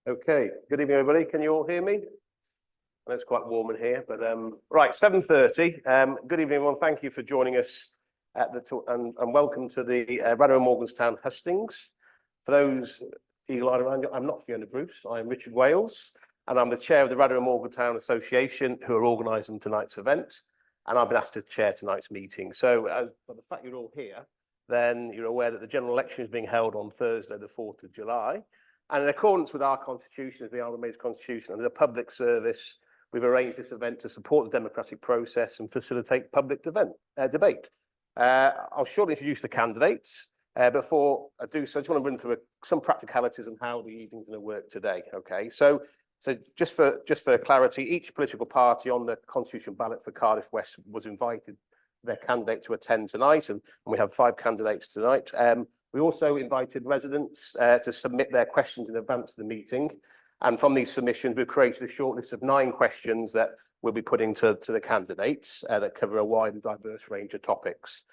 Okay, good evening, everybody. Can you all hear me? I know it's quite warm in here, but right, 7:30. Good evening, everyone. Thank you for joining us at the talk, and welcome to the Radyr Morganstown Hustings. For those eagle-eyed around you, I'm not Fiona Bruce. I'm Richard Wales, and I'm the chair of the Radyr Morganstown Association, who are organising tonight's event. And I've been asked to chair tonight's meeting. So, as for the fact you're all here, then you're aware that the general election is being held on Thursday, the 4th of July. And in accordance with our constitution, as the Isle of Man's constitution, and as a public service, we've arranged this event to support the democratic process and facilitate public debate. I'll shortly introduce the candidates. Before I do so, I just want to run through some practicalities on how the evening's going to work today. Okay, so just for clarity, each political party on the constitution ballot for Cardiff West was invited their candidate to attend tonight, and we have 5 candidates tonight. We also invited residents to submit their questions in advance of the meeting. And from these submissions, we've created a short list of 9 questions that we'll be putting to the candidates that cover a wide and diverse range of topics.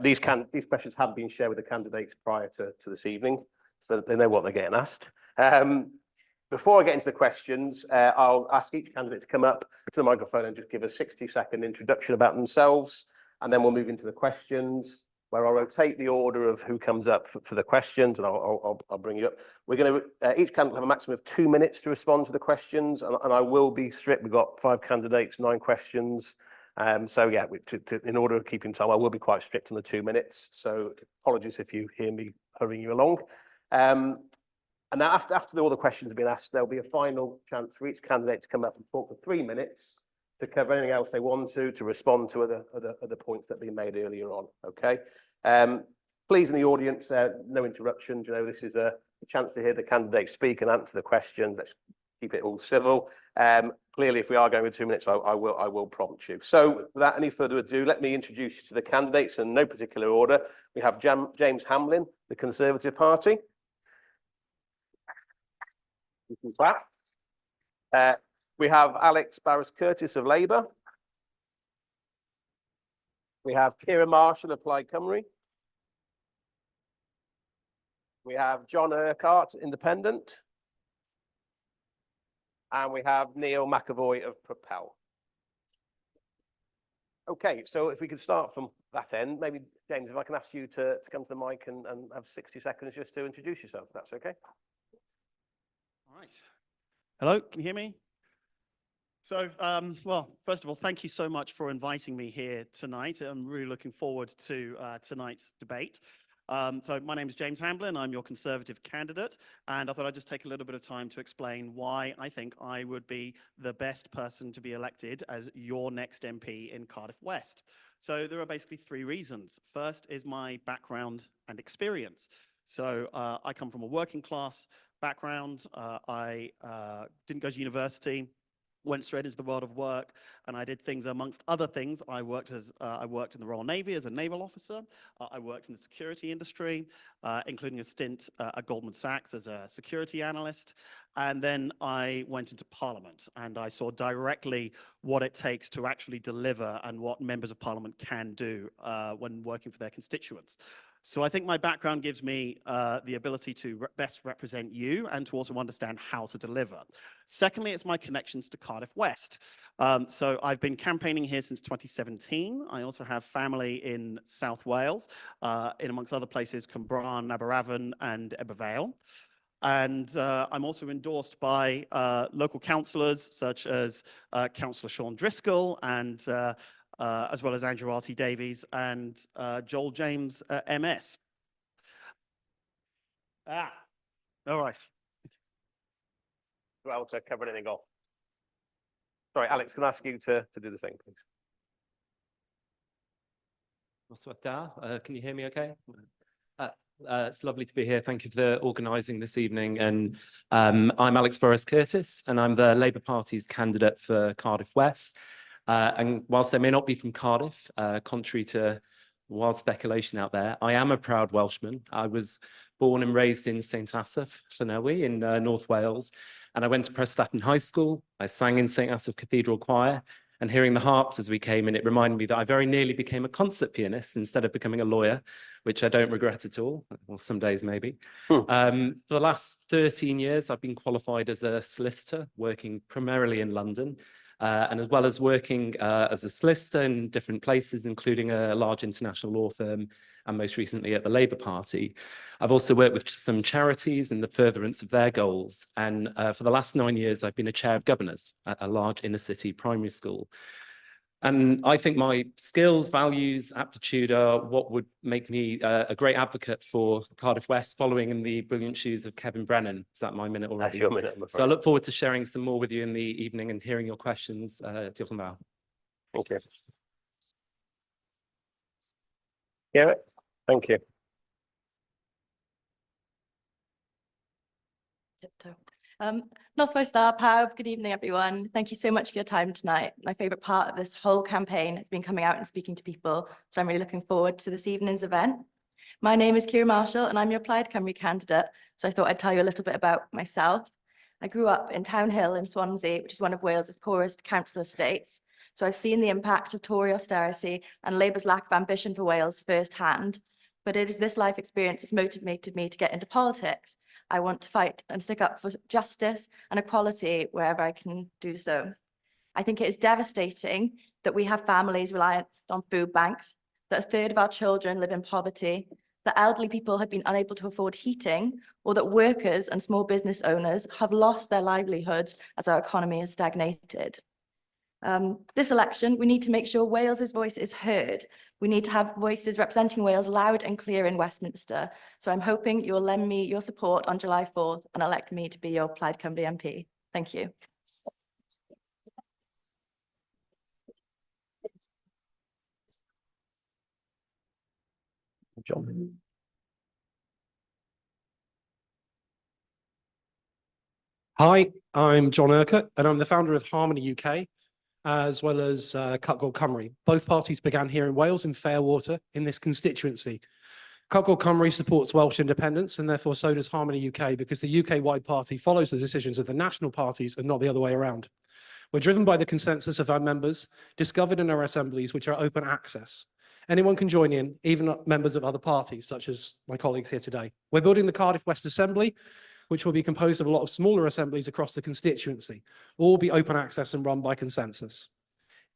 These questions have been shared with the candidates prior to this evening, so that they know what they're getting asked. Before I get into the questions, I'll ask each candidate to come up to the microphone and just give a 60-second introduction about themselves, and then we'll move into the questions, where I'll rotate the order of who comes up for the questions, and I'll bring you up. We're going to, each candidate will have a maximum of 2 minutes to respond to the questions, and I will be strict. We've got 5 candidates, 9 questions. So yeah, in order of keeping time, I will be quite strict on the 2 minutes. So apologies if you hear me hurrying you along. And now after all the questions have been asked, there'll be a final chance for each candidate to come up and talk for 3 minutes to cover anything else they want to respond to other points that have been made earlier on. Okay. Please, in the audience, no interruptions. You know, this is a chance to hear the candidates speak and answer the questions. Let's keep it all civil. Clearly, if we are going with 2 minutes, I will prompt you. So, without any further ado, let me introduce you to the candidates in no particular order. We have James Hamblin, the Conservative Party. You can clap. We have Alex Barros-Curtis of Labour. We have Kiera Marshall of Plaid Cymru. We have John Urquhart, Independent. And we have Neil McEvoy of Propel. Okay, so if we could start from that end, maybe, James, if I can ask you to come to the mic and have 60 seconds just to introduce yourself, if that's okay. All right. Hello, can you hear me? So, well, first of all, thank you so much for inviting me here tonight. I'm really looking forward to tonight's debate. So my name is James Hamblin. I'm your Conservative candidate, and I thought I'd just take a little bit of time to explain why I think I would be the best person to be elected as your next MP in Cardiff West. So there are basically 3 reasons. First is my background and experience. So I come from a working class background. I didn't go to university. Went straight into the world of work, and I did things amongst other things. I worked in the Royal Navy as a naval officer. I worked in the security industry, including a stint at Goldman Sachs as a security analyst. And then I went into Parliament, and I saw directly what it takes to actually deliver and what members of Parliament can do when working for their constituents. So I think my background gives me the ability to best represent you and to also understand how to deliver. Secondly, it's my connections to Cardiff West. So I've been campaigning here since 2017. I also have family in South Wales, in amongst other places, Cymru, Aberavon and Ebervale. And I'm also endorsed by local councillors such as Councillor Sean Driscoll and as well as Andrew R.T. Davies and Joel James, MS. All right. Well, to cover anything off. Sorry, Alex, can I ask you to do the same, please? Can you hear me okay? It's lovely to be here. Thank you for organising this evening. And I'm Alex Barros-Curtis, and I'm the Labour Party's candidate for Cardiff West. And whilst I may not be from Cardiff, contrary to wild speculation out there, I am a proud Welshman. I was born and raised in St Asaph, Llanelwy in North Wales, and I went to Prestatyn High School. I sang in St Asaph Cathedral Choir, And hearing the harps as we came in, it reminded me that I very nearly became a concert pianist instead of becoming a lawyer, which I don't regret at all, or some days maybe. For the last 13 years, I've been qualified as a solicitor, working primarily in London, and as well as working as a solicitor in different places, including a large international law firm, and most recently at the Labour Party. I've also worked with some charities in the furtherance of their goals. And for the last 9 years, I've been a chair of governors at a large inner city primary school. And I think my skills, values, aptitude are what would make me a great advocate for Cardiff West, following in the brilliant shoes of Kevin Brennan. Is that my minute already? That's your minute, I'm So I afraid. look forward to sharing some more with you in the evening and hearing your questions. Diolch yn fawr. Thank you. Yeah, thank you. Noswaith da pawb, good evening everyone. Thank you so much for your time tonight. My favourite part of this whole campaign has been coming out and speaking to people, so I'm really looking forward to this evening's event. My name is Kiera Marshall and I'm your Plaid Cymru candidate, so I thought I'd tell you a little bit about myself. I grew up in Town Hill in Swansea, which is one of Wales's poorest council estates, so I've seen the impact of Tory austerity and Labour's lack of ambition for Wales firsthand. But it is this life experience that's motivated me to get into politics. I want to fight and stick up for justice and equality wherever I can do so. I think it is devastating that we have families reliant on food banks, that a third of our children live in poverty, that elderly people have been unable to afford heating, or that workers and small business owners have lost their livelihoods as our economy has stagnated. This election, we need to make sure Wales's voice is heard. We need to have voices representing Wales loud and clear in Westminster. So I'm hoping you'll lend me your support on July 4th and elect me to be your Plaid Cymru MP. Thank you. John. Hi, I'm John Urquhart, and I'm the founder of Harmony UK, as well as Cutgold Cymru. Both parties began here in Wales in Fairwater in this constituency. Cutgold Cymru supports Welsh independence, and therefore so does Harmony UK, because the UK-wide party follows the decisions of the national parties and not the other way around. We're driven by the consensus of our members, discovered in our assemblies, which are open access. Anyone can join in, even members of other parties, such as my colleagues here today. We're building the Cardiff West Assembly, which will be composed of a lot of smaller assemblies across the constituency. All will be open access and run by consensus.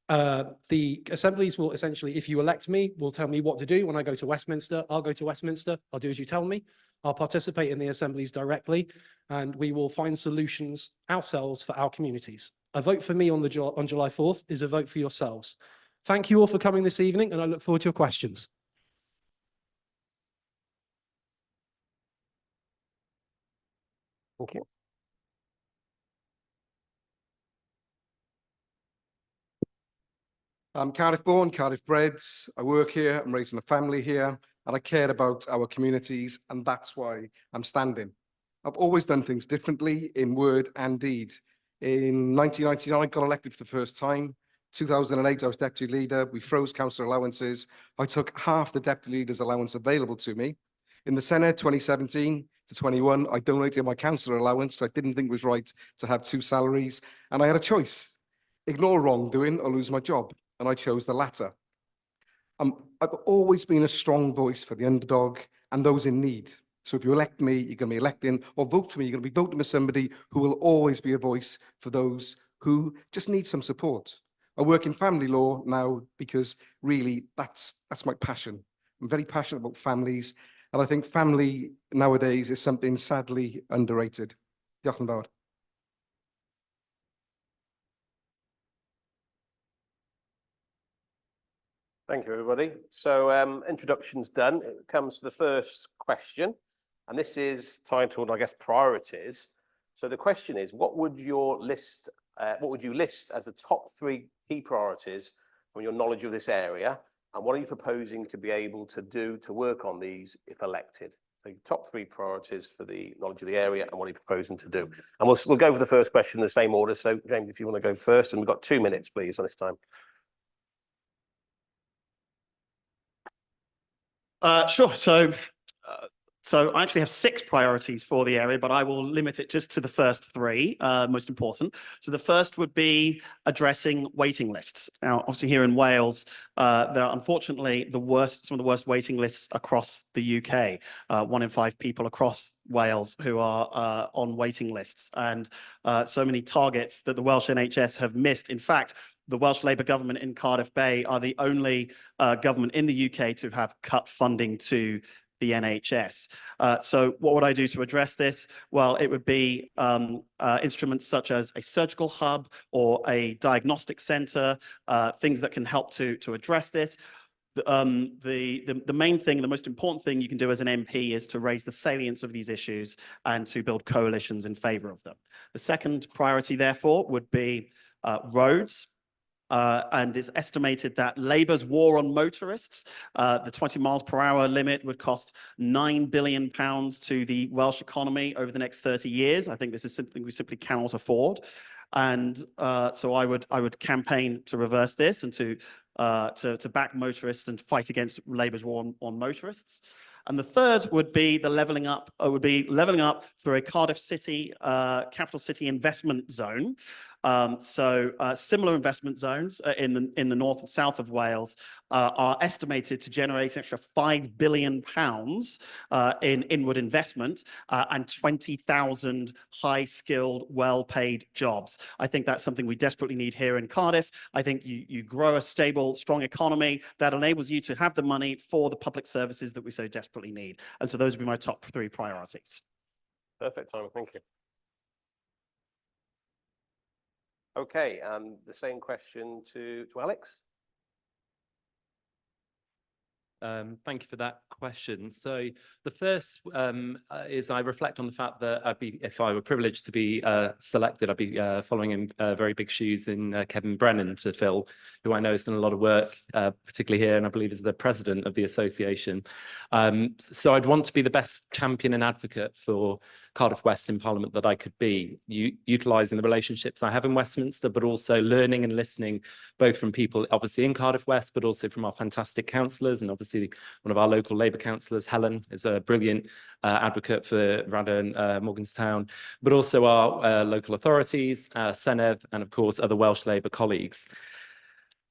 The assemblies will essentially, if you elect me, will tell me what to do when I go to Westminster. I'll go to Westminster, I'll do as you tell me. I'll participate in the assemblies directly, and we will find solutions ourselves for our communities. A vote for me on July 4th is a vote for yourselves. Thank you all for coming this evening, and I look forward to your questions. Thank you. I'm Cardiff born, Cardiff bred. I work here, I'm raising a family here, and I care about our communities, and that's why I'm standing. I've always done things differently in word and deed. In 1999, I got elected for the first time. 2008, I was deputy leader. We froze councillor allowances. I took half the deputy leader's allowance available to me. In the Senate, 2017 to 21, I donated my councillor allowance, which I didn't think was right to have two salaries. And I had a choice, ignore wrongdoing or lose my job. And I chose the latter. I've always been a strong voice for the underdog and those in need. So if you elect me, you're going to be electing, or vote for me, you're going to be voting for somebody who will always be a voice for those who just need some support. I work in family law now because really that's my passion. I'm very passionate about families, and I think family nowadays is something sadly underrated. Diolch yn fawr. Thank you, everybody. So introduction's done. It comes to the first question, and this is titled, I guess, priorities. So the question is, what would you list as the top 3 key priorities from your knowledge of this area, and what are you proposing to be able to do to work on these if elected? So your top 3 priorities for the knowledge of the area, and what are you proposing to do? And we'll go for the first question in the same order. So James, if you want to go first, and we've got 2 minutes, please, on this time. Sure. So So I actually have 6 priorities for the area, but I will limit it just to the first 3, most important. So the first would be addressing waiting lists. Now, obviously here in Wales, there are unfortunately some of the worst waiting lists across the UK. 1 in 5 people across Wales who are on waiting lists, and so many targets that the Welsh NHS have missed. In fact, the Welsh Labour government in Cardiff Bay are the only government in the UK to have cut funding to the NHS. So what would I do to address this? Well, it would be instruments such as a surgical hub or a diagnostic centre, things that can help to address this. The main thing, the most important thing you can do as an MP is to raise the salience of these issues and to build coalitions in favour of them. The second priority, therefore, would be roads. And it's estimated that Labour's war on motorists, the 20 miles per hour limit, would cost £9 billion to the Welsh economy over the next 30 years. I think this is something we simply cannot afford. And so I would campaign to reverse this and to back motorists and to fight against Labour's war on motorists. And the third would be the levelling up through a Cardiff City, capital city investment zone. Similar investment zones in the north and south of Wales are estimated to generate an extra £5 billion in inward investment and 20,000 high-skilled, well-paid jobs. I think that's something we desperately need here in Cardiff. I think you grow a stable, strong economy that enables you to have the money for the public services that we so desperately need. And so those would be my top 3 priorities. Perfect, Simon. Thank you. Okay, and the same question to Alex. Thank you for that question. So the first is I reflect on the fact that if I were privileged to be selected, I'd be following in very big shoes in Kevin Brennan to fill, who I know has done a lot of work, particularly here, and I believe is the president of the association. So I'd want to be the best champion and advocate for Cardiff West in Parliament that I could be, utilising the relationships I have in Westminster, but also learning and listening both from people obviously in Cardiff West, but also from our fantastic councillors. And obviously one of our local Labour councillors, Helen, is a brilliant advocate for Radyr and Morganstown, but also our local authorities, Senedd, and of course other Welsh Labour colleagues.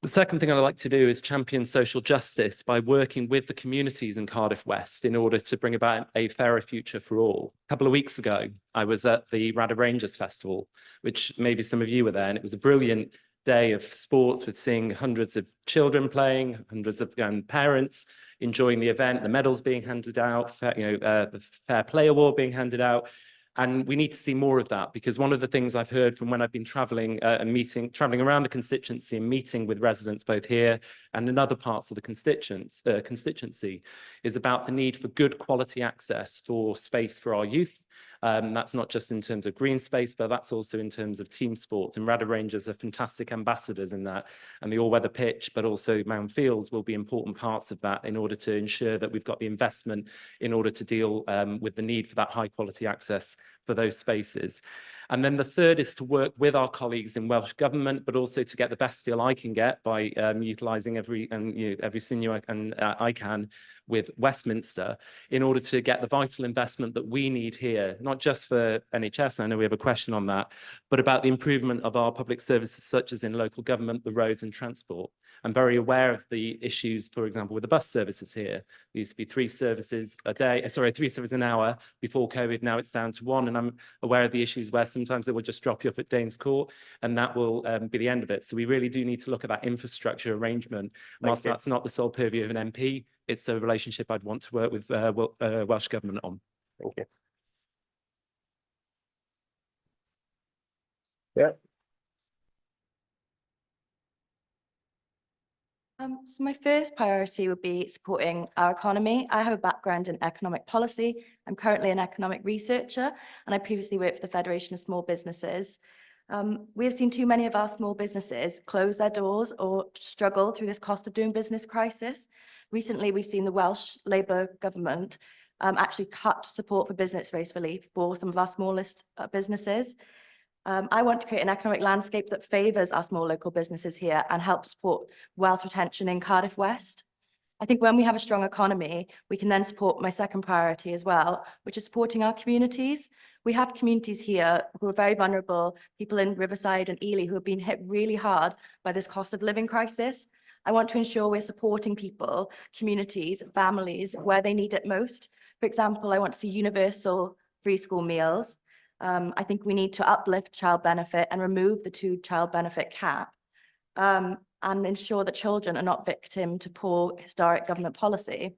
The second thing I'd like to do is champion social justice by working with the communities in Cardiff West in order to bring about a fairer future for all. A couple of weeks ago, I was at the Radyr Rangers Festival, which maybe some of you were there, and it was a brilliant day of sports with seeing hundreds of children playing, hundreds of parents enjoying the event, the medals being handed out, the Fair Play Award being handed out. And we need to see more of that, because one of the things I've heard from when I've been traveling traveling around the constituency and meeting with residents both here and in other parts of the constituency is about the need for good quality access for space for our youth. That's not just in terms of green space, but that's also in terms of team sports. And Radyr Rangers are fantastic ambassadors in that. And the all-weather pitch, but also Mount Fields will be important parts of that in order to ensure that we've got the investment in order to deal with the need for that high quality access for those spaces. And then the third is to work with our colleagues in Welsh Government, but also to get the best deal I can get by utilising every sinew I can with Westminster in order to get the vital investment that we need here, not just for NHS, I know we have a question on that, but about the improvement of our public services such as in local government, the roads and transport. I'm very aware of the issues, for example, with the bus services here. There used to be 3 services an hour before COVID. Now it's down to 1. And I'm aware of the issues where sometimes they will just drop you off at Danes Court and that will be the end of it. So we really do need to look at that infrastructure arrangement. Whilst that's not the sole purview of an MP, it's a relationship I'd want to work with Welsh Government on. Thank you. Yeah. So my first priority would be supporting our economy. I have a background in economic policy. I'm currently an economic researcher, and I previously worked for the Federation of Small Businesses. We have seen too many of our small businesses close their doors or struggle through this cost of doing business crisis. Recently, we've seen the Welsh Labour government actually cut support for business race relief for some of our smallest businesses. I want to create an economic landscape that favours our small local businesses here and help support wealth retention in Cardiff West. I think when we have a strong economy, we can then support my second priority as well, which is supporting our communities. We have communities here who are very vulnerable, people in Riverside and Ely who have been hit really hard by this cost of living crisis. I want to ensure we're supporting people, communities, families where they need it most. For example, I want to see universal free school meals. I think we need to uplift child benefit and remove the 2 child benefit cap. And ensure that children are not victim to poor historic government policy.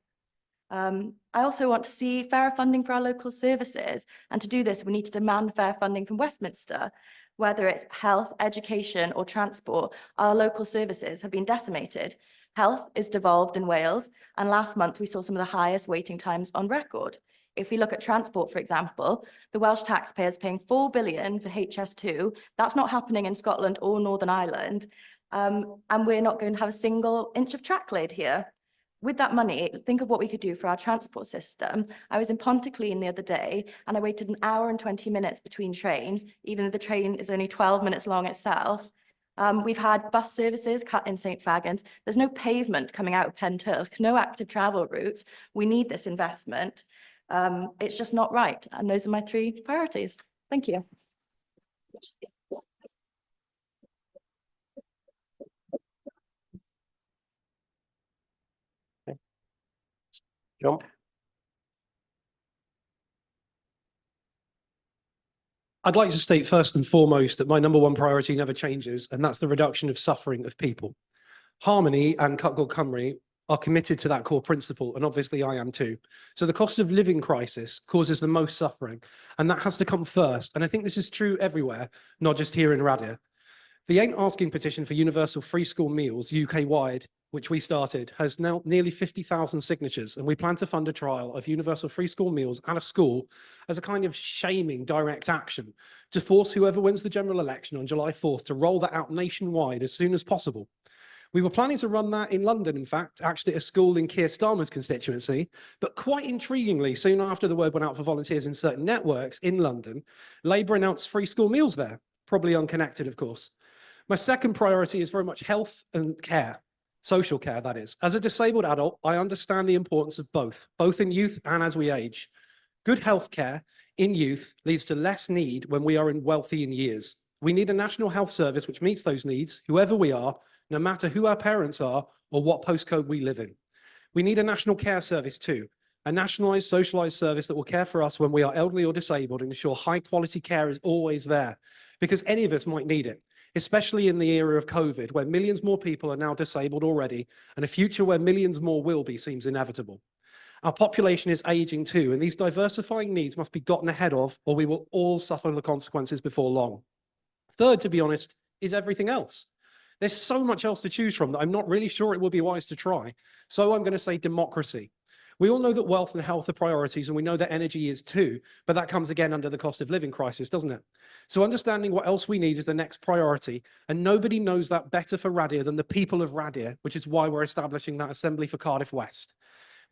I also want to see fairer funding for our local services. And to do this, we need to demand fair funding from Westminster. Whether it's health, education or transport, our local services have been decimated. Health is devolved in Wales, and last month we saw some of the highest waiting times on record. If we look at transport, for example, the Welsh taxpayers paying 4 billion for HS2, that's not happening in Scotland or Northern Ireland. And we're not going to have a single inch of track laid here. With that money, think of what we could do for our transport system. I was in Pontyclun the other day and I waited an hour and 20 minutes between trains, even though the train is only 12 minutes long itself. We've had bus services cut in St Fagans. There's no pavement coming out of Penturk, no active travel routes. We need this investment. It's just not right. And those are my 3 priorities. Thank you. John? I'd like to state first and foremost that my number 1 priority never changes, and that's the reduction of suffering of people. Harmony and Cutgall Cymru are committed to that core principle, and obviously I am too. So the cost of living crisis causes the most suffering, and that has to come first. And I think this is true everywhere, not just here in Radyr. The Ain't Asking petition for universal free school meals UK-wide, which we started, has now nearly 50,000 signatures, and we plan to fund a trial of universal free school meals at a school as a kind of shaming direct action to force whoever wins the general election on July 4th to roll that out nationwide as soon as possible. We were planning to run that in London, in fact, actually at a school in Keir Starmer's constituency, but quite intriguingly, soon after the word went out for volunteers in certain networks in London, Labour announced free school meals there, probably unconnected, of course. My second priority is very much health and care, social care, that is. As a disabled adult, I understand the importance of both in youth and as we age. Good health care in youth leads to less need when we are in wealthy in years. We need a national health service which meets those needs, whoever we are, no matter who our parents are or what postcode we live in. We need a national care service too, a nationalised, socialised service that will care for us when we are elderly or disabled and ensure high quality care is always there, because any of us might need it, especially in the era of COVID, where millions more people are now disabled already, and a future where millions more will be seems inevitable. Our population is aging too, and these diversifying needs must be gotten ahead of, or we will all suffer the consequences before long. Third, to be honest, is everything else. There's so much else to choose from that I'm not really sure it will be wise to try. So I'm going to say democracy. We all know that wealth and health are priorities, and we know that energy is too, but that comes again under the cost of living crisis, doesn't it? So understanding what else we need is the next priority, and nobody knows that better for Radyr than the people of Radyr, which is why we're establishing that assembly for Cardiff West,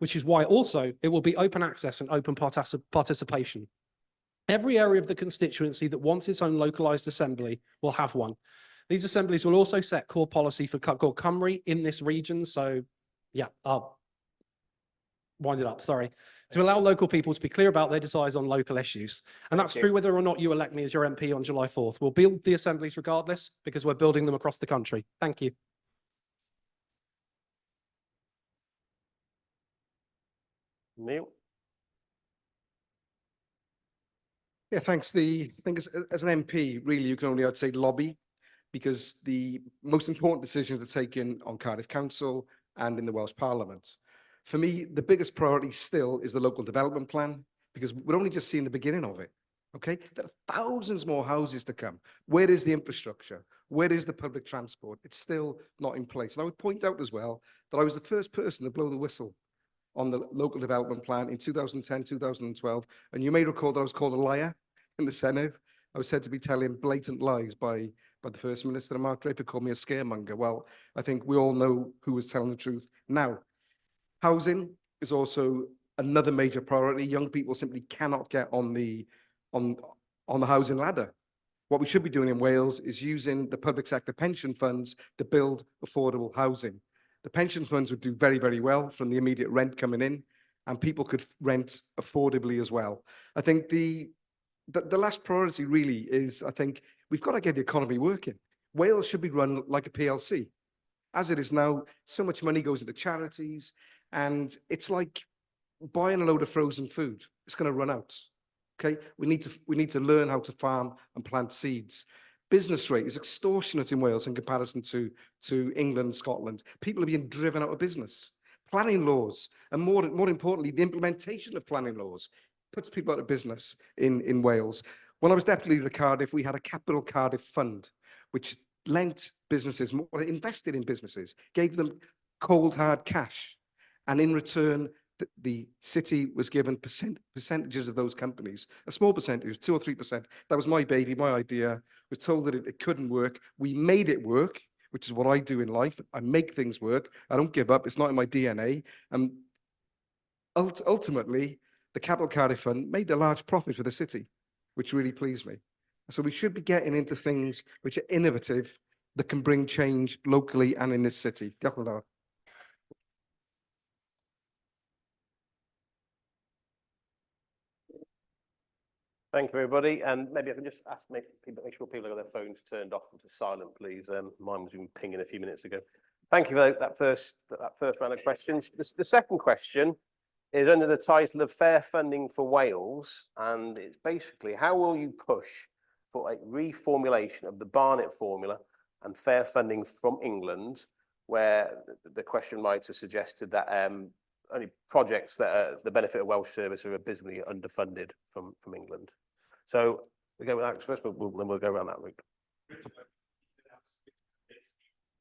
which is why also it will be open access and open participation. Every area of the constituency that wants its own localised assembly will have one. These assemblies will also set core policy for Cutgall Cymru in this region. So yeah, I'll wind it up, sorry. To allow local people to be clear about their desires on local issues. And that's true whether or not you elect me as your MP on July 4th. We'll build the assemblies regardless because we're building them across the country. Thank you. Neil? Yeah, thanks. I think as an MP, really, you can only, I'd say, lobby, because the most important decisions are taken on Cardiff Council and in the Welsh Parliament. For me, the biggest priority still is the local development plan, because we're only just seeing the beginning of it. Okay, there are thousands more houses to come. Where is the infrastructure? Where is the public transport? It's still not in place. And I would point out as well that I was the first person to blow the whistle on the local development plan in 2010, 2012. And you may recall that I was called a liar in the Senate. I was said to be telling blatant lies by the First Minister, and Mark Draper called me a scaremonger. Well, I think we all know who was telling the truth. Now, housing is also another major priority. Young people simply cannot get on the housing ladder. What we should be doing in Wales is using the public sector pension funds to build affordable housing. The pension funds would do very, very well from the immediate rent coming in, and people could rent affordably as well. I think the last priority really is, I think we've got to get the economy working. Wales should be run like a PLC. As it is now, so much money goes into charities, and it's like buying a load of frozen food. It's going to run out. Okay, we need to learn how to farm and plant seeds. Business rate is extortionate in Wales in comparison to England, Scotland. People are being driven out of business. Planning laws, and more importantly, the implementation of planning laws puts people out of business in Wales. When I was deputy leader of Cardiff, we had a Capital Cardiff Fund, which lent businesses more, invested in businesses, gave them cold hard cash, and in return, the city was given percentages of those companies, a small percentage, 2 or 3%. That was my baby, my idea. Was told that it couldn't work. We made it work, which is what I do in life. I make things work. I don't give up. It's not in my DNA. And ultimately, the Capital Cardiff Fund made a large profit for the city, which really pleased me. So we should be getting into things which are innovative, that can bring change locally and in this city. Diolch yn fawr. Thank you, everybody. And maybe I can just ask, make sure people have got their phones turned off to silent, please. Mine was even pinging a few minutes ago. Thank you for that first round of questions. The second question is under the title of Fair Funding for Wales, and it's basically, how will you push for a reformulation of the Barnett formula and fair funding from England, where the question writer suggested that only projects that are for the benefit of Welsh service are abysmally underfunded from England. So we go with Alex first, but then we'll go around that route.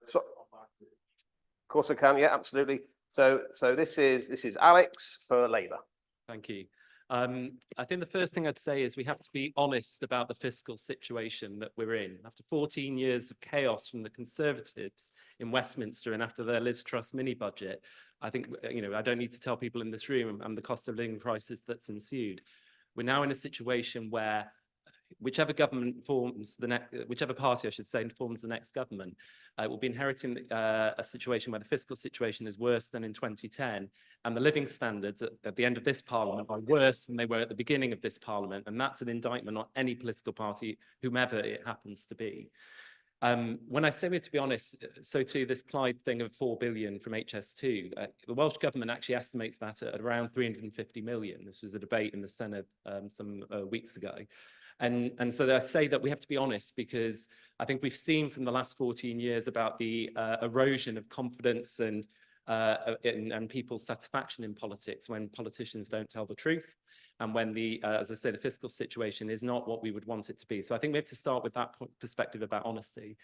So, of course I can, yeah, absolutely. So this is Alex for Labour. Thank you. I think the first thing I'd say is we have to be honest about the fiscal situation that we're in. After 14 years of chaos from the Conservatives in Westminster and after their Liz Truss mini budget, I think, I don't need to tell people in this room and the cost of living crisis that's ensued. We're now in a situation where whichever government forms whichever party, I should say, forms the next government, will be inheriting a situation where the fiscal situation is worse than in 2010, and the living standards at the end of this parliament are worse than they were at the beginning of this parliament, and that's an indictment on any political party, whomever it happens to be. When I say we have to be honest, so too this Plaid thing of 4 billion from HS2, the Welsh government actually estimates that at around 350 million. This was a debate in the Senate some weeks ago. And so I say that we have to be honest, because I think we've seen from the last 14 years about the erosion of confidence and people's satisfaction in politics when politicians don't tell the truth, and when as I say, the fiscal situation is not what we would want it to be. So I think we have to start with that perspective about honesty.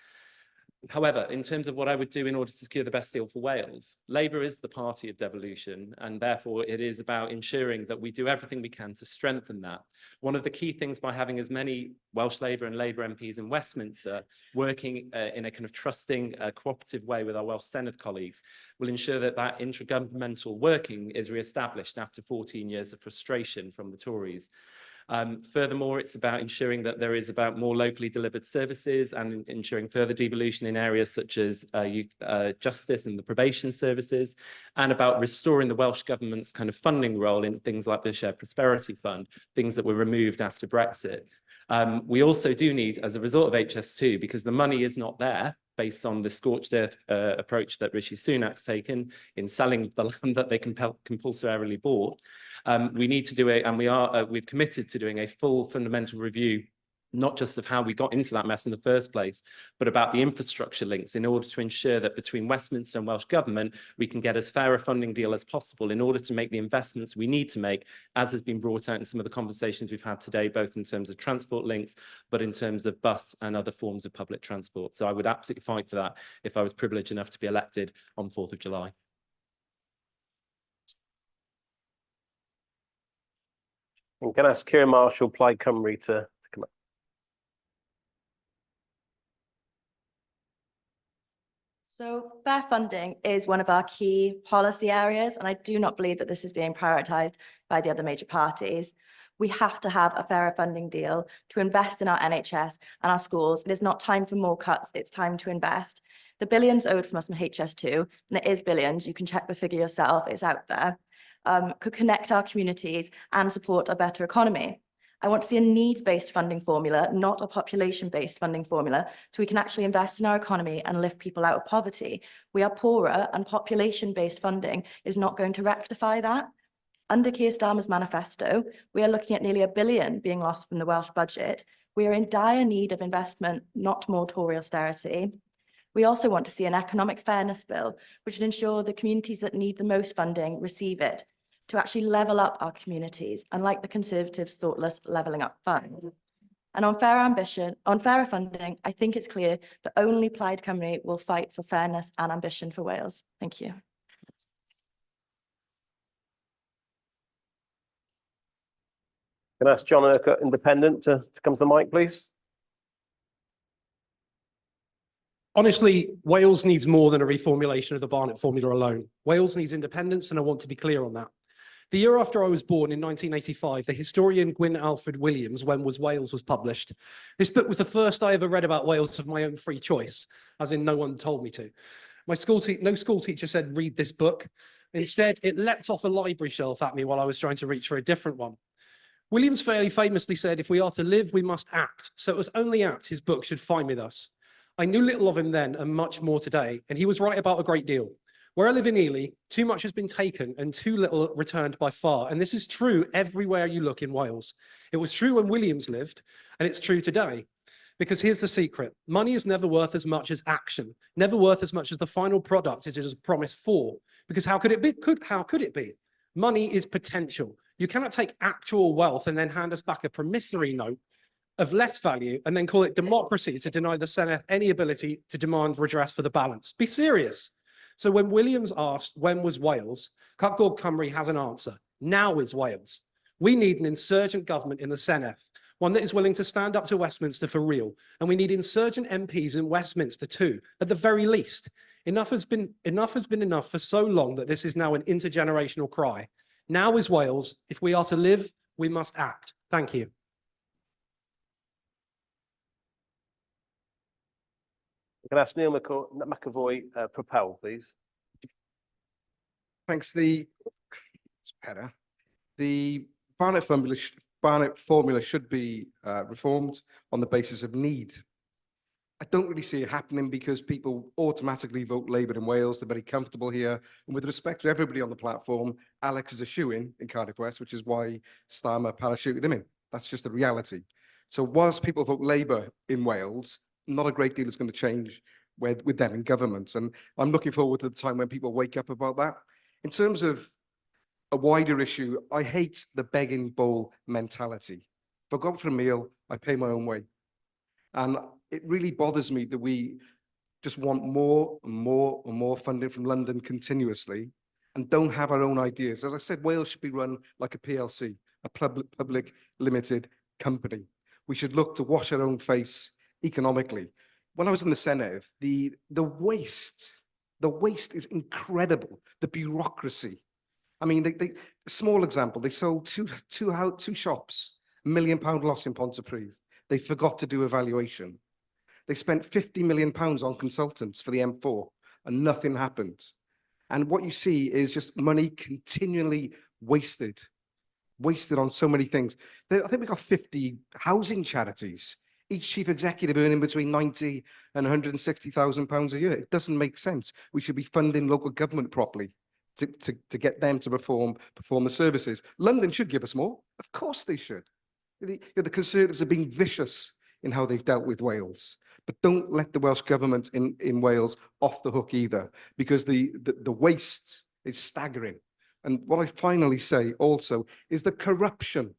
However, in terms of what I would do in order to secure the best deal for Wales, Labour is the party of devolution, and therefore it is about ensuring that we do everything we can to strengthen that. One of the key things by having as many Welsh Labour and Labour MPs in Westminster working in a kind of trusting, cooperative way with our Welsh Senedd colleagues will ensure that that intergovernmental working is re-established after 14 years of frustration from the Tories. Furthermore, it's about ensuring that there is about more locally delivered services and ensuring further devolution in areas such as youth justice and the probation services, and about restoring the Welsh Government's kind of funding role in things like the Shared Prosperity Fund, things that were removed after Brexit. We also do need, as a result of HS2, because the money is not there, based on the scorched earth approach that Rishi Sunak's taken in selling the land that they compulsorily bought, we need to do we've committed to doing a full fundamental review, not just of how we got into that mess in the first place, but about the infrastructure links in order to ensure that between Westminster and Welsh Government, we can get as fair a funding deal as possible in order to make the investments we need to make, as has been brought out in some of the conversations we've had today, both in terms of transport links, but in terms of bus and other forms of public transport. So I would absolutely fight for that if I was privileged enough to be elected on 4th of July. And can I ask Kiera Marshall, Plaid Cymru, to come up? So fair funding is one of our key policy areas, and I do not believe that this is being prioritised by the other major parties. We have to have a fairer funding deal to invest in our NHS and our schools. It is not time for more cuts, it's time to invest. The billions owed from us from HS2, and it is billions, you can check the figure yourself, it's out there, could connect our communities and support a better economy. I want to see a needs-based funding formula, not a population-based funding formula, so we can actually invest in our economy and lift people out of poverty. We are poorer, and population-based funding is not going to rectify that. Under Keir Starmer's manifesto, we are looking at nearly £1 billion being lost from the Welsh budget. We are in dire need of investment, not more Tory austerity. We also want to see an economic fairness bill, which would ensure the communities that need the most funding receive it, to actually level up our communities, unlike the Conservatives' thoughtless levelling up fund. And on fairer funding, I think it's clear that only Plaid Cymru will fight for fairness and ambition for Wales. Thank you. Can I ask John Urquhart, Independent, to come to the mic, please? Honestly, Wales needs more than a reformulation of the Barnett formula alone. Wales needs independence, and I want to be clear on that. The year after I was born in 1985, the historian Gwyn Alfred Williams' When Was Wales was published. This book was the first I ever read about Wales of my own free choice, as in no one told me to. No school teacher said, read this book. Instead, it leapt off a library shelf at me while I was trying to reach for a different one. Williams fairly famously said, if we are to live, we must act. So it was only apt his book should find with us. I knew little of him then and much more today, and he was right about a great deal. Where I live in Ely, too much has been taken and too little returned by far. And this is true everywhere you look in Wales. It was true when Williams lived, and it's true today. Because here's the secret. Money is never worth as much as action, never worth as much as the final product it is promised for. Because how could it be? How could it be? Money is potential. You cannot take actual wealth and then hand us back a promissory note of less value and then call it democracy to deny the Senedd any ability to demand redress for the balance. Be serious. So when Williams asked, when was Wales? Cardiff Cymru has an answer. Now is Wales. We need an insurgent government in the Senedd, one that is willing to stand up to Westminster for real. And we need insurgent MPs in Westminster too, at the very least. Enough has been enough for so long that this is now an intergenerational cry. Now is Wales. If we are to live, we must act. Thank you. Can I ask Neil McEvoy, Propel, please? Thanks. It's better. The Barnett formula should be reformed on the basis of need. I don't really see it happening because people automatically vote Labour in Wales. They're very comfortable here. And with respect to everybody on the platform, Alex is a shoo-in Cardiff West, which is why Starmer parachuted him in. That's just the reality. So whilst people vote Labour in Wales, not a great deal is going to change with them in government. And I'm looking forward to the time when people wake up about that. In terms of a wider issue, I hate the begging bowl mentality. If I go out for a meal, I pay my own way. And it really bothers me that we just want more and more and more funding from London continuously and don't have our own ideas. As I said, Wales should be run like a PLC, a public limited company. We should look to wash our own face economically. When I was in the Senedd, the waste is incredible. The bureaucracy. I mean, a small example, they sold two shops, £1 million loss in Pontypridd. They forgot to do evaluation. They spent £50 million on consultants for the M4 and nothing happened. And what you see is just money continually wasted on so many things. I think we've got 50 housing charities, each chief executive earning between 90 and 160,000 pounds a year. It doesn't make sense. We should be funding local government properly to get them to perform the services. London should give us more. Of course they should. The Conservatives are being vicious in how they've dealt with Wales. But don't let the Welsh government in Wales off the hook either, because the waste is staggering. And what I finally say also is the corruption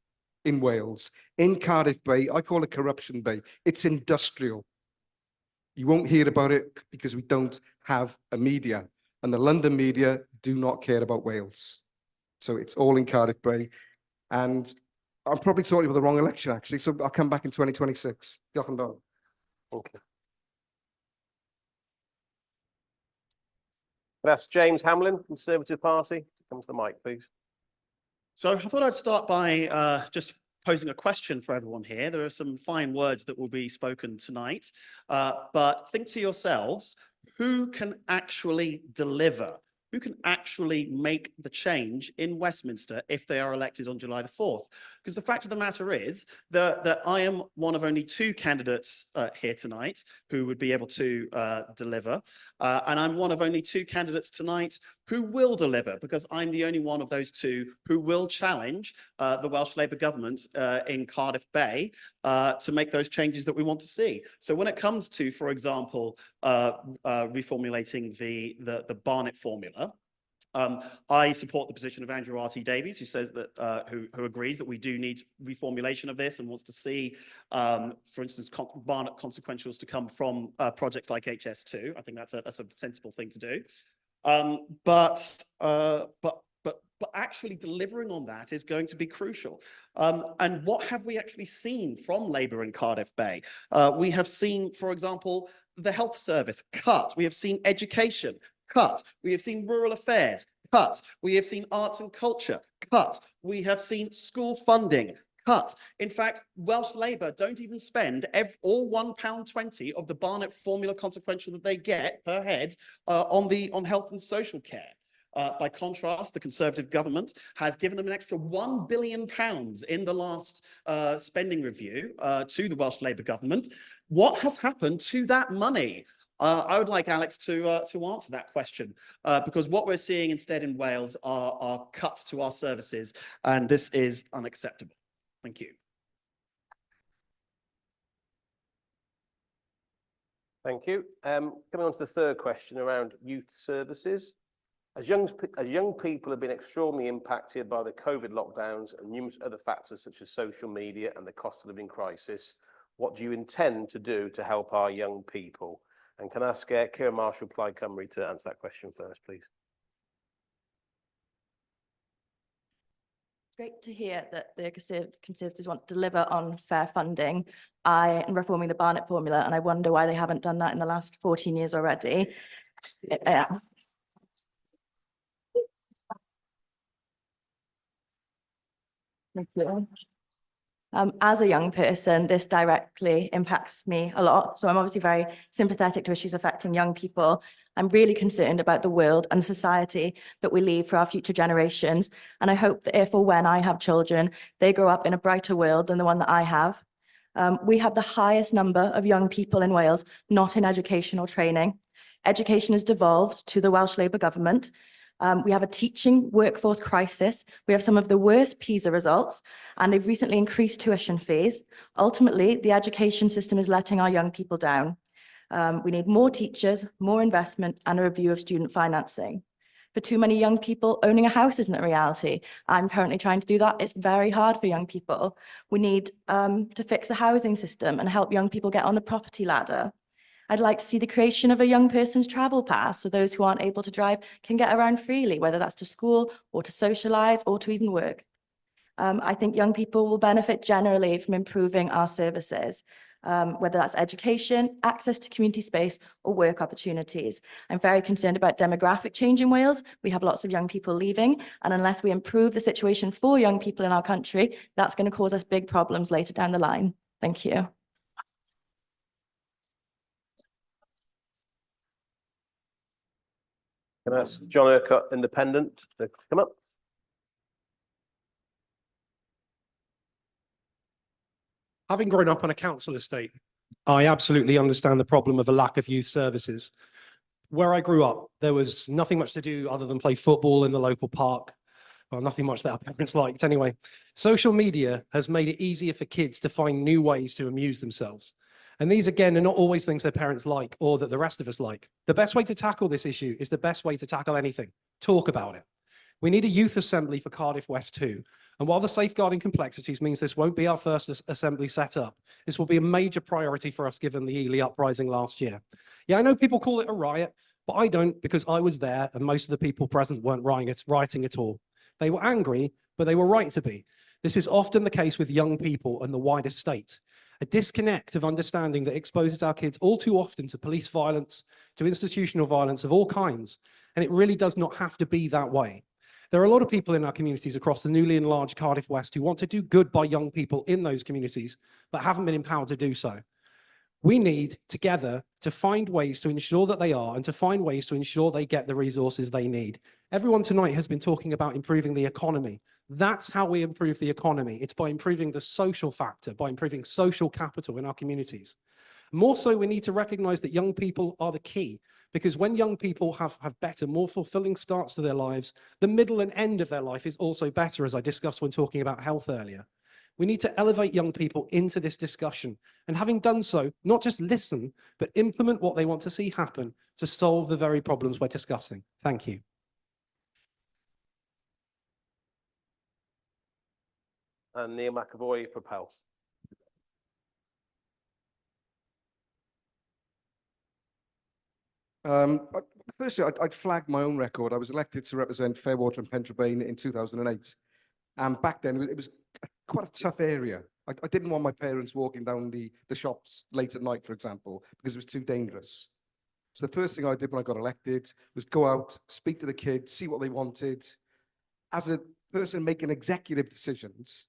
in Wales, in Cardiff Bay, I call it corruption bay. It's industrial. You won't hear about it because we don't have a media. And the London media do not care about Wales. So it's all in Cardiff Bay. And I'm probably talking about the wrong election, actually. So I'll come back in 2026. Diolch yn fawr. Okay. That's James Hamblin, Conservative Party. Come to the mic, please. So I thought I'd start by just posing a question for everyone here. There are some fine words that will be spoken tonight, but think to yourselves, who can actually deliver? Who can actually make the change in Westminster if they are elected on July the 4th? Because the fact of the matter is that I am one of only two candidates here tonight who would be able to deliver. And I'm one of only two candidates tonight who will deliver, because I'm the only one of those two who will challenge the Welsh Labour government in Cardiff Bay to make those changes that we want to see. So when it comes to, for example, reformulating the Barnett formula, I support the position of Andrew R.T. Davies, who says that who agrees that we do need reformulation of this and wants to see, for instance, Barnett consequentials to come from projects like HS2. I think that's a sensible thing to do. But actually delivering on that is going to be crucial. And what have we actually seen from Labour in Cardiff Bay? We have seen, for example, the health service cut. We have seen education cut. We have seen rural affairs cut. We have seen arts and culture cut. We have seen school funding cut. In fact, Welsh Labour don't even spend all £1.20 of the Barnett formula consequential that they get per head on health and social care. By contrast, the Conservative government has given them an extra £1 billion in the last spending review to the Welsh Labour government. What has happened to that money? I would like Alex to answer that question, because what we're seeing instead in Wales are cuts to our services, and this is unacceptable. Thank you. Thank you. Coming on to the third question around youth services. As young people have been extraordinarily impacted by the COVID lockdowns and numerous other factors such as social media and the cost of living crisis, what do you intend to do to help our young people? And can I ask Kiera Marshall, Plaid Cymru, to answer that question first, please? It's great to hear that the Conservatives want to deliver on fair funding. I am reforming the Barnett formula, and I wonder why they haven't done that in the last 14 years already. Thank you. As a young person, this directly impacts me a lot. So I'm obviously very sympathetic to issues affecting young people. I'm really concerned about the world and the society that we leave for our future generations. And I hope that if or when I have children, they grow up in a brighter world than the one that I have. We have the highest number of young people in Wales not in educational training. Education has devolved to the Welsh Labour government. We have a teaching workforce crisis. We have some of the worst PISA results, and they've recently increased tuition fees. Ultimately, the education system is letting our young people down. We need more teachers, more investment, and a review of student financing. For too many young people, owning a house isn't a reality. I'm currently trying to do that. It's very hard for young people. We need to fix the housing system and help young people get on the property ladder. I'd like to see the creation of a young person's travel pass, so those who aren't able to drive can get around freely, whether that's to school or to socialise or to even work. I think young people will benefit generally from improving our services, whether that's education, access to community space or work opportunities. I'm very concerned about demographic change in Wales. We have lots of young people leaving, and unless we improve the situation for young people in our country, that's going to cause us big problems later down the line. Thank you. Can I ask John Urquhart, Independent, to come up? Having grown up on a council estate, I absolutely understand the problem of a lack of youth services. Where I grew up, there was nothing much to do other than play football in the local park. Well, nothing much that our parents liked anyway. Social media has made it easier for kids to find new ways to amuse themselves. And these, again, are not always things their parents like or that the rest of us like. The best way to tackle this issue is the best way to tackle anything. Talk about it. We need a youth assembly for Cardiff West too. And while the safeguarding complexities means this won't be our first assembly set up, this will be a major priority for us given the Ely uprising last year. Yeah, I know people call it a riot, but I don't, because I was there and most of the people present weren't rioting at all. They were angry, but they were right to be. This is often the case with young people and the wider state. A disconnect of understanding that exposes our kids all too often to police violence, to institutional violence of all kinds. And it really does not have to be that way. There are a lot of people in our communities across the newly enlarged Cardiff West who want to do good by young people in those communities, but haven't been empowered to do so. We need together to find ways to ensure that they are, and to find ways to ensure they get the resources they need. Everyone tonight has been talking about improving the economy. That's how we improve the economy. It's by improving the social factor, by improving social capital in our communities. More so, we need to recognize that young people are the key, because when young people have better, more fulfilling starts to their lives, the middle and end of their life is also better, as I discussed when talking about health earlier. We need to elevate young people into this discussion, and having done so, not just listen, but implement what they want to see happen to solve the very problems we're discussing. Thank you. And Neil McEvoy, Propel. Firstly, I'd flag my own record. I was elected to represent Fairwater and Pentrabane in 2008. And back then, it was quite a tough area. I didn't want my parents walking down the shops late at night, for example, because it was too dangerous. So the first thing I did when I got elected was go out, speak to the kids, see what they wanted. As a person making executive decisions,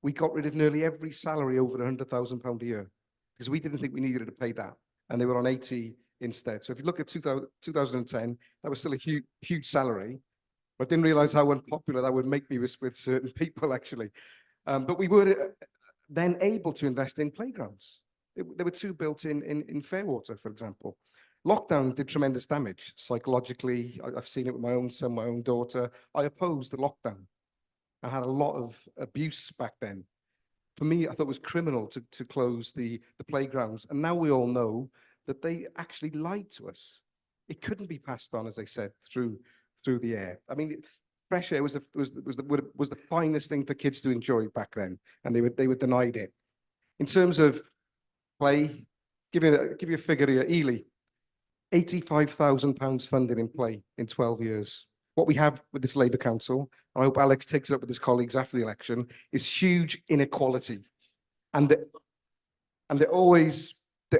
we got rid of nearly every salary over £100,000 a year, because we didn't think we needed to pay that. And they were on 80 instead. So if you look at 2010, that was still a huge salary. But I didn't realize how unpopular that would make me with certain people, actually. But we were then able to invest in playgrounds. There were two built in Fairwater, for example. Lockdown did tremendous damage psychologically. I've seen it with my own son, my own daughter. I opposed the lockdown. I had a lot of abuse back then. For me, I thought it was criminal to close the playgrounds. And now we all know that they actually lied to us. It couldn't be passed on, as I said, through the air. I mean, fresh air was the finest thing for kids to enjoy back then, and they were denied it. In terms of play, give you a figure here. Ely, £85,000 funded in play in 12 years. What we have with this Labour Council, and I hope Alex takes it up with his colleagues after the election, is huge inequality, and they're always.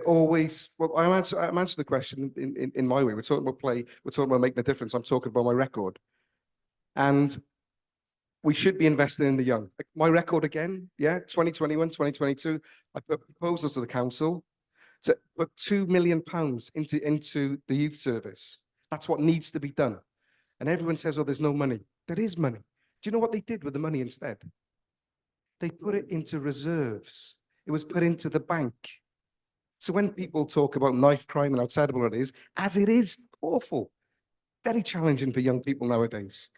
Well, I'm answering the question in my way. We're talking about play. We're talking about making a difference. I'm talking about my record. And we should be investing in the young. Like my record again, yeah, 2021, 2022, I put proposals to the council to put £2 million into the youth service. That's what needs to be done. And everyone says, oh, there's no money. There is money. Do you know what they did with the money instead? They put it into reserves. It was put into the bank. So when people talk about knife crime and how terrible it is, as it is awful, very challenging for young people nowadays.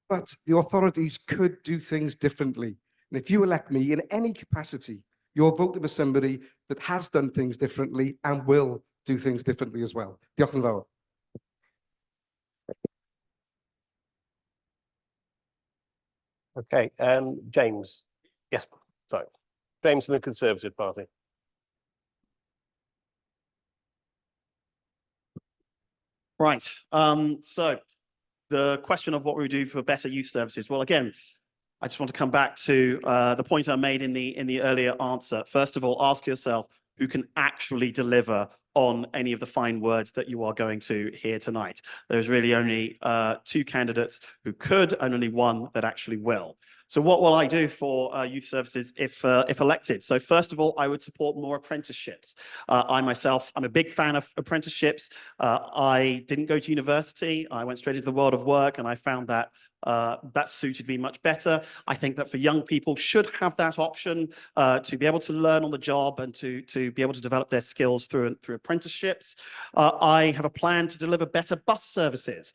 But the authorities could do things differently. And if you elect me in any capacity, you're voting for somebody that has done things differently and will do things differently as well. Diolch yn fawr. Okay, James. Yes, sorry. James from the Conservative Party. Right. So the question of what we do for better youth services. Well, again, I just want to come back to the point I made in the earlier answer. First of all, ask yourself who can actually deliver on any of the fine words that you are going to hear tonight. There's really only two candidates who could, and only one that actually will. So what will I do for youth services if elected? So first of all, I would support more apprenticeships. I'm a big fan of apprenticeships. I didn't go to university. I went straight into the world of work, and I found that that suited me much better. I think that for young people should have that option to be able to learn on the job and to be able to develop their skills through apprenticeships. I have a plan to deliver better bus services.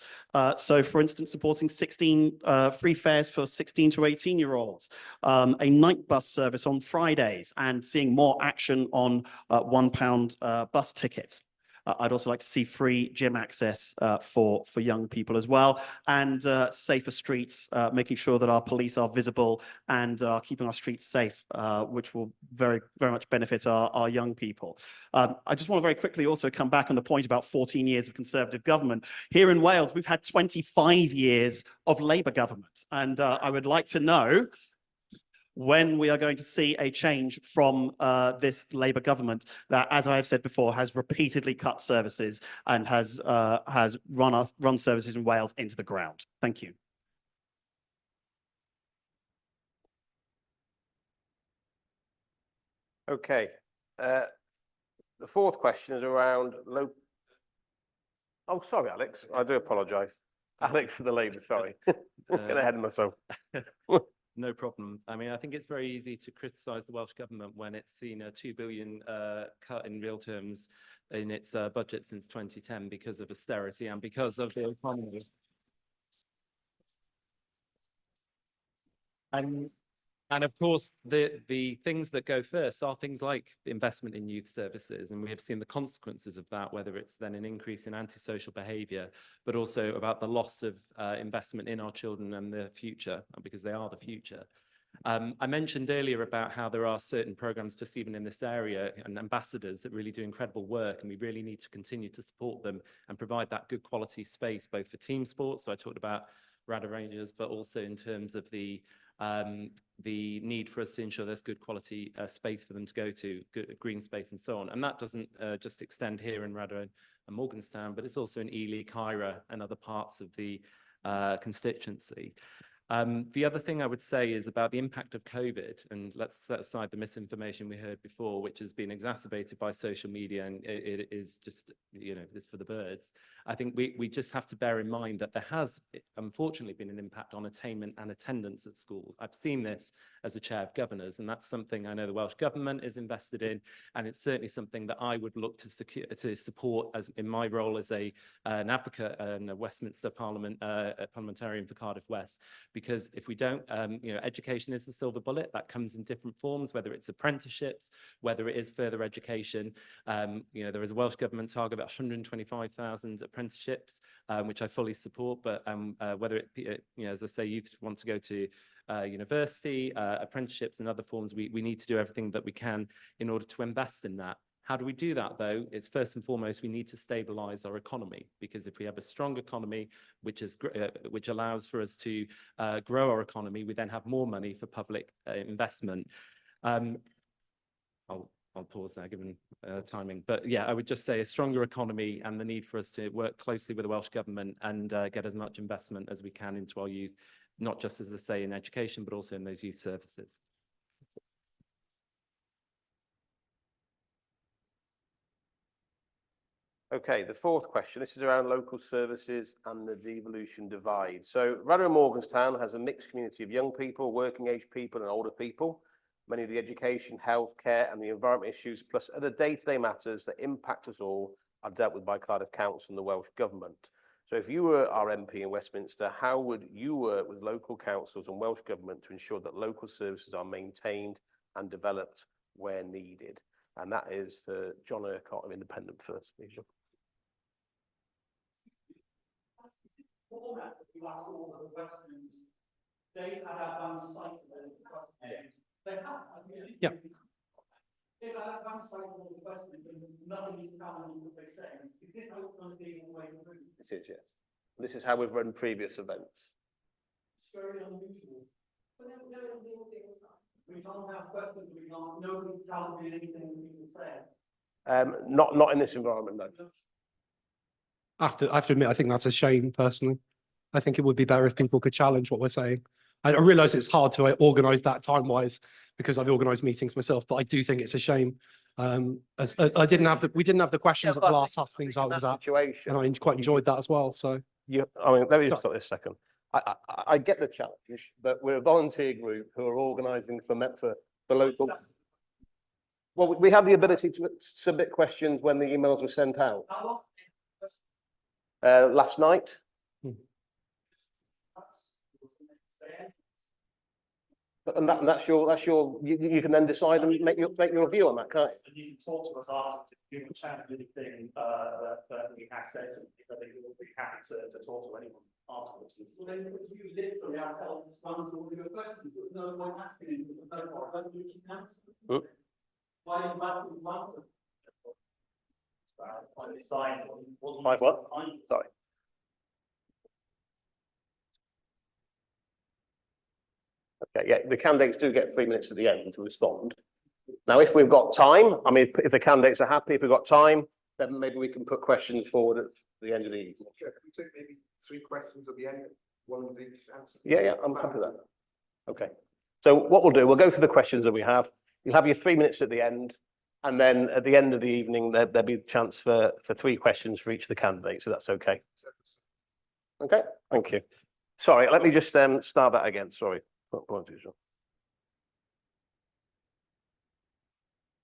So for instance, supporting 16 free fares for 16 to 18-year-olds, a night bus service on Fridays, and seeing more action on £1 bus tickets. I'd also like to see free gym access for young people as well, and safer streets, making sure that our police are visible and are keeping our streets safe, which will very, very much benefit our young people. I just want to very quickly also come back on the point about 14 years of Conservative government. Here in Wales, we've had 25 years of Labour government, and I would like to know when we are going to see a change from this Labour government that, as I have said before, has repeatedly cut services and has run services in Wales into the ground. Thank you. Okay. The fourth question is around Oh, sorry, Alex. I do apologise. Alex for the Labour, sorry. Get ahead of myself. No problem. I mean, I think it's very easy to criticise the Welsh Government when it's seen a 2 billion cut in real terms in its budget since 2010 because of austerity and because of the economy. And of course, the things that go first are things like investment in youth services. And we have seen the consequences of that, whether it's then an increase in antisocial behaviour, but also about the loss of investment in our children and their future, because they are the future. I mentioned earlier about how there are certain programs just even in this area and ambassadors that really do incredible work, and we really need to continue to support them and provide that good quality space, both for team sports. So I talked about Radyr Rangers, but also in terms of the need for us to ensure there's good quality space for them to go to, good green space and so on. And that doesn't just extend here in Radyr and Morganstown, but it's also in Ely, Kiera and other parts of the constituency. The other thing I would say is about the impact of COVID, and let's set aside the misinformation we heard before, which has been exacerbated by social media, and it is just, this for the birds. I think we just have to bear in mind that there has, unfortunately, been an impact on attainment and attendance at school. I've seen this as a chair of governors, and that's something I know the Welsh Government is invested in, and it's certainly something that I would look to support as in my role as an advocate and a Westminster parliamentarian for Cardiff West. Because if we don't, education is the silver bullet. That comes in different forms, whether it's apprenticeships, whether it is further education. There is a Welsh Government target of 125,000 apprenticeships, which I fully support. But whether it, as I say, youth want to go to university, apprenticeships and other forms, we need to do everything that we can in order to invest in that. How do we do that, though? Is first and foremost, we need to stabilise our economy, because if we have a strong economy, which allows for us to grow our economy, we then have more money for public investment. I'll pause there, given timing. But yeah, I would just say a stronger economy and the need for us to work closely with the Welsh Government and get as much investment as we can into our youth, not just, as I say, in education, but also in those youth services. Okay, the fourth question, this is around local services and the devolution divide. So Radyr and Morganstown has a mixed community of young people, working age people and older people. Many of the education, healthcare and the environment issues, plus other day-to-day matters that impact us all, are dealt with by Cardiff Council and the Welsh Government. So if you were our MP in Westminster, how would you work with local councils and Welsh Government to ensure that local services are maintained and developed where needed? And that is for John Urquhart of Independent first, please. Format that you asked all of the questions, they had advanced sight of the questions. They have. Yeah. They've had advanced sight of all the questions and nothing is telling you what they say. Is this how it's going to be all the way through? It is, yes. This is how we've run previous events. It's very unusual. But we can't ask questions, nobody's telling me anything we can say. Not in this environment, no. I have to admit, I think that's a shame, personally. I think it would be better if people could challenge what we're saying. I realise it's hard to organise that time-wise because I've organised meetings myself, but I do think it's a shame. We didn't have the questions at the last hustings I was at, and I quite enjoyed that as well. So let me just stop this a second. I get the challenge, but we're a volunteer group who are organising for local. Well, we have the ability to submit questions when the emails were sent out. Last night. And that's your you can then decide and make your view on that, can't you? You can talk to us after you can chat anything that we access, and I think we'll be happy to talk to anyone afterwards. Well, then you literally ourselves respond to all your questions. There's no point asking you. Why don't you answer? Why don't you ask one? Like what? Sorry. Okay, yeah, the candidates do get 3 minutes at the end to respond. Now, if we've got time, I mean, if the candidates are happy, if we've got time, then maybe we can put questions forward at the end of the evening. Sure. Can we take maybe 3 questions at the end, one of each answer? Yeah, I'm happy with that. Okay. So what we'll do, we'll go through the questions that we have. You'll have your 3 minutes at the end. And then at the end of the evening, there'll be a chance for 3 questions for each of the candidates. So that's okay. Okay, thank you. Sorry, let me just start that again. Sorry. Apologies.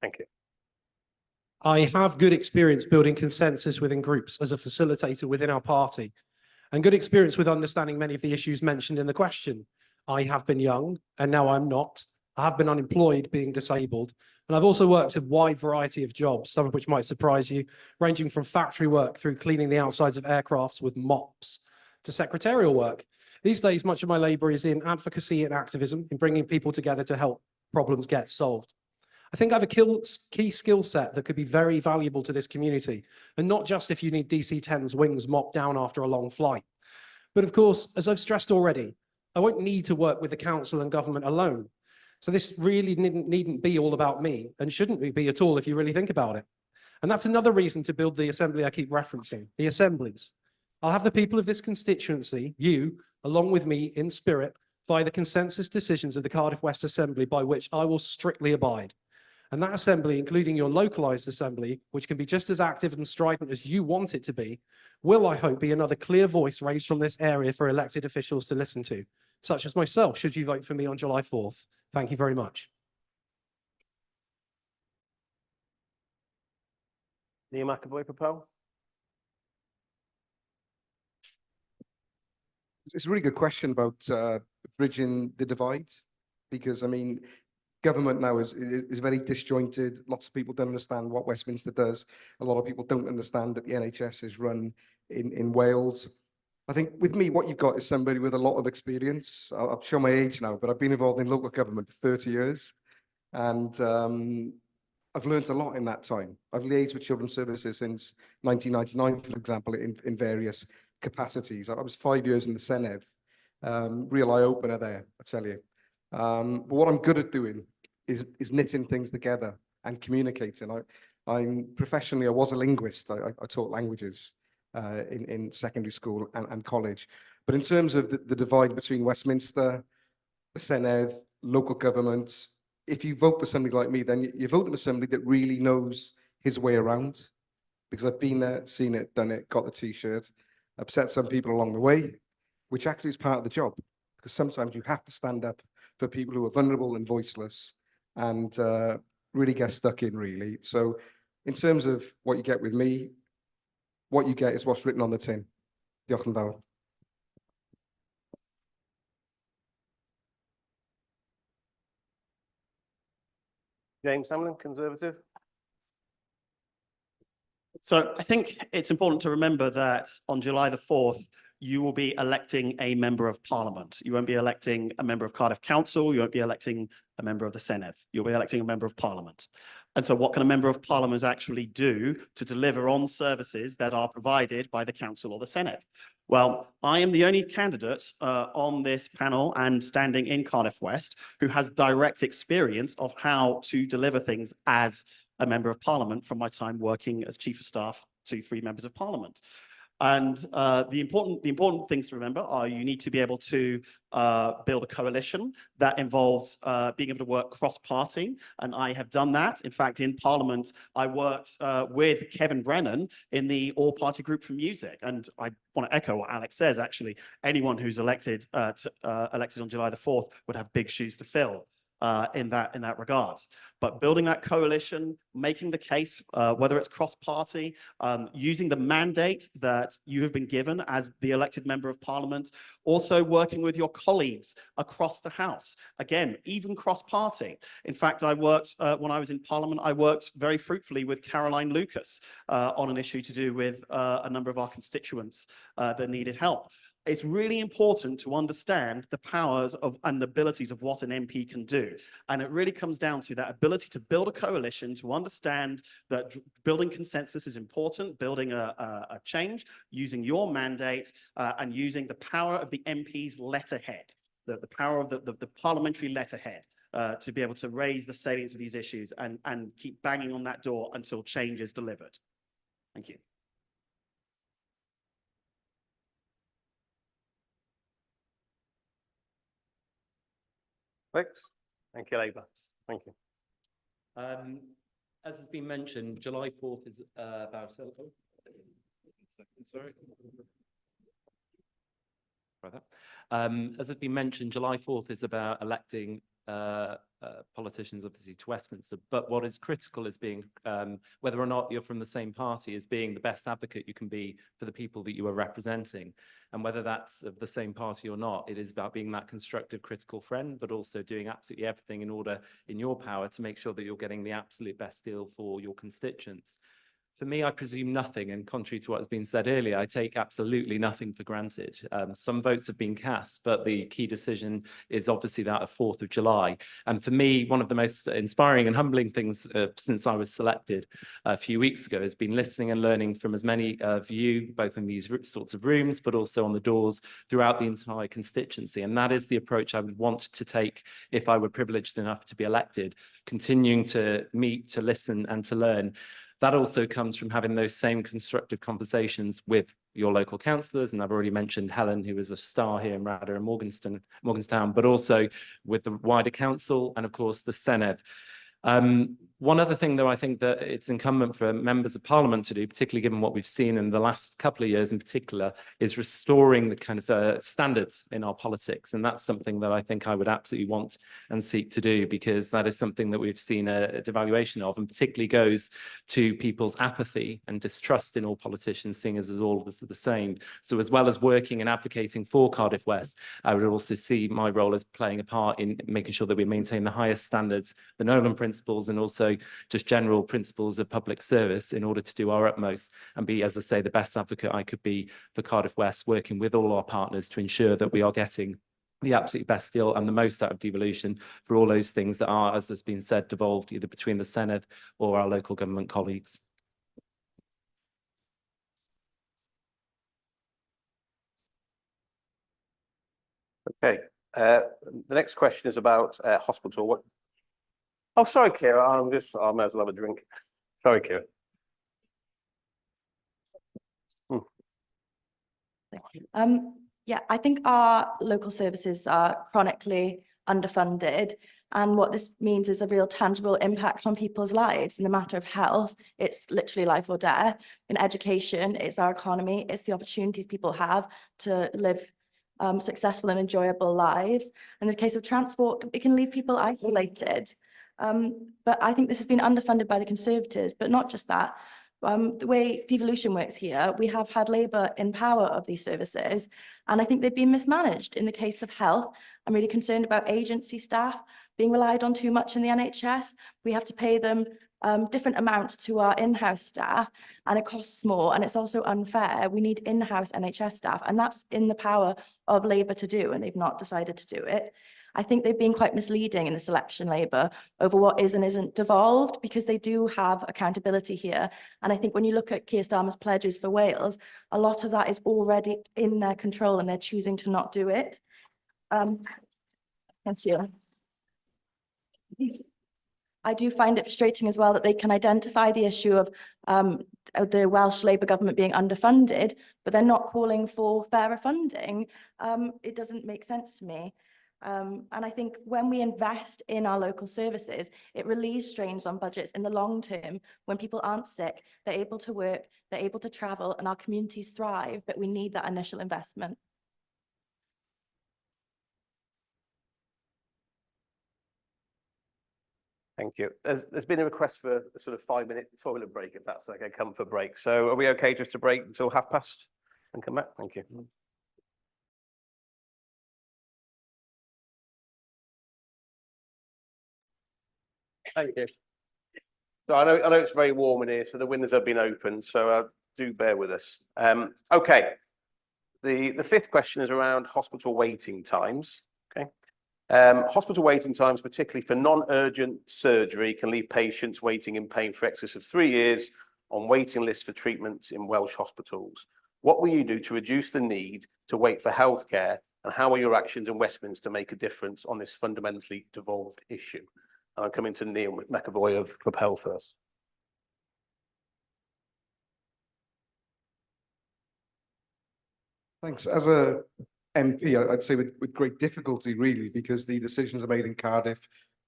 Thank you. I have good experience building consensus within groups as a facilitator within our party, and good experience with understanding many of the issues mentioned in the question. I have been young, and now I'm not. I have been unemployed, being disabled, and I've also worked a wide variety of jobs, some of which might surprise you, ranging from factory work through cleaning the outsides of aircrafts with mops to secretarial work. These days, much of my labour is in advocacy and activism, in bringing people together to help problems get solved. I think I have a key skill set that could be very valuable to this community, and not just if you need DC-10's wings mopped down after a long flight. But of course, as I've stressed already, I won't need to work with the council and government alone. So this really needn't be all about me, and shouldn't be at all if you really think about it. And that's another reason to build the assembly I keep referencing, the assemblies. I'll have the people of this constituency, you, along with me in spirit, via the consensus decisions of the Cardiff West Assembly by which I will strictly abide. And that assembly, including your localised assembly, which can be just as active and strident as you want it to be, will, I hope, be another clear voice raised from this area for elected officials to listen to, such as myself, should you vote for me on July 4th. Thank you very much. Neil McEvoy, Propel. It's a really good question about bridging the divide, because I mean, government now is very disjointed. Lots of people don't understand what Westminster does. A lot of people don't understand that the NHS is run in Wales. I think with me, what you've got is somebody with a lot of experience. I'll show my age now, but I've been involved in local government for 30 years. And I've learned a lot in that time. I've liaised with children's services since 1999, for example, in various capacities. I was 5 years in the Senedd. Real eye-opener there, I tell you. But what I'm good at doing is knitting things together and communicating. I'm professionally, I was a linguist. I taught languages in secondary school and college. But in terms of the divide between Westminster, the Senedd, local government, if you vote for somebody like me, then you vote for somebody that really knows his way around. Because I've been there, seen it, done it, got the T-shirt, upset some people along the way, which actually is part of the job. Because sometimes you have to stand up for people who are vulnerable and voiceless and really get stuck in, really. So in terms of what you get with me, what you get is what's written on the tin. Diolch yn fawr. James Hamblin, Conservative. So I think it's important to remember that on July the 4th, you will be electing a member of parliament. You won't be electing a member of Cardiff Council. You won't be electing a member of the Senedd. You'll be electing a member of parliament. And so what can a member of parliament actually do to deliver on services that are provided by the council or the Senedd? Well, I am the only candidate on this panel and standing in Cardiff West who has direct experience of how to deliver things as a member of parliament from my time working as chief of staff to 3 members of parliament. And the important things to remember are you need to be able to build a coalition that involves being able to work cross-party, and I have done that. In fact, in Parliament, I worked with Kevin Brennan in the all-party group for music, and I want to echo what Alex says. Actually, anyone who's elected on July the 4th would have big shoes to fill. In that regards. But building that coalition, making the case, whether it's cross-party, using the mandate that you have been given as the elected member of parliament, also working with your colleagues across the House. Again, even cross-party. In fact, I worked, when I was in parliament, I worked very fruitfully with Caroline Lucas on an issue to do with a number of our constituents that needed help. It's really important to understand the powers of and abilities of what an MP can do. And it really comes down to that ability to build a coalition, to understand that building consensus is important, building a change, using your mandate and using the power of the MP's letterhead, the power of the parliamentary letterhead to be able to raise the salience of these issues and keep banging on that door until change is delivered. Thank you. Thanks. Thank you, Labour. Thank you. As has been mentioned, July 4th is about. Sorry. As has been mentioned, July 4th is about electing politicians, obviously, to Westminster. But what is critical is being, whether or not you're from the same party, is being the best advocate you can be for the people that you are representing. And whether that's of the same party or not, it is about being that constructive, critical friend, but also doing absolutely everything in your power to make sure that you're getting the absolute best deal for your constituents. For me, I presume nothing, and contrary to what has been said earlier, I take absolutely nothing for granted. Some votes have been cast, but the key decision is obviously that of 4th of July. And for me, one of the most inspiring and humbling things since I was selected a few weeks ago has been listening and learning from as many of you, both in these sorts of rooms, but also on the doors throughout the entire constituency. And that is the approach I would want to take if I were privileged enough to be elected, continuing to meet, to listen and to learn. That also comes from having those same constructive conversations with your local councillors. And I've already mentioned Helen, who is a star here in Radyr and Morganstown, but also with the wider council and, of course, the Senedd. One other thing, though, I think that it's incumbent for members of Parliament to do, particularly given what we've seen in the last couple of years in particular, is restoring the kind of standards in our politics. And that's something that I think I would absolutely want and seek to do, because that is something that we've seen a devaluation of, and particularly goes to people's apathy and distrust in all politicians, seeing as all of us are the same. So as well as working and advocating for Cardiff West, I would also see my role as playing a part in making sure that we maintain the highest standards, the Nolan principles, and also just general principles of public service in order to do our utmost and be, as I say, the best advocate I could be for Cardiff West, working with all our partners to ensure that we are getting the absolute best deal and the most out of devolution for all those things that are, as has been said, devolved either between the Senedd or our local government colleagues. Okay. The next question is about hospital. Oh, sorry, Kiera. I might as well have a drink. Sorry, Kiera. Yeah, I think our local services are chronically underfunded. And what this means is a real tangible impact on people's lives. In the matter of health, it's literally life or death. In education, it's our economy. It's the opportunities people have to live successful and enjoyable lives. In the case of transport, it can leave people isolated. But I think this has been underfunded by the Conservatives, but not just that. The way devolution works here, we have had Labour in power of these services, and I think they've been mismanaged. In the case of health, I'm really concerned about agency staff being relied on too much in the NHS. We have to pay them different amounts to our in-house staff, and it costs more, and it's also unfair. We need in-house NHS staff, and that's in the power of Labour to do, and they've not decided to do it. I think they've been quite misleading in this election, Labour, over what is and isn't devolved, because they do have accountability here. And I think when you look at Keir Starmer's pledges for Wales, a lot of that is already in their control and they're choosing to not do it. Thank you. I do find it frustrating as well that they can identify the issue of the Welsh Labour government being underfunded, but they're not calling for fairer funding. It doesn't make sense to me. And I think when we invest in our local services, it relieves strains on budgets in the long term. When people aren't sick, they're able to work, they're able to travel, and our communities thrive, but we need that initial investment. Thank you. There's been a request for a sort of 5-minute toilet break, if that's okay, comfort break. So are we okay just to break until 12:30 and come back? Thank you. Thank you. So I know it's very warm in here, so the windows have been opened, so do bear with us. Okay. The fifth question is around hospital waiting times. Okay. Hospital waiting times, particularly for non-urgent surgery, can leave patients waiting in pain for excess of 3 years on waiting lists for treatments in Welsh hospitals. What will you do to reduce the need to wait for healthcare, and how are your actions in Westminster to make a difference on this fundamentally devolved issue? And I'm coming to Neil McEvoy of Propel first. Thanks. As a MP, I'd say with great difficulty, really, because the decisions are made in Cardiff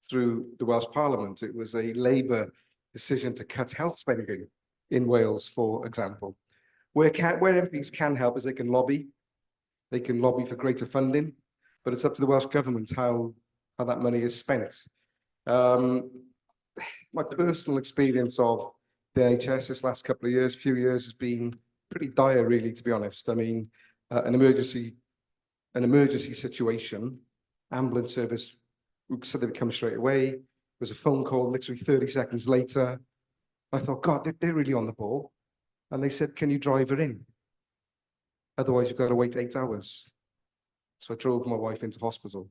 through the Welsh Parliament. It was a Labour decision to cut health spending in Wales, for example. Where MPs can help is they can lobby for greater funding, but it's up to the Welsh Government how that money is spent. My personal experience of the NHS this last few years has been pretty dire, really, to be honest. I mean, an emergency situation, ambulance service said they would come straight away. There was a phone call literally 30 seconds later. I thought, God, they're really on the ball. And they said, can you drive her in? Otherwise, you've got to wait 8 hours. So I drove my wife into hospital.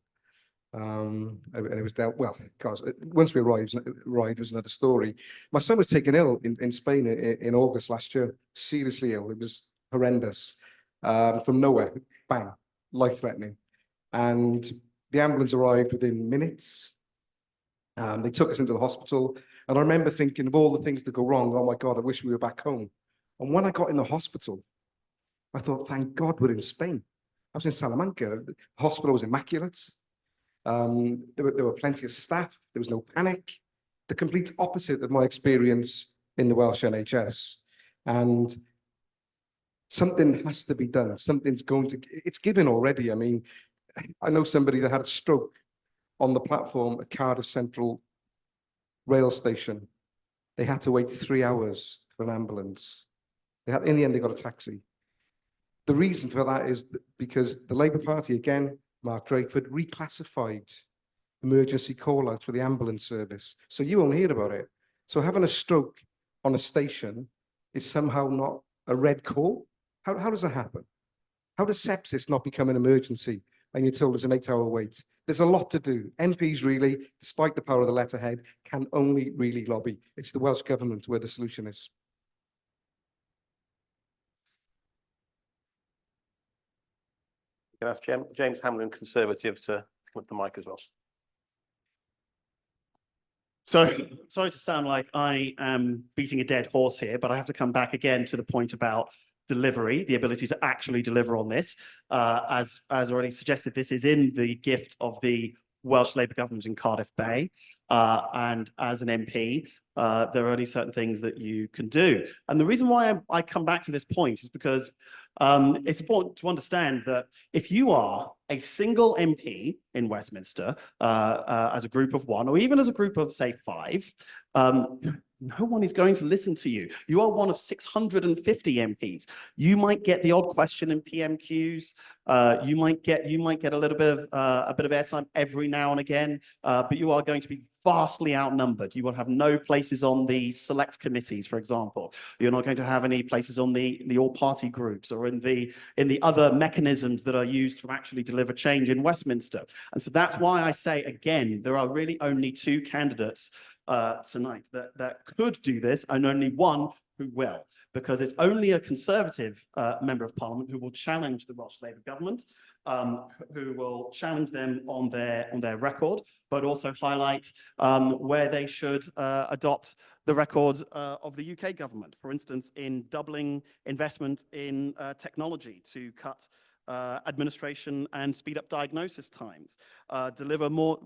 And it was dealt well. Because once we arrived, it was another story. My son was taken ill in Spain in August last year, seriously ill. It was horrendous. From nowhere, bang, life-threatening. And the ambulance arrived within minutes. They took us into the hospital. And I remember thinking of all the things that go wrong. Oh my God, I wish we were back home. And when I got in the hospital, I thought, thank God we're in Spain. I was in Salamanca. The hospital was immaculate. There were plenty of staff. There was no panic. The complete opposite of my experience in the Welsh NHS. And something has to be done. It's given already. I mean, I know somebody that had a stroke on the platform at Cardiff Central rail station. They had to wait 3 hours for an ambulance. In the end, they got a taxi. The reason for that is because the Labour Party, again, Mark Drakeford, reclassified emergency call-outs for the ambulance service. So you won't hear about it. So having a stroke on a station is somehow not a red call. How does that happen? How does sepsis not become an emergency and you're told there's an 8-hour wait? There's a lot to do. MPs really, despite the power of the letterhead, can only really lobby. It's the Welsh Government where the solution is. Can I ask James Hamblin, Conservative, to come up to the mic as well? So, sorry to sound like I am beating a dead horse here, but I have to come back again to the point about delivery, the ability to actually deliver on this. As already suggested, this is in the gift of the Welsh Labour government in Cardiff Bay. And as an MP, there are only certain things that you can do. And the reason why I come back to this point is because it's important to understand that if you are a single MP in Westminster, as a group of one, or even as a group of, say, 5, no one is going to listen to you. You are one of 650 MPs. You might get the odd question in PMQs. You might get a little bit of airtime every now and again, but you are going to be vastly outnumbered. You will have no places on the select committees, for example. You're not going to have any places on the all-party groups or in the other mechanisms that are used to actually deliver change in Westminster. And so that's why I say, again, there are really only 2 candidates tonight that could do this, and only one who will, because it's only a Conservative member of Parliament who will challenge the Welsh Labour government, who will challenge them on their record, but also highlight where they should adopt the record of the UK government, for instance, in doubling investment in technology to cut administration and speed up diagnosis times, delivering more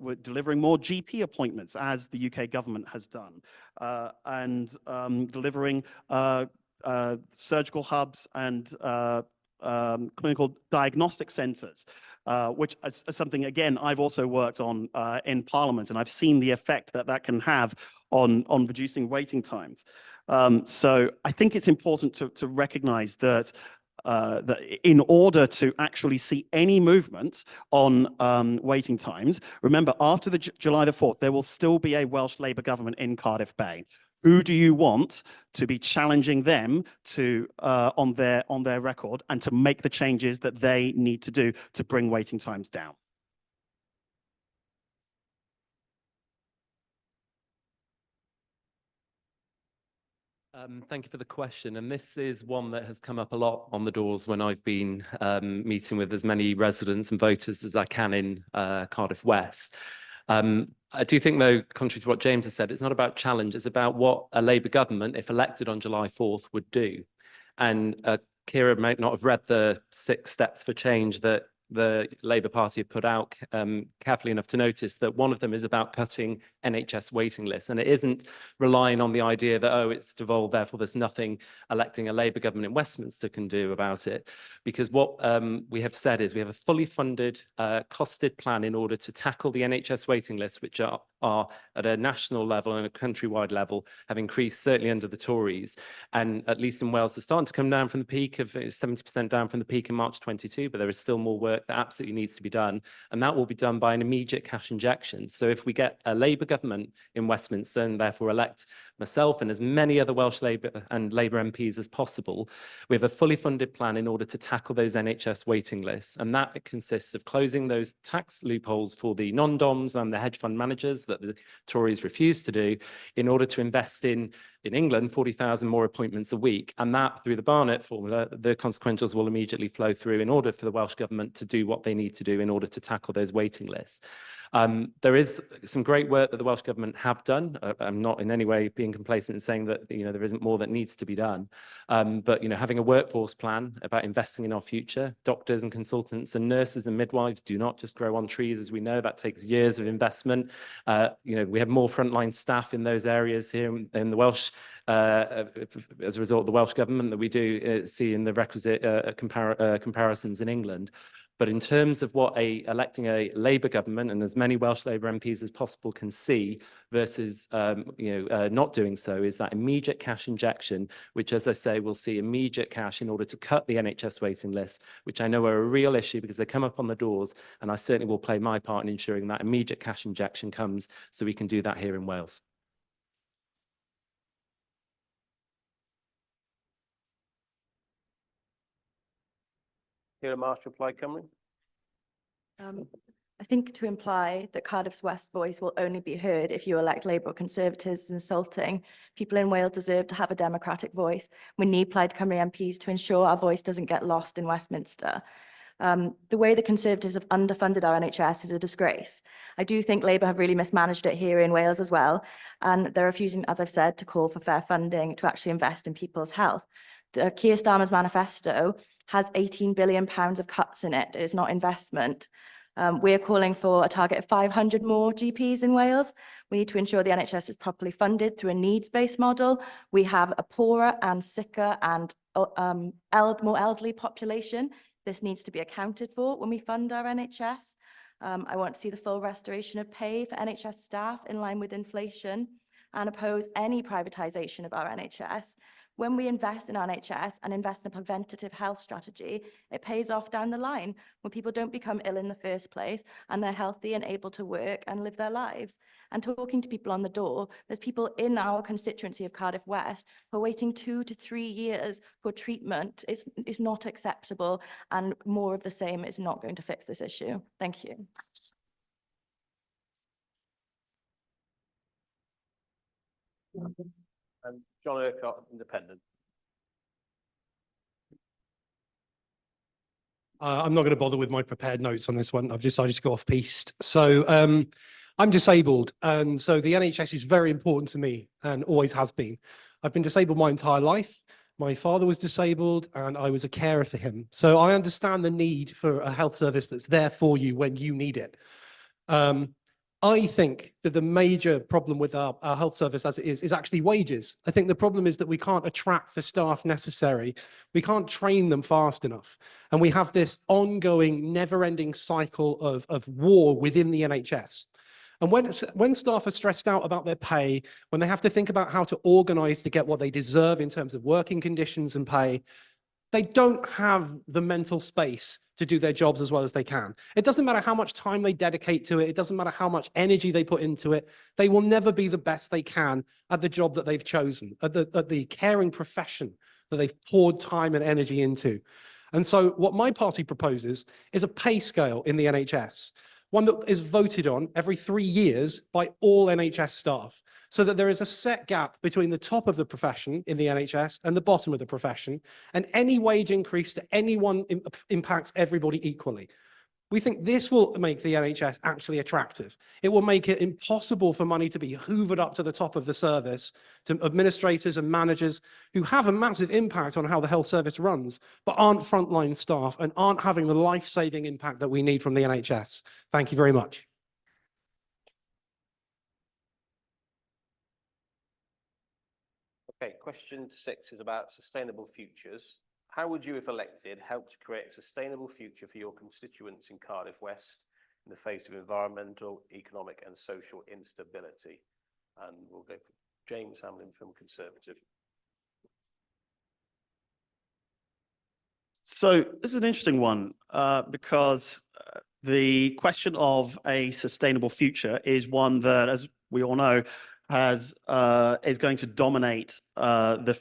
GP appointments, as the UK government has done, and delivering surgical hubs and clinical diagnostic centres, which is something, again, I've also worked on in Parliament, and I've seen the effect that can have on reducing waiting times. So I think it's important to recognise that that in order to actually see any movement on waiting times, remember, after the July the 4th, there will still be a Welsh Labour government in Cardiff Bay. Who do you want to be challenging them to on their record and to make the changes that they need to do to bring waiting times down? Thank you for the question. And this is one that has come up a lot on the doors when I've been meeting with as many residents and voters as I can in Cardiff West. I do think, though, contrary to what James has said, it's not about challenge. It's about what a Labour government, if elected on July 4th, would do. And Kiera might not have read the 6 steps for change that the Labour Party have put out carefully enough to notice that one of them is about cutting NHS waiting lists. And it isn't relying on the idea that, oh, it's devolved, therefore there's nothing electing a Labour government in Westminster can do about it. Because what we have said is we have a fully funded, costed plan in order to tackle the NHS waiting lists, which are at a national level and a countrywide level have increased, certainly under the Tories. And at least in Wales, they're starting to come down from the peak of 70% down from the peak in March 22, but there is still more work that absolutely needs to be done. And that will be done by an immediate cash injection. So if we get a Labour government in Westminster and therefore elect myself and as many other Welsh Labour and Labour MPs as possible, we have a fully funded plan in order to tackle those NHS waiting lists. And that consists of closing those tax loopholes for the non-DOMs and the hedge fund managers that the Tories refuse to do in order to invest in England, 40,000 more appointments a week. And that, through the Barnett formula, the consequentials will immediately flow through in order for the Welsh Government to do what they need to do in order to tackle those waiting lists. There is some great work that the Welsh Government have done. I'm not in any way being complacent in saying that, there isn't more that needs to be done. But, having a workforce plan about investing in our future, doctors and consultants and nurses and midwives do not just grow on trees, as we know. That takes years of investment. We have more frontline staff in those areas here in the Welsh, as a result of the Welsh Government, that we do see in the requisite comparisons in England. But in terms of what electing a Labour government and as many Welsh Labour MPs as possible can see versus not doing so is that immediate cash injection, which, as I say, will see immediate cash in order to cut the NHS waiting list, which I know are a real issue because they come up on the doors, and I certainly will play my part in ensuring that immediate cash injection comes so we can do that here in Wales. Kiera Marshall, Plaid Cymru. I think to imply that Cardiff's West voice will only be heard if you elect Labour or Conservatives is insulting. People in Wales deserve to have a democratic voice. We need Plaid Cymru MPs to ensure our voice doesn't get lost in Westminster. The way the Conservatives have underfunded our NHS is a disgrace. I do think Labour have really mismanaged it here in Wales as well. And they're refusing, as I've said, to call for fair funding to actually invest in people's health. The Keir Starmer's manifesto has £18 billion of cuts in it. It is not investment. We're calling for a target of 500 more GPs in Wales. We need to ensure the NHS is properly funded through a needs-based model. We have a poorer and sicker and more elderly population. This needs to be accounted for when we fund our NHS. I want to see the full restoration of pay for NHS staff in line with inflation and oppose any privatisation of our NHS. When we invest in our NHS and invest in a preventative health strategy, it pays off down the line when people don't become ill in the first place and they're healthy and able to work and live their lives. And talking to people on the door, there's people in our constituency of Cardiff West who are waiting 2 to 3 years for treatment. It's not acceptable, and more of the same is not going to fix this issue. Thank you. And John Urquhart, Independent. I'm not going to bother with my prepared notes on this one. I've decided to go off piste. So I'm disabled, and so the NHS is very important to me and always has been. I've been disabled my entire life. My father was disabled and I was a carer for him. So I understand the need for a health service that's there for you when you need it. I think that the major problem with our health service as it is actually wages. I think the problem is that we can't attract the staff necessary. We can't train them fast enough. And we have this ongoing, never-ending cycle of war within the NHS. And when staff are stressed out about their pay, when they have to think about how to organise to get what they deserve in terms of working conditions and pay, they don't have the mental space to do their jobs as well as they can. It doesn't matter how much time they dedicate to it. It doesn't matter how much energy they put into it. They will never be the best they can at the job that they've chosen, at the caring profession that they've poured time and energy into. And so what my party proposes is a pay scale in the NHS, one that is voted on every 3 years by all NHS staff, so that there is a set gap between the top of the profession in the NHS and the bottom of the profession, and any wage increase to anyone impacts everybody equally. We think this will make the NHS actually attractive. It will make it impossible for money to be hoovered up to the top of the service to administrators and managers who have a massive impact on how the health service runs, but aren't frontline staff and aren't having the life-saving impact that we need from the NHS. Thank you very much. Okay, question 6 is about sustainable futures. How would you, if elected, help to create a sustainable future for your constituents in Cardiff West in the face of environmental, economic and social instability? And we'll go for James Hamblin from Conservative. So this is an interesting one because the question of a sustainable future is one that, as we all know, is going to dominate the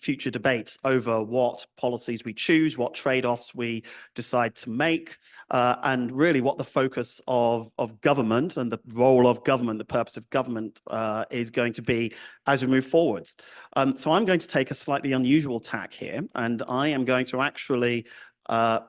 future debates over what policies we choose, what trade-offs we decide to make, and really what the focus of government and the role of government, the purpose of government is going to be as we move forwards. So I'm going to take a slightly unusual tack here, and I am going to actually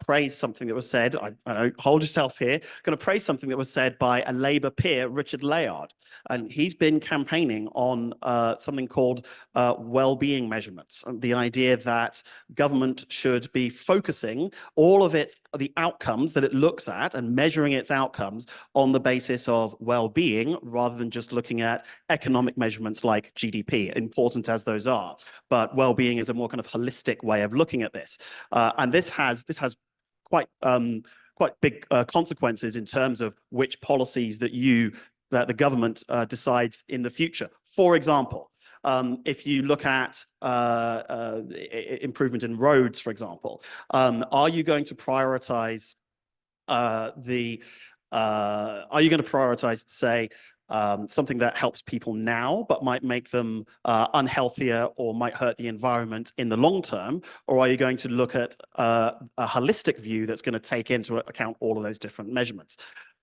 praise something that was said. I know, hold yourself here. Going to praise something that was said by a Labour peer, Richard Layard, and he's been campaigning on something called well-being measurements. The idea that government should be focusing all of the outcomes that it looks at and measuring its outcomes on the basis of well-being, rather than just looking at economic measurements like GDP, important as those are. But well-being is a more kind of holistic way of looking at this, and this has quite big consequences in terms of which policies that the government decides in the future. For example, if you look at improvement in roads, for example, are you going to prioritize say, something that helps people now, but might make them unhealthier or might hurt the environment in the long term? Or are you going to look at a holistic view that's going to take into account all of those different measurements?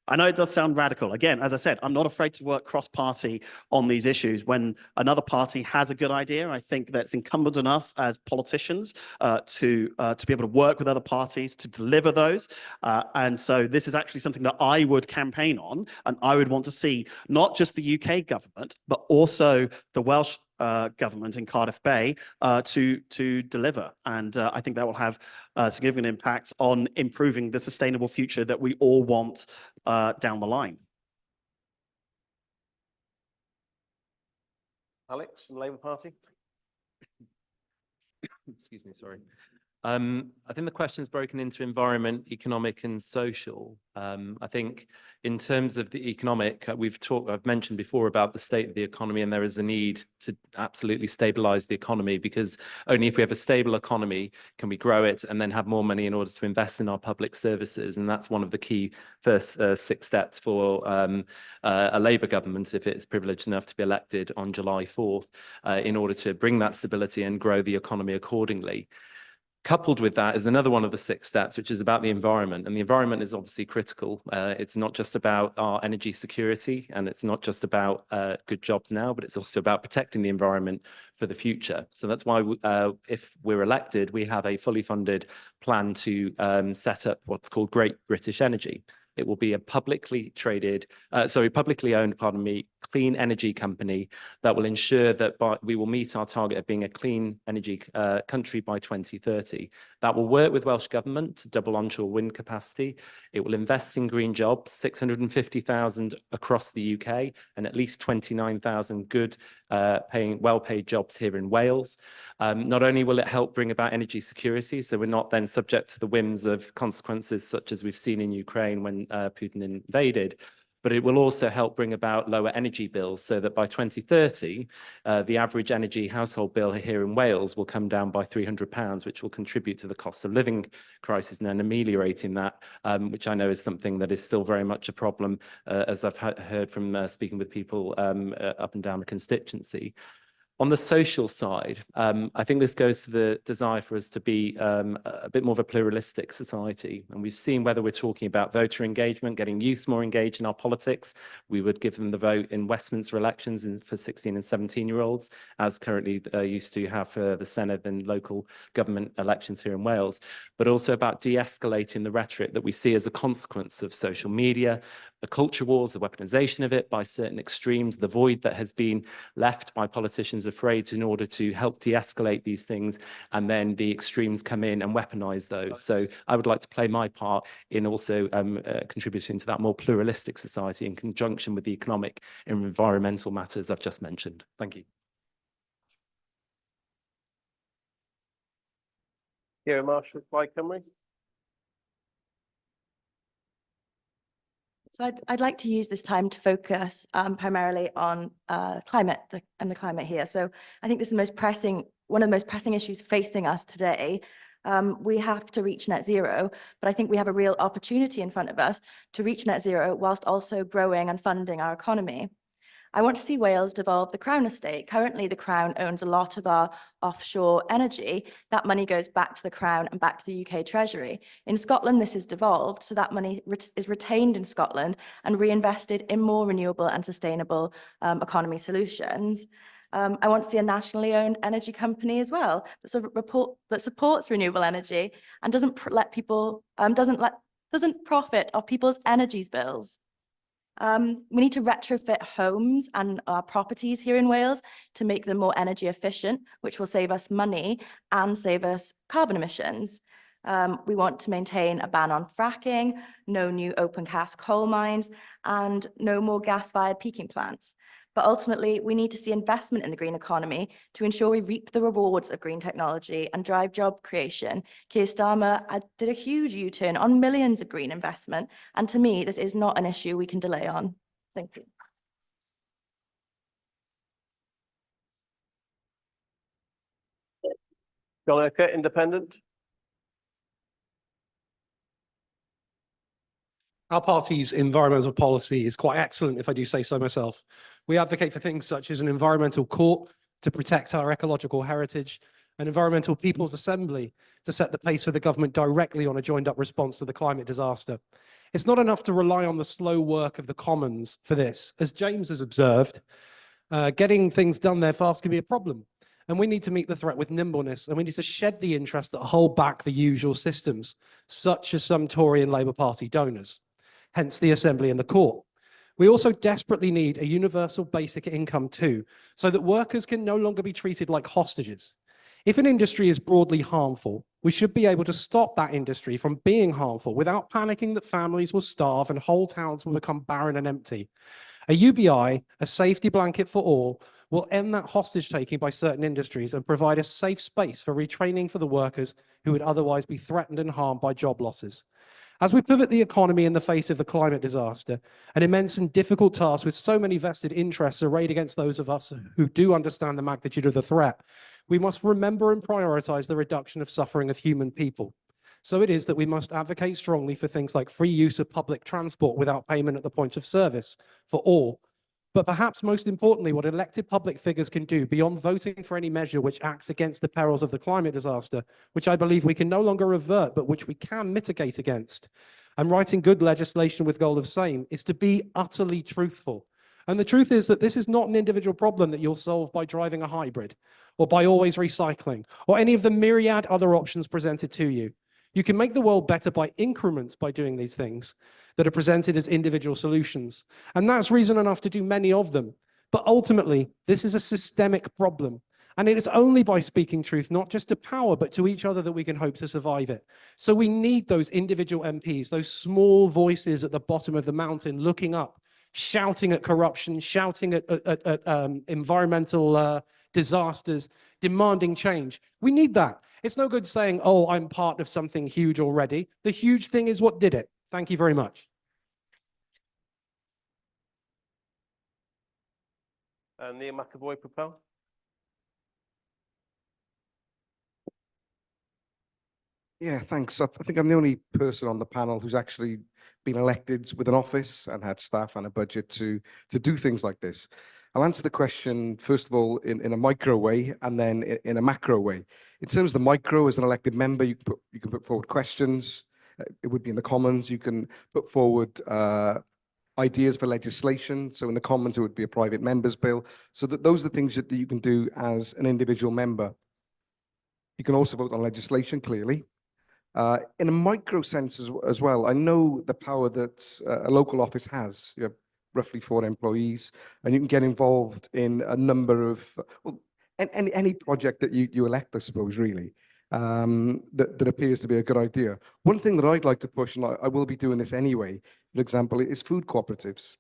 I know it does sound radical. Again, as I said, I'm not afraid to work cross-party on these issues. When another party has a good idea, I think that's incumbent on us as politicians to be able to work with other parties to deliver those. And so this is actually something that I would campaign on, and I would want to see not just the UK government, but also the Welsh government in Cardiff Bay to deliver. And I think that will have significant impacts on improving the sustainable future that we all want down the line. Alex from the Labour Party. Excuse me, sorry. I think the question's broken into environment, economic and social. I think in terms of the economic, I've mentioned before about the state of the economy, and there is a need to absolutely stabilize the economy, because only if we have a stable economy can we grow it and then have more money in order to invest in our public services. And that's one of the key first 6 steps for a Labour government, if it's privileged enough to be elected on July 4th, in order to bring that stability and grow the economy accordingly. Coupled with that is another one of the 6 steps, which is about the environment. And the environment is obviously critical. It's not just about our energy security, and it's not just about good jobs now, but it's also about protecting the environment for the future. So that's why if we're elected, we have a fully funded plan to set up what's called Great British Energy. It will be a publicly owned, clean energy company that will ensure that we will meet our target of being a clean energy country by 2030. That will work with Welsh Government to double onshore wind capacity. It will invest in green jobs, 650,000 across the UK, and at least 29,000 good well-paid jobs here in Wales. Not only will it help bring about energy security, so we're not then subject to the whims of consequences such as we've seen in Ukraine when Putin invaded, but it will also help bring about lower energy bills, so that by 2030, the average energy household bill here in Wales will come down by £300, which will contribute to the cost of living crisis and then ameliorating that, which I know is something that is still very much a problem, as I've heard from speaking with people up and down the constituency. On the social side, I think this goes to the desire for us to be a bit more of a pluralistic society. And we've seen whether we're talking about voter engagement, getting youth more engaged in our politics. We would give them the vote in Westminster elections for 16 and 17-year-olds, as currently used to have for the Senedd and local government elections here in Wales, but also about de-escalating the rhetoric that we see as a consequence of social media, the culture wars, the weaponization of it by certain extremes, the void that has been left by politicians afraid in order to help de-escalate these things, and then the extremes come in and weaponize those. So I would like to play my part in also contributing to that more pluralistic society in conjunction with the economic and environmental matters I've just mentioned. Thank you. Kiera Marshall, Plaid Cymru. So I'd like to use this time to focus primarily on climate and the climate here. So I think this is one of the most pressing issues facing us today. We have to reach net zero, but I think we have a real opportunity in front of us to reach net zero whilst also growing and funding our economy. I want to see Wales devolve the Crown estate. Currently, the Crown owns a lot of our offshore energy. That money goes back to the Crown and back to the UK Treasury. In Scotland, this is devolved, so that money is retained in Scotland and reinvested in more renewable and sustainable economy solutions. I want to see a nationally owned energy company as well that supports renewable energy and doesn't profit off people's energy bills. We need to retrofit homes and our properties here in Wales to make them more energy efficient, which will save us money and save us carbon emissions. We want to maintain a ban on fracking, no new open cast coal mines, and no more gas-fired peaking plants. But ultimately, we need to see investment in the green economy to ensure we reap the rewards of green technology and drive job creation. Keir Starmer did a huge U-turn on millions of green investment, and to me, this is not an issue we can delay on. Thank you. John Urquhart, Independent. Our party's environmental policy is quite excellent, if I do say so myself. We advocate for things such as an environmental court to protect our ecological heritage, an environmental people's assembly to set the pace for the government directly on a joined-up response to the climate disaster. It's not enough to rely on the slow work of the Commons for this. As James has observed, getting things done there fast can be a problem. And we need to meet the threat with nimbleness, and we need to shed the interests that hold back the usual systems, such as some Tory and Labour Party donors, hence the Assembly and the Court. We also desperately need a universal basic income too, so that workers can no longer be treated like hostages. If an industry is broadly harmful, we should be able to stop that industry from being harmful without panicking that families will starve and whole towns will become barren and empty. A UBI, a safety blanket for all, will end that hostage taking by certain industries and provide a safe space for retraining for the workers who would otherwise be threatened and harmed by job losses. As we pivot the economy in the face of the climate disaster, an immense and difficult task with so many vested interests arrayed against those of us who do understand the magnitude of the threat, we must remember and prioritize the reduction of suffering of human people. So it is that we must advocate strongly for things like free use of public transport without payment at the point of service for all. But perhaps most importantly, what elected public figures can do beyond voting for any measure which acts against the perils of the climate disaster, which I believe we can no longer avert, but which we can mitigate against, and writing good legislation with goal of same, is to be utterly truthful. And the truth is that this is not an individual problem that you'll solve by driving a hybrid, or by always recycling, or any of the myriad other options presented to you. You can make the world better by increments by doing these things that are presented as individual solutions. And that's reason enough to do many of them. But ultimately, this is a systemic problem. And it is only by speaking truth, not just to power, but to each other, that we can hope to survive it. So we need those individual MPs, those small voices at the bottom of the mountain, looking up, shouting at corruption, shouting at environmental disasters, demanding change. We need that. It's no good saying, oh, I'm part of something huge already. The huge thing is what did it. Thank you very much. Neil McEvoy, Propel. Yeah, thanks. I think I'm the only person on the panel who's actually been elected with an office and had staff and a budget to do things like this. I'll answer the question, first of all, in a micro way and then in a macro way. In terms of the micro, as an elected member, you can put forward questions. It would be in the Commons. You can put forward ideas for legislation. So in the Commons, it would be a private member's bill. So those are the things that you can do as an individual member. You can also vote on legislation, clearly. In a micro sense as well, I know the power that a local office has. You have roughly 4 employees, and you can get involved in a number of, well, any project that you elect, I suppose, really, that appears to be a good idea. One thing that I'd like to push, and I will be doing this anyway, for example, is food cooperatives.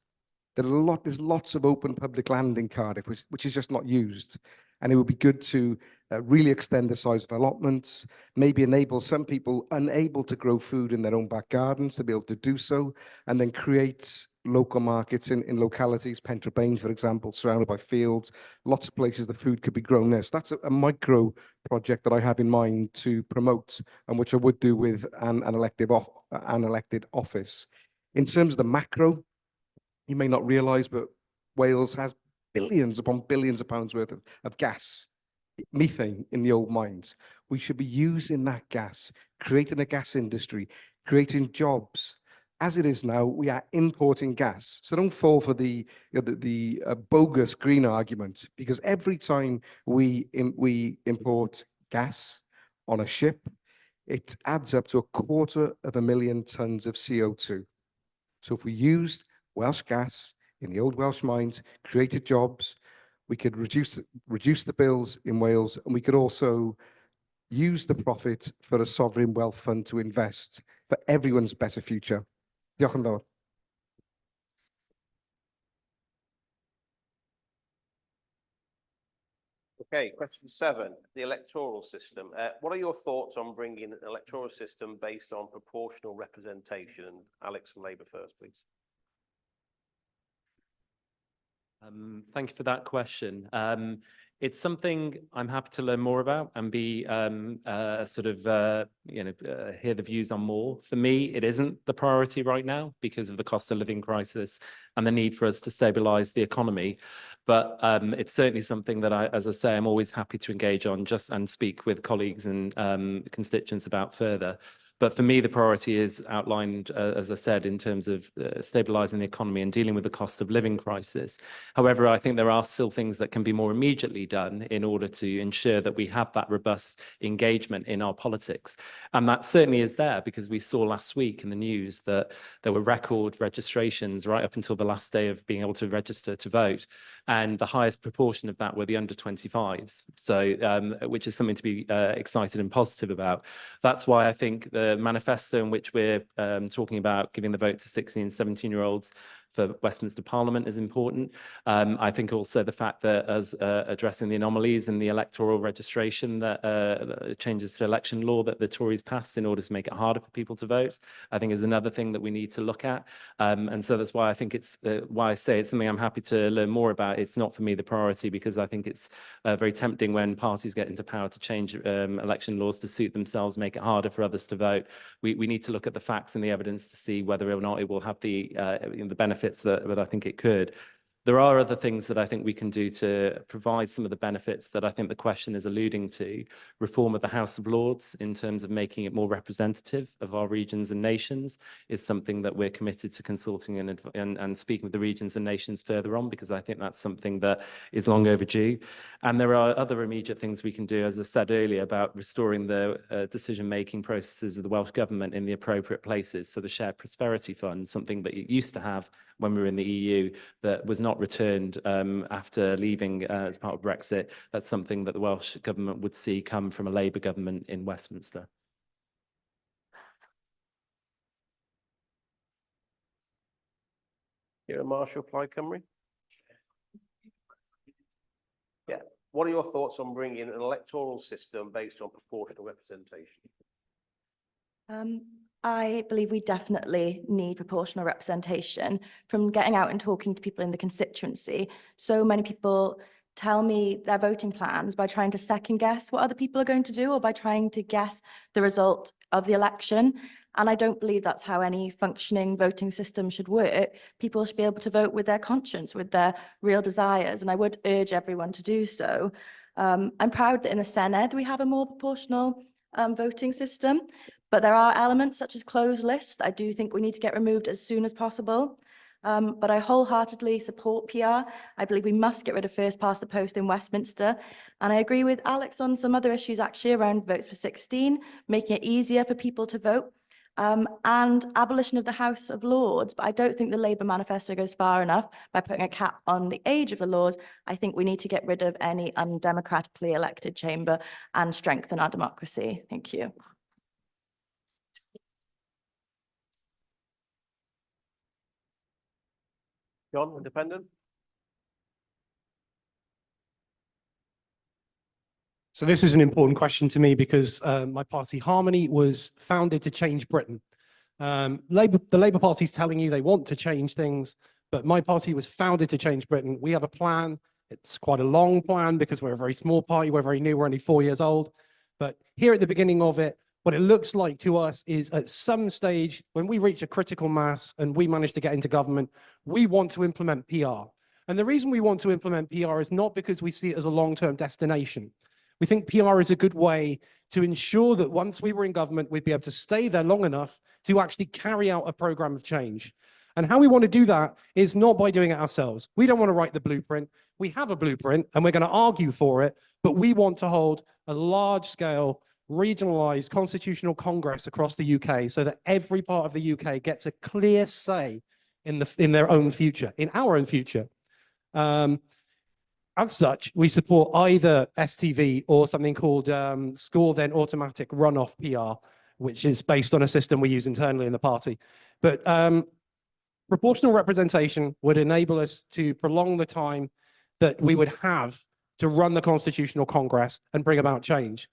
There's lots of open public land in Cardiff, which is just not used. And it would be good to really extend the size of allotments, maybe enable some people unable to grow food in their own back gardens to be able to do so, and then create local markets in localities, Pentrabain, for example, surrounded by fields, lots of places the food could be grown there. So that's a micro project that I have in mind to promote, and which I would do with an elected office. In terms of the macro, you may not realise, but Wales has billions upon billions of pounds worth of gas, methane in the old mines. We should be using that gas, creating a gas industry, creating jobs. As it is now, we are importing gas. So don't fall for the bogus green argument, because every time we import gas on a ship, it adds up to 250,000 tons of CO2. So if we used Welsh gas in the old Welsh mines, created jobs, we could reduce the bills in Wales, and we could also use the profit for a sovereign wealth fund to invest for everyone's better future. Diolch yn fawr. Okay, question 7, the electoral system. What are your thoughts on bringing an electoral system based on proportional representation? And Alex from Labour first, please. Thank you for that question. It's something I'm happy to learn more about and be hear the views on more. For me, it isn't the priority right now because of the cost of living crisis and the need for us to stabilize the economy. But it's certainly something that as I say, I'm always happy to engage on and speak with colleagues and constituents about further. But for me, the priority is outlined, as I said, in terms of stabilising the economy and dealing with the cost of living crisis. However, I think there are still things that can be more immediately done in order to ensure that we have that robust engagement in our politics. And that certainly is there, because we saw last week in the news that there were record registrations right up until the last day of being able to register to vote. And the highest proportion of that were the under 25s. So, which is something to be excited and positive about. That's why I think the manifesto in which we're talking about giving the vote to 16 and 17-year-olds for Westminster Parliament is important. I think also the fact that as addressing the anomalies in the electoral registration, that changes to election law that the Tories passed in order to make it harder for people to vote, I think is another thing that we need to look at. And so that's why I think it's, why I say it's something I'm happy to learn more about. It's not for me the priority, because I think it's very tempting when parties get into power to change election laws to suit themselves, make it harder for others to vote. We need to look at the facts and the evidence to see whether or not it will have the benefits that I think it could. There are other things that I think we can do to provide some of the benefits that I think the question is alluding to. Reform of the House of Lords in terms of making it more representative of our regions and nations is something that we're committed to consulting and speaking with the regions and nations further on, because I think that's something that is long overdue. And there are other immediate things we can do, as I said earlier, about restoring the decision-making processes of the Welsh Government in the appropriate places. So the Shared Prosperity Fund, something that it used to have when we were in the EU that was not returned after leaving as part of Brexit. That's something that the Welsh Government would see come from a Labour government in Westminster. Kiera Marshall, Plaid Cymru. Yeah. What are your thoughts on bringing an electoral system based on proportional representation? I believe we definitely need proportional representation. From getting out and talking to people in the constituency, so many people tell me their voting plans by trying to second guess what other people are going to do, or by trying to guess the result of the election. And I don't believe that's how any functioning voting system should work. People should be able to vote with their conscience, with their real desires, and I would urge everyone to do so. I'm proud that in the Senedd we have a more proportional voting system, but there are elements such as closed lists that I do think we need to get removed as soon as possible. But I wholeheartedly support PR. I believe we must get rid of first past the post in Westminster. And I agree with Alex on some other issues actually around votes for 16, making it easier for people to vote, and abolition of the House of Lords. But I don't think the Labour manifesto goes far enough by putting a cap on the age of the Lords. I think we need to get rid of any undemocratically elected chamber and strengthen our democracy. Thank you. John, independent? So this is an important question to me because my party Harmony was founded to change Britain. The Labour Party is telling you they want to change things, but my party was founded to change Britain. We have a plan. It's quite a long plan because we're a very small party. We're very new. We're only 4 years old. But here at the beginning of it, what it looks like to us is at some stage, when we reach a critical mass and we manage to get into government, we want to implement PR. And the reason we want to implement PR is not because we see it as a long-term destination. We think PR is a good way to ensure that once we were in government, we'd be able to stay there long enough to actually carry out a program of change. And how we want to do that is not by doing it ourselves. We don't want to write the blueprint. We have a blueprint and we're going to argue for it, but we want to hold a large-scale, regionalized constitutional congress across the UK so that every part of the UK gets a clear say in their own future, in our own future. As such, we support either STV or something called Score Then Automatic Runoff PR, which is based on a system we use internally in the party. But proportional representation would enable us to prolong the time that we would have to run the Constitutional Congress and bring about change.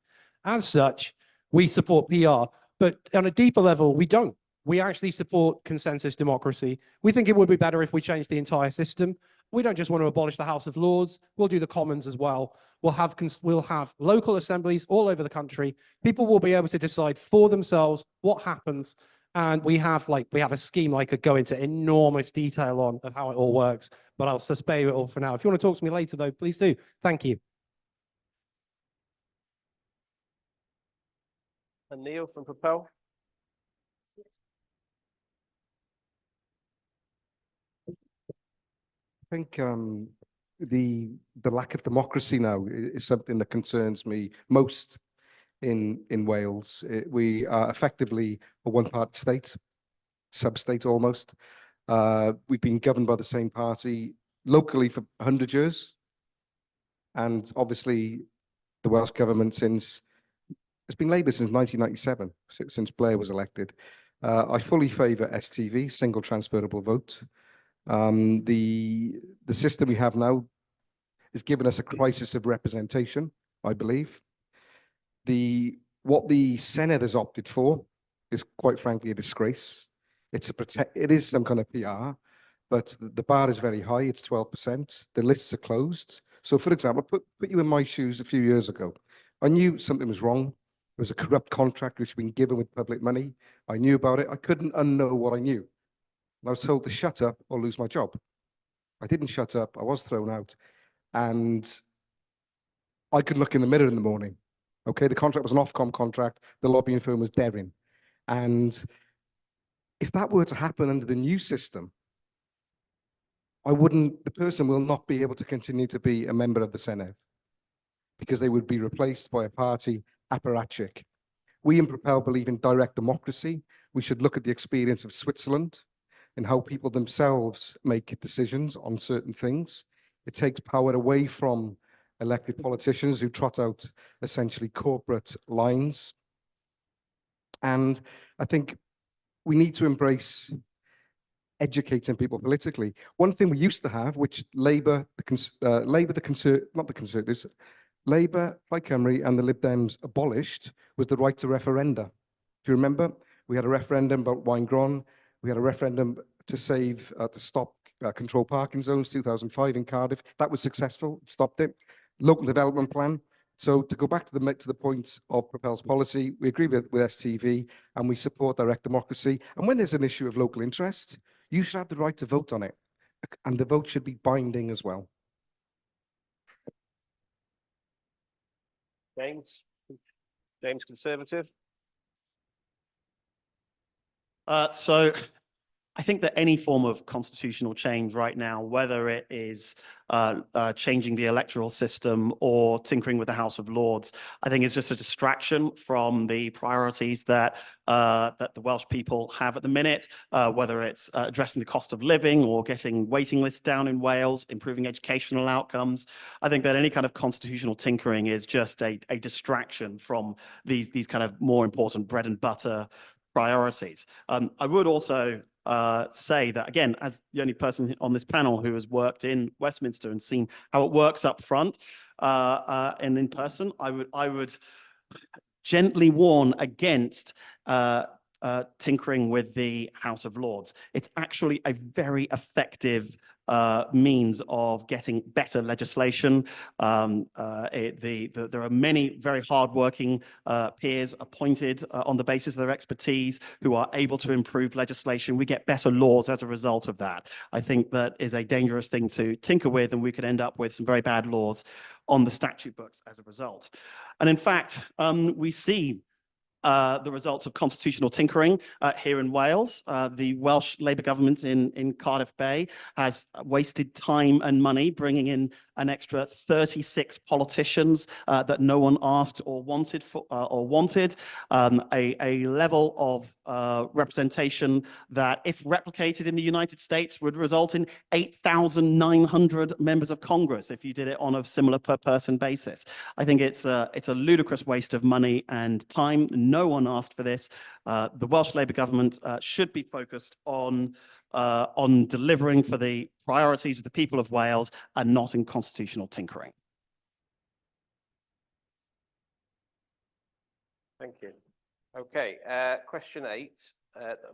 As such, we support PR, but on a deeper level, we don't. We actually support consensus democracy. We think it would be better if we changed the entire system. We don't just want to abolish the House of Lords. We'll do the Commons as well. We'll have local assemblies all over the country. People will be able to decide for themselves what happens. And we have a scheme I could go into enormous detail on of how it all works, but I'll suspend it all for now. If you want to talk to me later, though, please do. Thank you. And Neil from Propel? I think the lack of democracy now is something that concerns me most in Wales. We are effectively a one-party state, sub-state almost. We've been governed by the same party locally for 100 years. And obviously the Welsh government it's been Labour since 1997, since Blair was elected. I fully favour STV, single transferable vote. The system we have now has given us a crisis of representation, I believe. What the Senedd has opted for is quite frankly a disgrace. It is some kind of PR, but the bar is very high. It's 12%. The lists are closed. So, for example, put you in my shoes a few years ago. I knew something was wrong. There was a corrupt contract which had been given with public money. I knew about it. I couldn't unknow what I knew. And I was told to shut up or lose my job. I didn't shut up. I was thrown out. And I could look in the mirror in the morning. Okay, the contract was an Ofcom contract. The lobbying firm was Derrin. And if that were to happen under the new system, the person will not be able to continue to be a member of the Senedd because they would be replaced by a party apparatchik. We in Propel believe in direct democracy. We should look at the experience of Switzerland and how people themselves make decisions on certain things. It takes power away from elected politicians who trot out essentially corporate lines. And I think we need to embrace educating people politically. One thing we used to have, which Labour, like Cymru and the Lib Dems abolished, was the right to referenda. If you remember, we had a referendum about Waingron. We had a referendum to stop control parking zones, 2005 in Cardiff. That was successful, it stopped it. Local development plan, So to go back to the point of Propel's policy, we agree with STV and we support direct democracy. And when there's an issue of local interest, you should have the right to vote on it. And the vote should be binding as well. James? James, Conservative? So I think that any form of constitutional change right now, whether it is changing the electoral system or tinkering with the House of Lords, I think is just a distraction from the priorities that that the Welsh people have at the minute, whether it's addressing the cost of living or getting waiting lists down in Wales, improving educational outcomes. I think that any kind of constitutional tinkering is just a distraction from these kind of more important bread and butter priorities. I would also say that, again, as the only person on this panel who has worked in Westminster and seen how it works up front and in person, I would gently warn against tinkering with the House of Lords. It's actually a very effective means of getting better legislation. There are many very hardworking peers appointed on the basis of their expertise who are able to improve legislation. We get better laws as a result of that. I think that is a dangerous thing to tinker with, and we could end up with some very bad laws on the statute books as a result. And in fact, we see the results of constitutional tinkering here in Wales. The Welsh Labour government in Cardiff Bay has wasted time and money bringing in an extra 36 politicians that no one asked or wanted, a level of representation that, if replicated in the United States, would result in 8,900 members of Congress if you did it on a similar per person basis. I think it's a ludicrous waste of money and time. No one asked for this. The Welsh Labour government should be focused on delivering for the priorities of the people of Wales and not in constitutional tinkering. Thank you. Okay, question 8,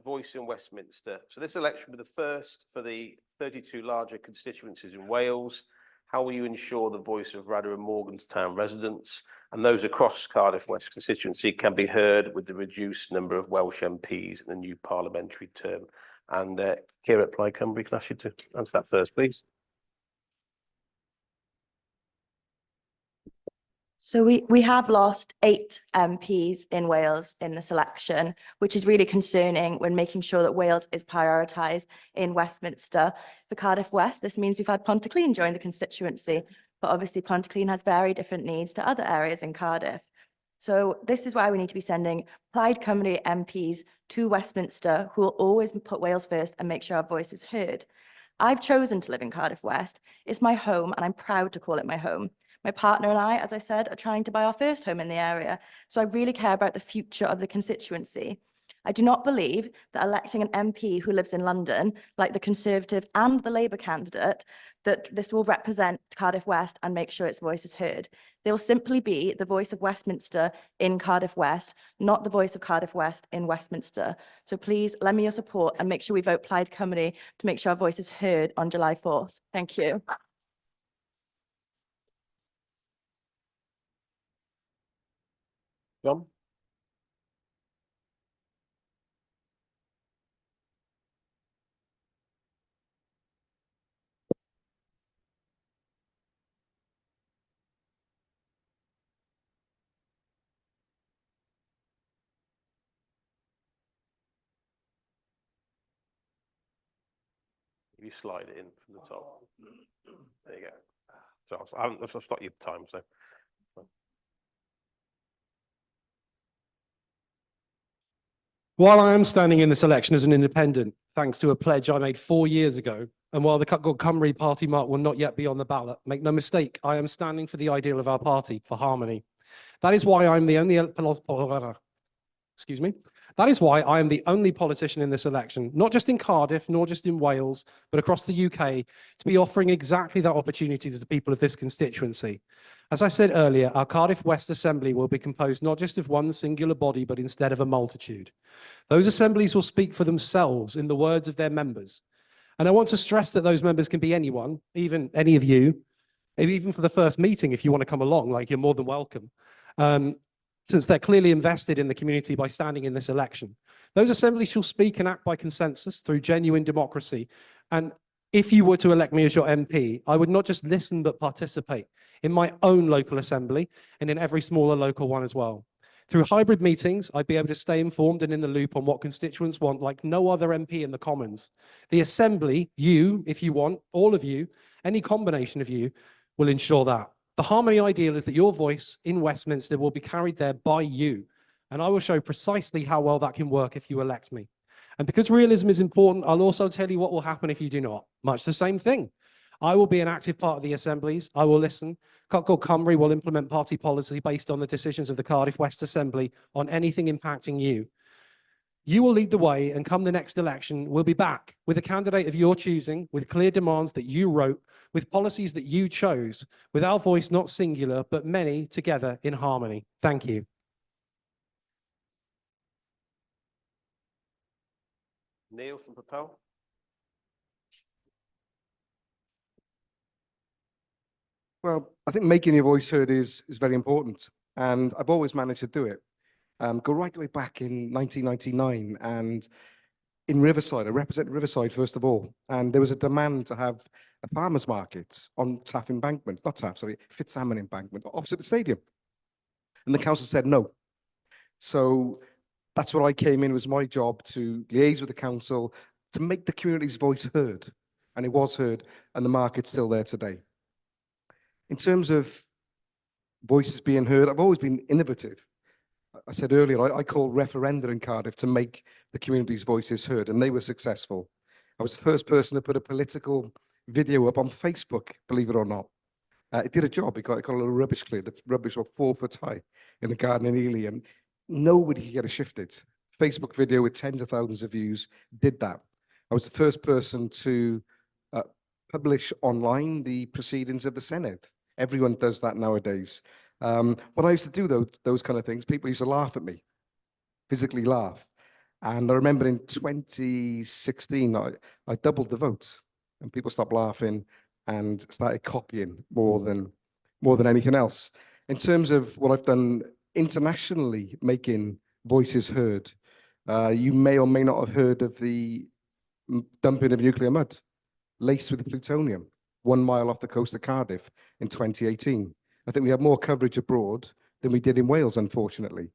voice in Westminster. So this election will be the first for the 32 larger constituencies in Wales. How will you ensure the voice of Radyr and Morganstown residents and those across Cardiff West Constituency can be heard with the reduced number of Welsh MPs in the new parliamentary term? And Kiera at Plaid Cymru, can I ask you to answer that first, please? So we have lost 8 MPs in Wales in this election, which is really concerning when making sure that Wales is prioritised in Westminster. For Cardiff West, this means we've had Pontyclun join the constituency, but obviously Pontyclun has very different needs to other areas in Cardiff. So this is why we need to be sending Plaid Cymru MPs to Westminster, who will always put Wales first and make sure our voice is heard. I've chosen to live in Cardiff West. It's my home, and I'm proud to call it my home. My partner and I, as I said, are trying to buy our first home in the area, so I really care about the future of the constituency. I do not believe that electing an MP who lives in London, like the Conservative and the Labour candidate, that this will represent Cardiff West and make sure its voice is heard. They will simply be the voice of Westminster in Cardiff West, not the voice of Cardiff West in Westminster. So please lend me your support and make sure we vote Plaid Cymru to make sure our voice is heard on July 4th. Thank you. John? You slide it in from the top. There you go. So I'll stop your time. So. While I am standing in this election as an independent, thanks to a pledge I made 4 years ago, and while the Cymru party mark will not yet be on the ballot, make no mistake, I am standing for the ideal of our party, for harmony. That is why I'm the only That is why I am the only politician in this election, not just in Cardiff, nor just in Wales, but across the UK, to be offering exactly that opportunity to the people of this constituency. As I said earlier, our Cardiff West Assembly will be composed not just of one singular body, but instead of a multitude. Those assemblies will speak for themselves in the words of their members. And I want to stress that those members can be anyone, even any of you, Even for the first meeting, if you want to come along, like you're more than welcome. Since they're clearly invested in the community by standing in this election. Those assemblies shall speak and act by consensus through genuine democracy. And if you were to elect me as your MP, I would not just listen, but participate in my own local assembly and in every smaller local one as well. Through hybrid meetings, I'd be able to stay informed and in the loop on what constituents want like no other MP in the Commons. The assembly, you, if you want, all of you, any combination of you, will ensure that. The Harmony ideal is that your voice in Westminster will be carried there by you. And I will show precisely how well that can work if you elect me. And because realism is important, I'll also tell you what will happen if you do not. Much the same thing. I will be an active part of the assemblies. I will listen. Cymru will implement party policy based on the decisions of the Cardiff West Assembly on anything impacting you. You will lead the way, and come the next election, we'll be back with a candidate of your choosing, with clear demands that you wrote, with policies that you chose, with our voice not singular, but many together in harmony. Thank you. Neil from Propel. Well, I think making your voice heard is very important, and I've always managed to do it. Go right the way back in 1999, and in Riverside, I represented Riverside first of all, and there was a demand to have a farmers market on Taff Embankment, not Taff, sorry, Fitzhamon Embankment, opposite the stadium. And the council said no. So that's what I came in, it was my job to liaise with the council to make the community's voice heard. And it was heard, and the market's still there today. In terms of voices being heard, I've always been innovative. I said earlier, I called referenda in Cardiff to make the community's voices heard, and they were successful. I was the first person to put a political video up on Facebook, believe it or not. It did a job. It got a little rubbish cleared. The rubbish was 4 foot high in the garden in Ely, and nobody could get it shifted. Facebook video with tens of thousands of views did that. I was the first person to publish online the proceedings of the Senate. Everyone does that nowadays. When I used to do those kind of things, people used to laugh at me, physically laugh. And I remember in 2016, I doubled the vote, and people stopped laughing and started copying more than anything else. In terms of what I've done internationally, making voices heard, you may or may not have heard of the dumping of nuclear mud laced with plutonium 1 mile off the coast of Cardiff in 2018. I think we had more coverage abroad than we did in Wales, unfortunately.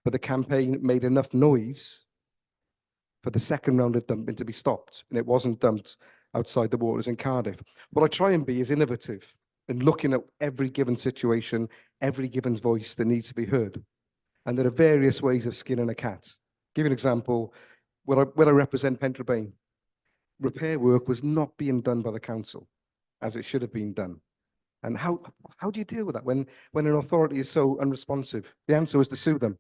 But the campaign made enough noise for the second round of dumping to be stopped, and it wasn't dumped outside the waters in Cardiff. What I try and be is innovative in looking at every given situation, every given voice that needs to be heard. And there are various ways of skinning a cat. Give you an example, where I represent Pentrabane, repair work was not being done by the council as it should have been done. And how do you deal with that when an authority is so unresponsive? The answer was to sue them.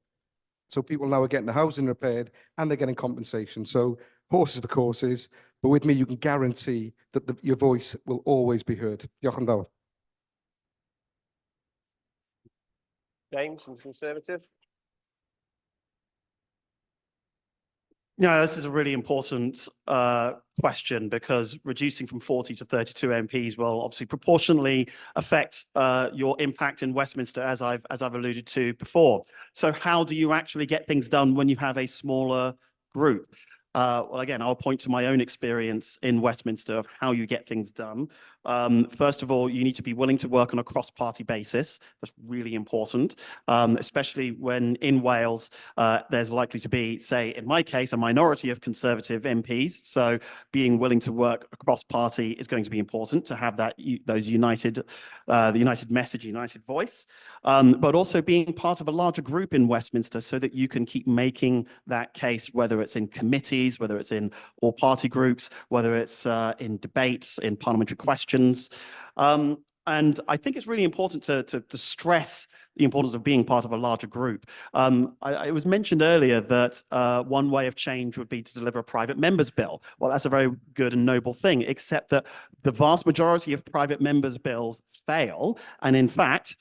So people now are getting the housing repaired and they're getting compensation. So horses for courses, but with me, you can guarantee that your voice will always be heard. Diolch yn fawr. James from Conservative. Yeah, this is a really important question, because reducing from 40 to 32 MPs will obviously proportionally affect your impact in Westminster, as I've alluded to before. So how do you actually get things done when you have a smaller group? Well, again, I'll point to my own experience in Westminster of how you get things done. First of all, you need to be willing to work on a cross-party basis. That's really important, especially when in Wales, there's likely to be, say, in my case, a minority of Conservative MPs. So being willing to work across party is going to be important to have that the united message, united voice, but also being part of a larger group in Westminster so that you can keep making that case, whether it's in committees, whether it's in all party groups, whether it's in debates, in parliamentary questions. And I think it's really important to stress the importance of being part of a larger group. It was mentioned earlier that one way of change would be to deliver a private members bill. Well, that's a very good and noble thing, except that the vast majority of private members bills fail. And in fact,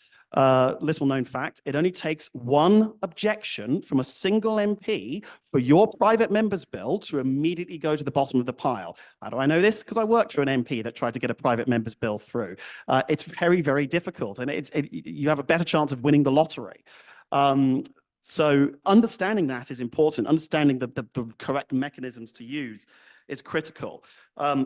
little known fact, it only takes one objection from a single MP for your private member's bill to immediately go to the bottom of the pile. How do I know this? Because I worked for an MP that tried to get a private member's bill through. It's very, very difficult, and you have a better chance of winning the lottery. So understanding that is important. Understanding the correct mechanisms to use is critical.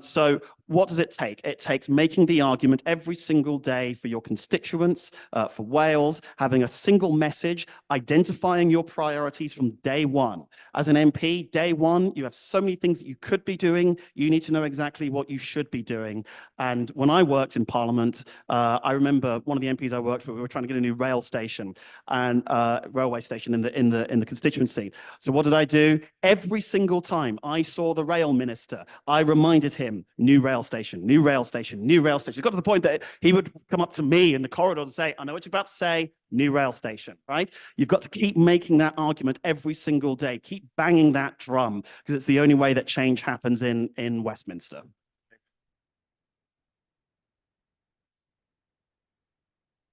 So what does it take? It takes making the argument every single day for your constituents, for Wales, having a single message, identifying your priorities from day one. As an MP, day one, you have so many things that you could be doing. You need to know exactly what you should be doing. And when I worked in Parliament, I remember one of the MPs I worked for, we were trying to get a new rail station and railway station in the constituency. So what did I do? Every single time I saw the rail minister, I reminded him, new rail station, new rail station, new rail station. It got to the point that he would come up to me in the corridor and say, I know what you're about to say, new rail station, right? You've got to keep making that argument every single day. Keep banging that drum, because it's the only way that change happens in Westminster.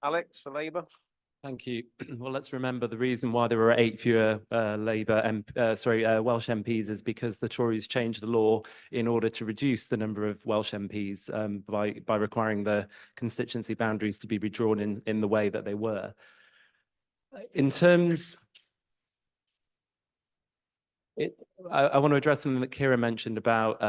Alex, for Labour. Thank you. Well, let's remember the reason why there were 8 fewer Welsh MPs is because the Tories changed the law in order to reduce the number of Welsh MPs by requiring the constituency boundaries to be redrawn in the way that they were. In terms, I want to address something that Kiera mentioned about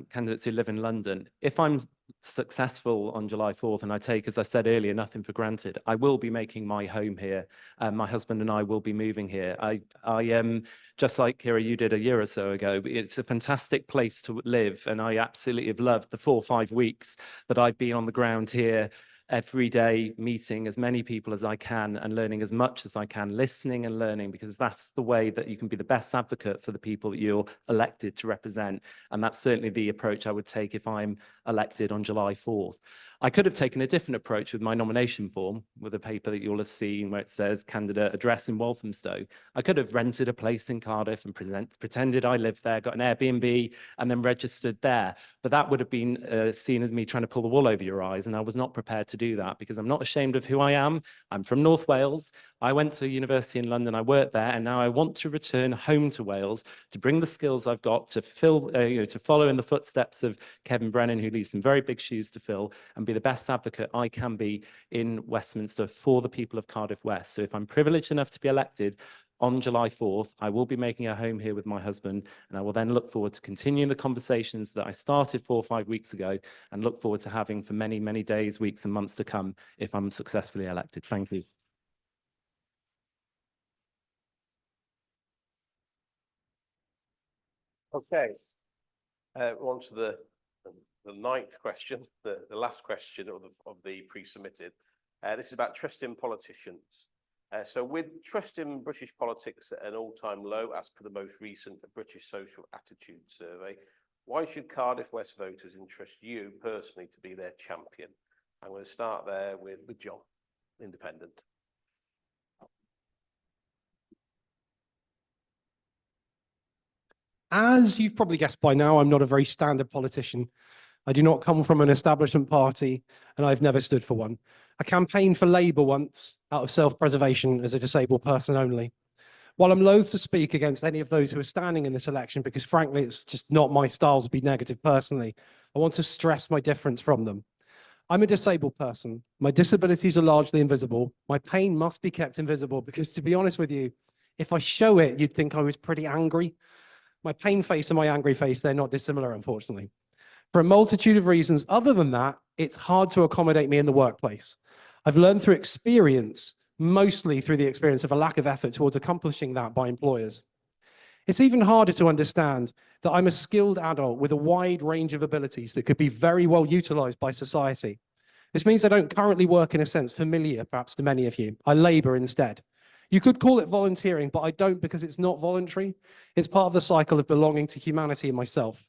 candidates who live in London. If I'm successful on July 4th, and I take, as I said earlier, nothing for granted, I will be making my home here. My husband and I will be moving here. I am, just like Kiera, you did a year or so ago, it's a fantastic place to live, and I absolutely have loved the 4 or 5 weeks that I've been on the ground here, every day meeting as many people as I can and learning as much as I can, listening and learning, because that's the way that you can be the best advocate for the people that you're elected to represent. And that's certainly the approach I would take if I'm elected on July 4th. I could have taken a different approach with my nomination form, with a paper that you'll have seen where it says candidate address in Walthamstow. I could have rented a place in Cardiff and pretended I lived there, got an Airbnb and then registered there. But that would have been seen as me trying to pull the wool over your eyes. And I was not prepared to do that, because I'm not ashamed of who I am. I'm from North Wales. I went to university in London, I worked there, and now I want to return home to Wales to bring the skills I've got to to follow in the footsteps of Kevin Brennan, who leaves some very big shoes to fill, and be the best advocate I can be in Westminster for the people of Cardiff West. So if I'm privileged enough to be elected on July 4th, I will be making a home here with my husband, and I will then look forward to continuing the conversations that I started 4 or 5 weeks ago and look forward to having for many, many days, weeks and months to come if I'm successfully elected. Thank you. Okay. On to the 9th question, the last question of the pre-submitted. This is about trust in politicians. So with trust in British politics at an all-time low, as per the most recent British Social Attitude Survey, why should Cardiff West voters entrust you personally to be their champion? I'm going to start there with John, Independent. As you've probably guessed by now, I'm not a very standard politician. I do not come from an establishment party, and I've never stood for one. I campaigned for Labour once out of self-preservation as a disabled person only. While I'm loath to speak against any of those who are standing in this election, because frankly, it's just not my style to be negative personally, I want to stress my difference from them. I'm a disabled person. My disabilities are largely invisible. My pain must be kept invisible because, to be honest with you, if I show it, you'd think I was pretty angry. My pain face and my angry face, they're not dissimilar, unfortunately. For a multitude of reasons other than that, it's hard to accommodate me in the workplace. I've learned through experience, mostly through the experience of a lack of effort towards accomplishing that by employers. It's even harder to understand that I'm a skilled adult with a wide range of abilities that could be very well utilized by society. This means I don't currently work in a sense familiar, perhaps to many of you. I labor instead. You could call it volunteering, but I don't, because it's not voluntary. It's part of the cycle of belonging to humanity and myself.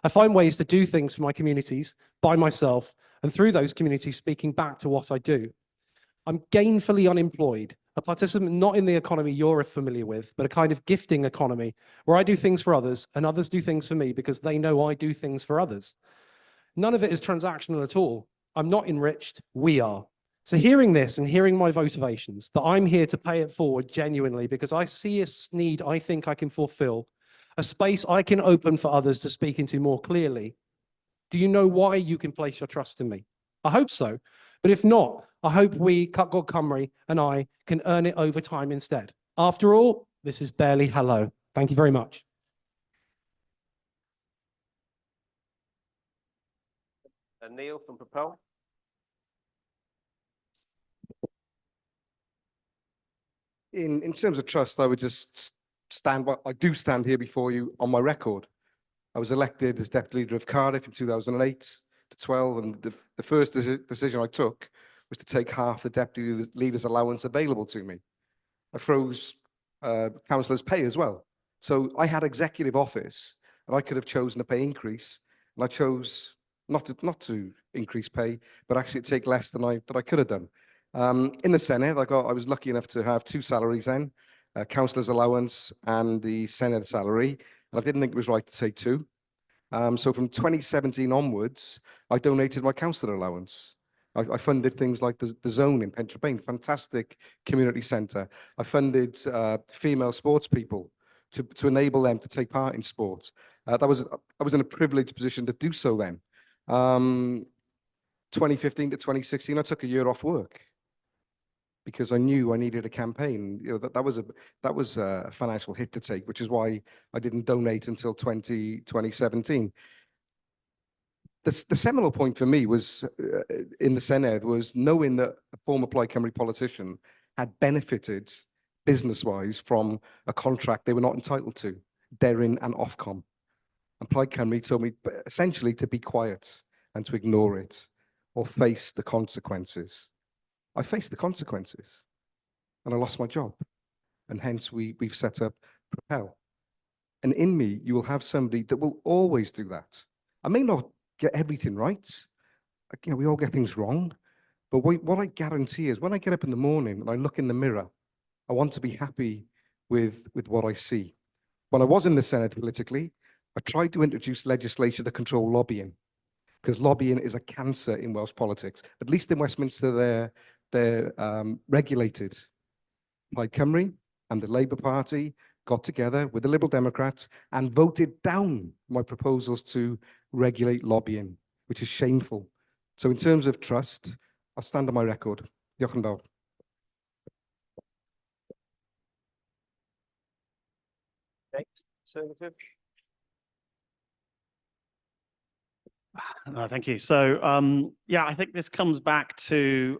I find ways to do things for my communities, by myself, and through those communities speaking back to what I do. I'm gainfully unemployed, a participant not in the economy you're familiar with, but a kind of gifting economy where I do things for others and others do things for me because they know I do things for others. None of it is transactional at all. I'm not enriched, we are. So hearing this and hearing my motivations, that I'm here to pay it forward genuinely because I see a need I think I can fulfill, a space I can open for others to speak into more clearly. Do you know why you can place your trust in me? I hope so. But if not, I hope we, Cardiff Cymru, and I can earn it over time instead. After all, this is barely hello. Thank you very much. And Neil from Propel. In terms of trust, I would just stand, I do stand here before you on my record. I was elected as deputy leader of Cardiff in 2008 to 12, and the first decision I took was to take half the deputy leader's allowance available to me. I froze councillors' pay as well. So I had executive office, and I could have chosen a pay increase, and I chose not to increase pay, but actually take less than I could have done. In the Senate, I was lucky enough to have two salaries then, councillor's allowance and the Senate salary, and I didn't think it was right to take two. So from 2017 onwards, I donated my councillor allowance. I funded things like the Zone in Pentrabane, fantastic community centre. I funded female sports people to enable them to take part in sport. I was in a privileged position to do so then. 2015 to 2016, I took a year off work because I knew I needed a campaign. You know, that was a financial hit to take, which is why I didn't donate until 2017. The seminal point for me was in the Senedd was knowing that a former Plaid Cymru politician had benefited business-wise from a contract they were not entitled to, Deryn and Ofcom. And Plaid Cymru told me essentially to be quiet and to ignore it or face the consequences. I faced the consequences and I lost my job. And hence we've set up Propel. And in me, you will have somebody that will always do that. I may not get everything right. You know, we all get things wrong. But what I guarantee is when I get up in the morning and I look in the mirror, I want to be happy with what I see. When I was in the Senate politically, I tried to introduce legislation to control lobbying, because lobbying is a cancer in Welsh politics. At least in Westminster, they're regulated. Plaid Cymru and the Labour Party got together with the Liberal Democrats and voted down my proposals to regulate lobbying, which is shameful. So in terms of trust, I'll stand on my record. Diolch yn fawr. Okay, Conservative. Thank you. So, yeah, I think this comes back to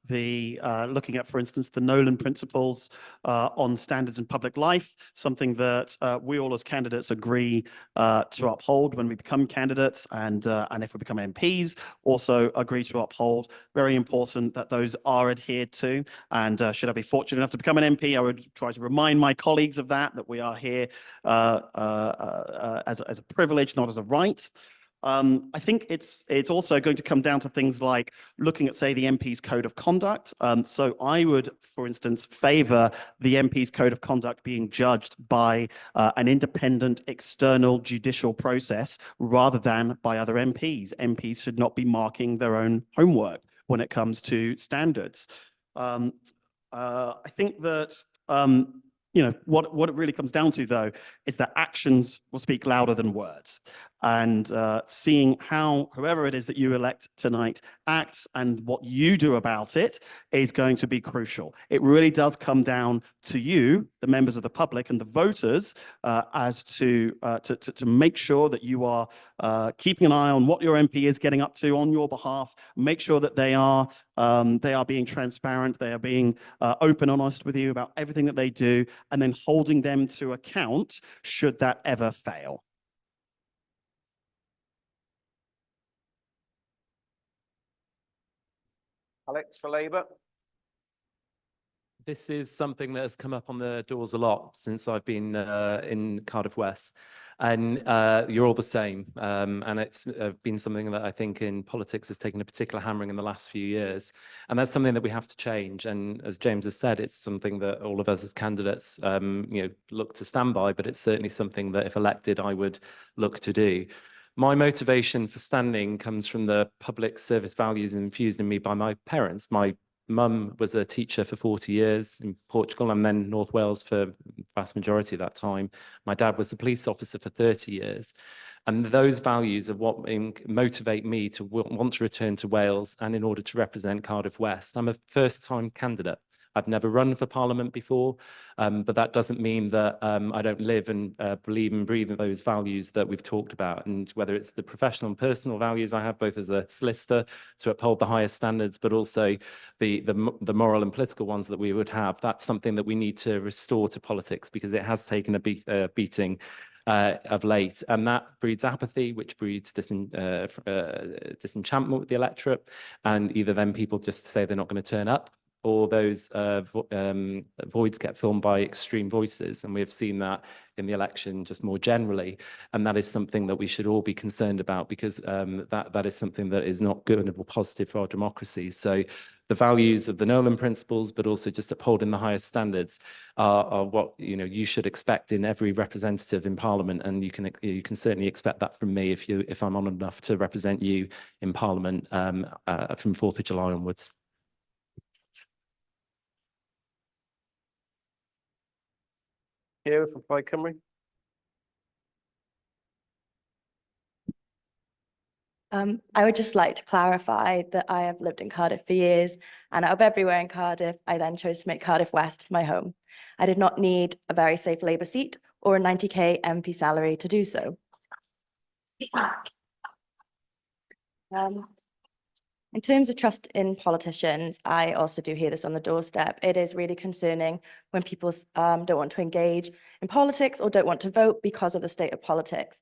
looking at, for instance, the Nolan principles on standards in public life, something that we all as candidates agree to uphold when we become candidates, and if we become MPs, also agree to uphold. Very important that those are adhered to. And should I be fortunate enough to become an MP, I would try to remind my colleagues of that we are here as a privilege, not as a right. I think it's also going to come down to things like looking at, say, the MP's code of conduct. So I would, for instance, favour the MP's code of conduct being judged by an independent external judicial process rather than by other MPs. MPs should not be marking their own homework when it comes to standards. I think that you know, what it really comes down to, though, is that actions will speak louder than words. And seeing how whoever it is that you elect tonight acts and what you do about it is going to be crucial. It really does come down to you, the members of the public and the voters, as to make sure that you are keeping an eye on what your MP is getting up to on your behalf. Make sure that they are being transparent, they are being open and honest with you about everything that they do, and then holding them to account should that ever fail. Alex for Labour. This is something that has come up on the doors a lot since I've been in Cardiff West, and you're all the same. And it's been something that I think in politics has taken a particular hammering in the last few years, and that's something that we have to change. And as James has said, it's something that all of us as candidates, you know, look to stand by. But it's certainly something that, if elected, I would look to do. My motivation for standing comes from the public service values infused in me by my parents. My mum was a teacher for 40 years in Portugal and then North Wales for the vast majority of that time. My dad was a police officer for 30 years. And those values are what motivate me to want to return to Wales and in order to represent Cardiff West. I'm a first-time candidate. I've never run for Parliament before, but that doesn't mean that I don't live and believe and breathe in those values that we've talked about. And whether it's the professional and personal values I have, both as a solicitor to uphold the highest standards, but also the moral and political ones that we would have, that's something that we need to restore to politics because it has taken a beating of late, and that breeds apathy, which breeds disenchantment with the electorate, and either then people just say they're not going to turn up, or those voids get filled by extreme voices, and we have seen that in the election just more generally, and that is something that we should all be concerned about because that is something that is not good or positive for our democracy. So the values of the Nolan principles, but also just upholding the highest standards are what you should expect in every representative in Parliament, and you can certainly expect that from me if I'm honoured enough to represent you in Parliament from 4th of July onwards. Kiera from Plaid Cymru. I would just like to clarify that I have lived in Cardiff for years, and out of everywhere in Cardiff, I then chose to make Cardiff West my home. I did not need a very safe Labour seat or a 90k MP salary to do so. In terms of trust in politicians, I also do hear this on the doorstep. It is really concerning when people don't want to engage in politics or don't want to vote because of the state of politics.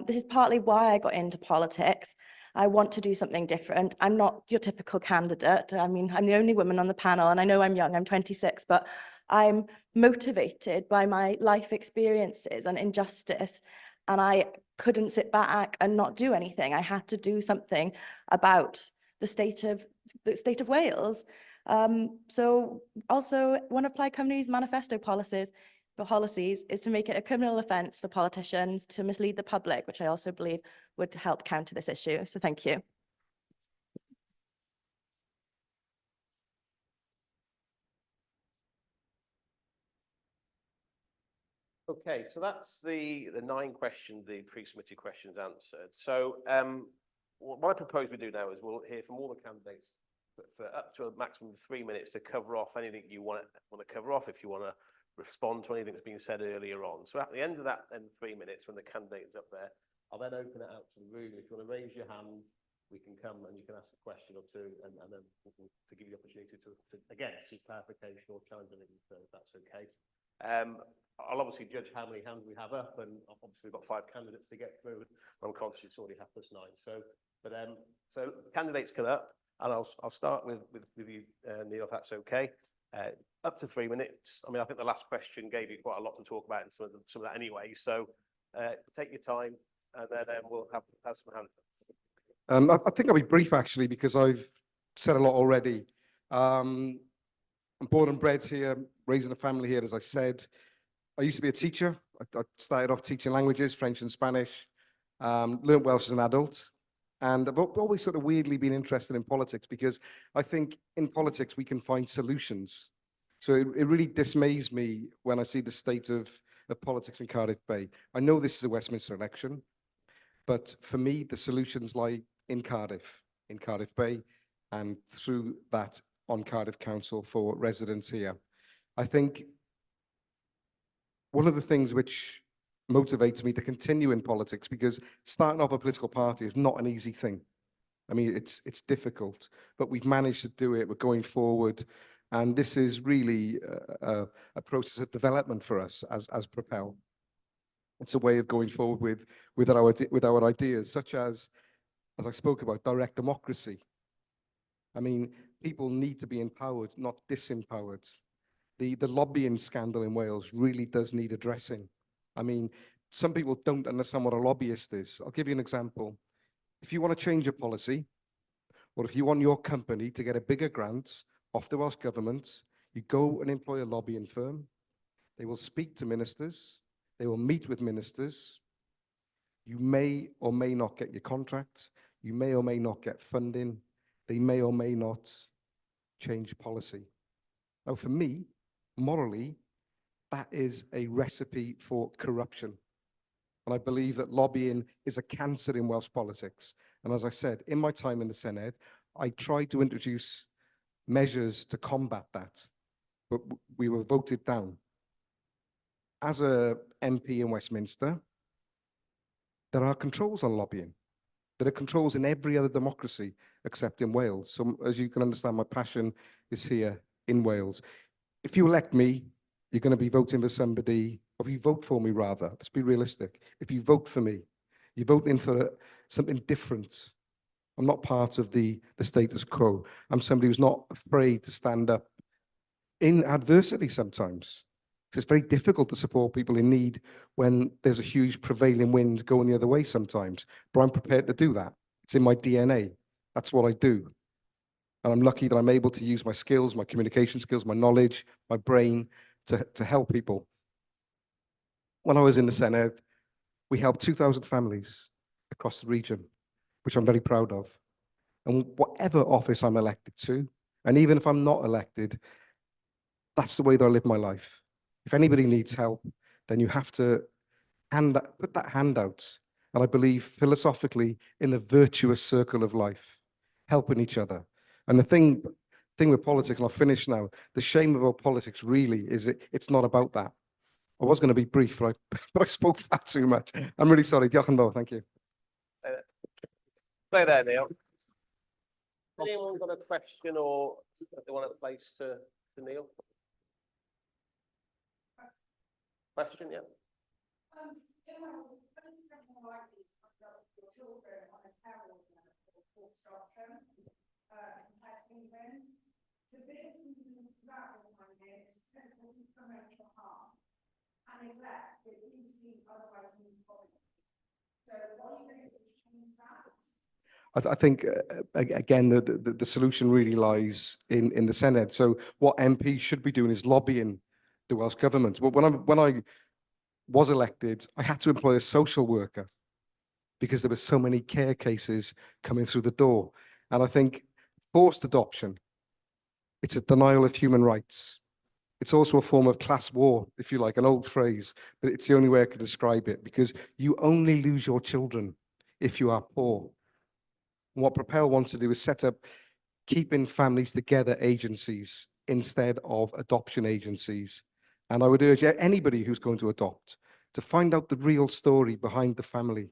This is partly why I got into politics. I want to do something different. I'm not your typical candidate. I mean, I'm the only woman on the panel, and I know I'm young, I'm 26, but I'm motivated by my life experiences and injustice, and I couldn't sit back and not do anything. I had to do something about the state of Wales. So also one of Plaid Cymru's manifesto policies is to make it a criminal offence for politicians to mislead the public, which I also believe would help counter this issue. So thank you. Okay, so that's the 9 questions, the pre-submitted questions answered. So what I propose we do now is we'll hear from all the candidates for up to a maximum of 3 minutes to cover off anything you want to cover off, if you want to respond to anything that's been said earlier on. So at the end of that 3 minutes, when the candidate is up there, I'll then open it out to the room. If you want to raise your hand, we can come and you can ask a question or two, and then to give you the opportunity to again seek clarification or challenge anything, so if that's okay. I'll obviously judge how many hands we have up, and obviously we've got 5 candidates to get through. I'm conscious it's already 9:30. So candidates come up, and I'll start with you, Neil, if that's okay. Up to 3 minutes. I mean, I think the last question gave you quite a lot to talk about, and some of that anyway. So take your time, and then we'll have some hands up. I think I'll be brief actually, because I've said a lot already. I'm born and bred here, raising a family here, as I said. I used to be a teacher. I started off teaching languages, French and Spanish, learned Welsh as an adult. And I've always sort of weirdly been interested in politics, because I think in politics we can find solutions. So it really dismays me when I see the state of politics in Cardiff Bay. I know this is a Westminster election, but for me, the solutions lie in Cardiff Bay, and through that on Cardiff Council for residents here. I think one of the things which motivates me to continue in politics, because starting off a political party is not an easy thing. I mean, it's difficult, but we've managed to do it. We're going forward, and this is really a process of development for us as Propel. It's a way of going forward with our ideas, such as I spoke about, direct democracy. I mean, people need to be empowered, not disempowered. The lobbying scandal in Wales really does need addressing. I mean, some people don't understand what a lobbyist is. I'll give you an example. If you want to change a policy, or if you want your company to get a bigger grant off the Welsh government, you go and employ a lobbying firm. They will speak to ministers. They will meet with ministers. You may or may not get your contract. You may or may not get funding. They may or may not change policy. Now, for me, morally, that is a recipe for corruption. And I believe that lobbying is a cancer in Welsh politics. And as I said, in my time in the Senedd, I tried to introduce measures to combat that, but we were voted down. As a MP in Westminster, there are controls on lobbying. There are controls in every other democracy except in Wales. So as you can understand, my passion is here in Wales. If you elect me, you're going to be voting for somebody, or if you vote for me rather, let's be realistic. If you vote for me, you're voting for something different. I'm not part of the status quo. I'm somebody who's not afraid to stand up in adversity sometimes. It's very difficult to support people in need when there's a huge prevailing wind going the other way sometimes. But I'm prepared to do that. It's in my DNA. That's what I do. And I'm lucky that I'm able to use my skills, my communication skills, my knowledge, my brain to help people. When I was in the Senedd, we helped 2,000 families across the region, which I'm very proud of. And whatever office I'm elected to, and even if I'm not elected, that's the way that I live my life. If anybody needs help, then you have to put that hand out. And I believe philosophically in the virtuous circle of life, helping each other. And the thing with politics, and I'll finish now, the shame about politics really is it's not about that. I was going to be brief, but I spoke far too much. I'm really sorry. Diolch yn fawr. Thank you. Stay there, Neil. Anyone got a question or they want a place to Neil? Question, yeah. I think, again, the solution really lies in the Senedd. So what MPs should be doing is lobbying the Welsh Government. But when I was elected, I had to employ a social worker because there were so many care cases coming through the door. And I think forced adoption, it's a denial of human rights. It's also a form of class war, if you like, an old phrase, but it's the only way I could describe it, because you only lose your children if you are poor. And what Propel wants to do is set up keeping families together agencies instead of adoption agencies. And I would urge anybody who's going to adopt to find out the real story behind the family.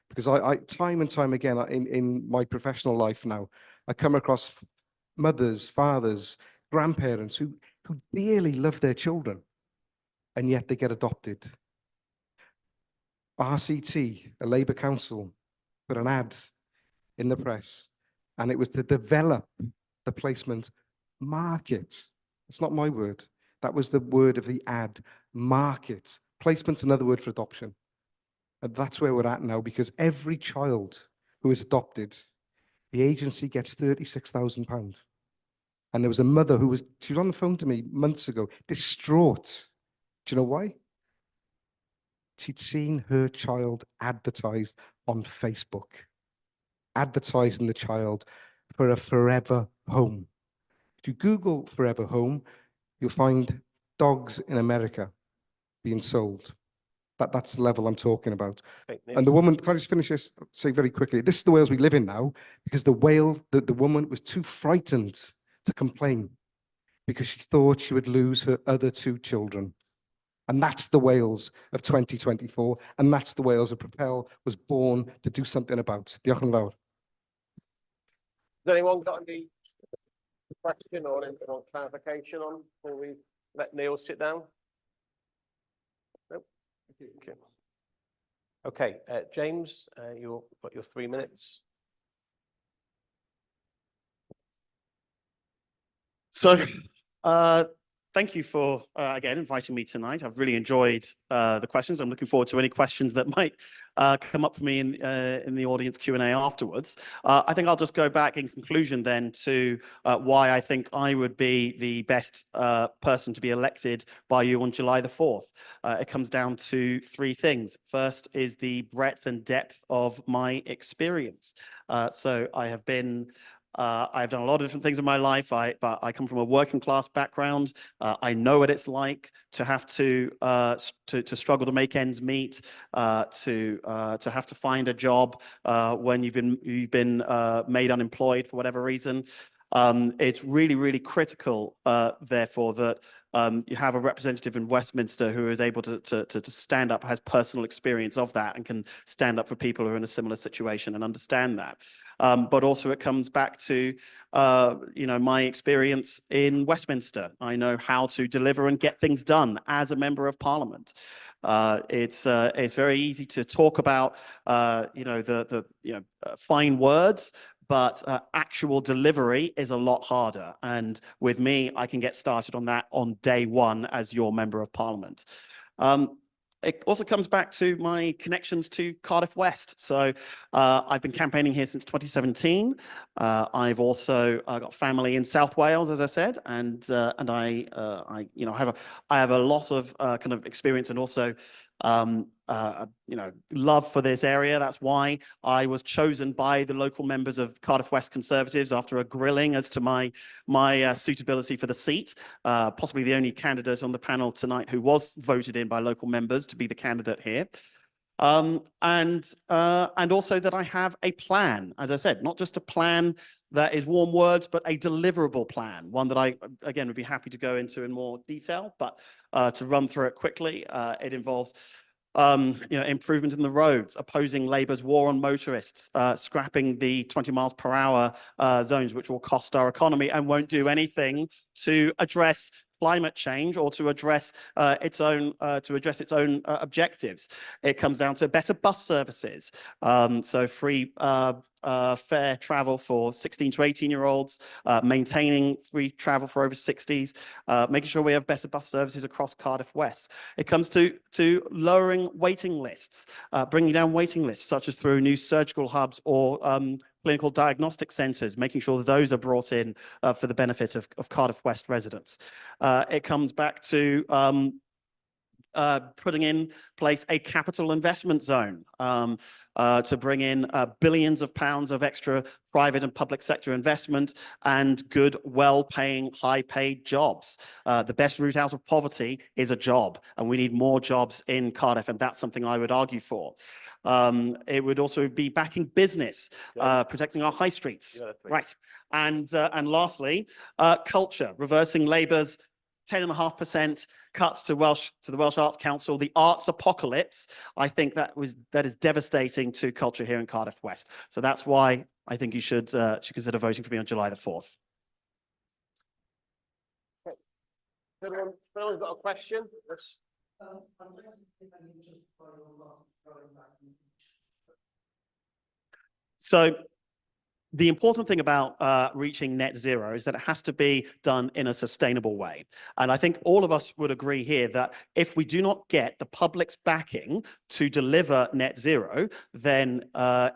Because I time and time again, in my professional life now, I come across mothers, fathers, grandparents who dearly love their children, and yet they get adopted. RCT, a Labour council, put an ad in the press, and it was to develop the placement market. It's not my word. That was the word of the ad, market. Placement's another word for adoption. And that's where we're at now, because every child who is adopted, the agency gets £36,000. And there was a mother she was on the phone to me months ago, distraught. Do you know why? She'd seen her child advertised on Facebook, advertising the child for a forever home. If you Google forever home, you'll find dogs in America being sold. That's the level I'm talking about. And the woman, can I just finish this? I'll say very quickly, this is the Wales we live in now, because the woman was too frightened to complain because she thought she would lose her other two children. And that's the Wales of 2024. And that's the Wales that Propel was born to do something about. Diolch yn fawr. Has anyone got any question or anything on clarification on before we let Neil sit down? Nope. Okay, James, you've got your 3 minutes. So, thank you for, again, inviting me tonight. I've really enjoyed the questions. I'm looking forward to any questions that might come up for me in the audience Q&A afterwards. I think I'll just go back in conclusion then to why I think I would be the best person to be elected by you on July the 4th. It comes down to three things. First is the breadth and depth of my experience. So I've done a lot of different things in my life. But I come from a working class background. I know what it's like to have to struggle to make ends meet, to have to find a job when you've been made unemployed for whatever reason. It's really, really critical, therefore, that you have a representative in Westminster who is able to stand up, has personal experience of that, and can stand up for people who are in a similar situation and understand that. But also it comes back to, my experience in Westminster. I know how to deliver and get things done as a member of Parliament. It's very easy to talk about, fine words, but actual delivery is a lot harder. And with me, I can get started on that on day one as your member of Parliament. It also comes back to my connections to Cardiff West. So I've been campaigning here since 2017. I've also got family in South Wales, as I said, and I have a lot of kind of experience and also love for this area. That's why I was chosen by the local members of Cardiff West Conservatives after a grilling as to my suitability for the seat. Possibly the only candidate on the panel tonight who was voted in by local members to be the candidate here. And also that I have a plan, as I said, not just a plan that is warm words, but a deliverable plan, one that I, again, would be happy to go into in more detail, but to run through it quickly, it involves improvement in the roads, opposing Labour's war on motorists, scrapping the 20 miles per hour zones, which will cost our economy and won't do anything to address climate change or to address its own objectives. It comes down to better bus services, so free fair travel for 16 to 18-year-olds, maintaining free travel for over 60s, making sure we have better bus services across Cardiff West. It comes to lowering waiting lists, bringing down waiting lists, such as through new surgical hubs or clinical diagnostic centres, making sure that those are brought in for the benefit of Cardiff West residents. It comes back to putting in place a capital investment zone to bring in billions of pounds of extra private and public sector investment and good, well-paying, high-paid jobs. The best route out of poverty is a job, and we need more jobs in Cardiff, and that's something I would argue for. It would also be backing business, protecting our high streets. Right. And lastly, culture, reversing Labour's 10.5% cuts to the Welsh Arts Council, the arts apocalypse. I think that is devastating to culture here in Cardiff West. So that's why I think you should consider voting for me on July the 4th. Anyone's got a question? Yes. So the important thing about reaching net zero is that it has to be done in a sustainable way. And I think all of us would agree here that if we do not get the public's backing to deliver net zero, then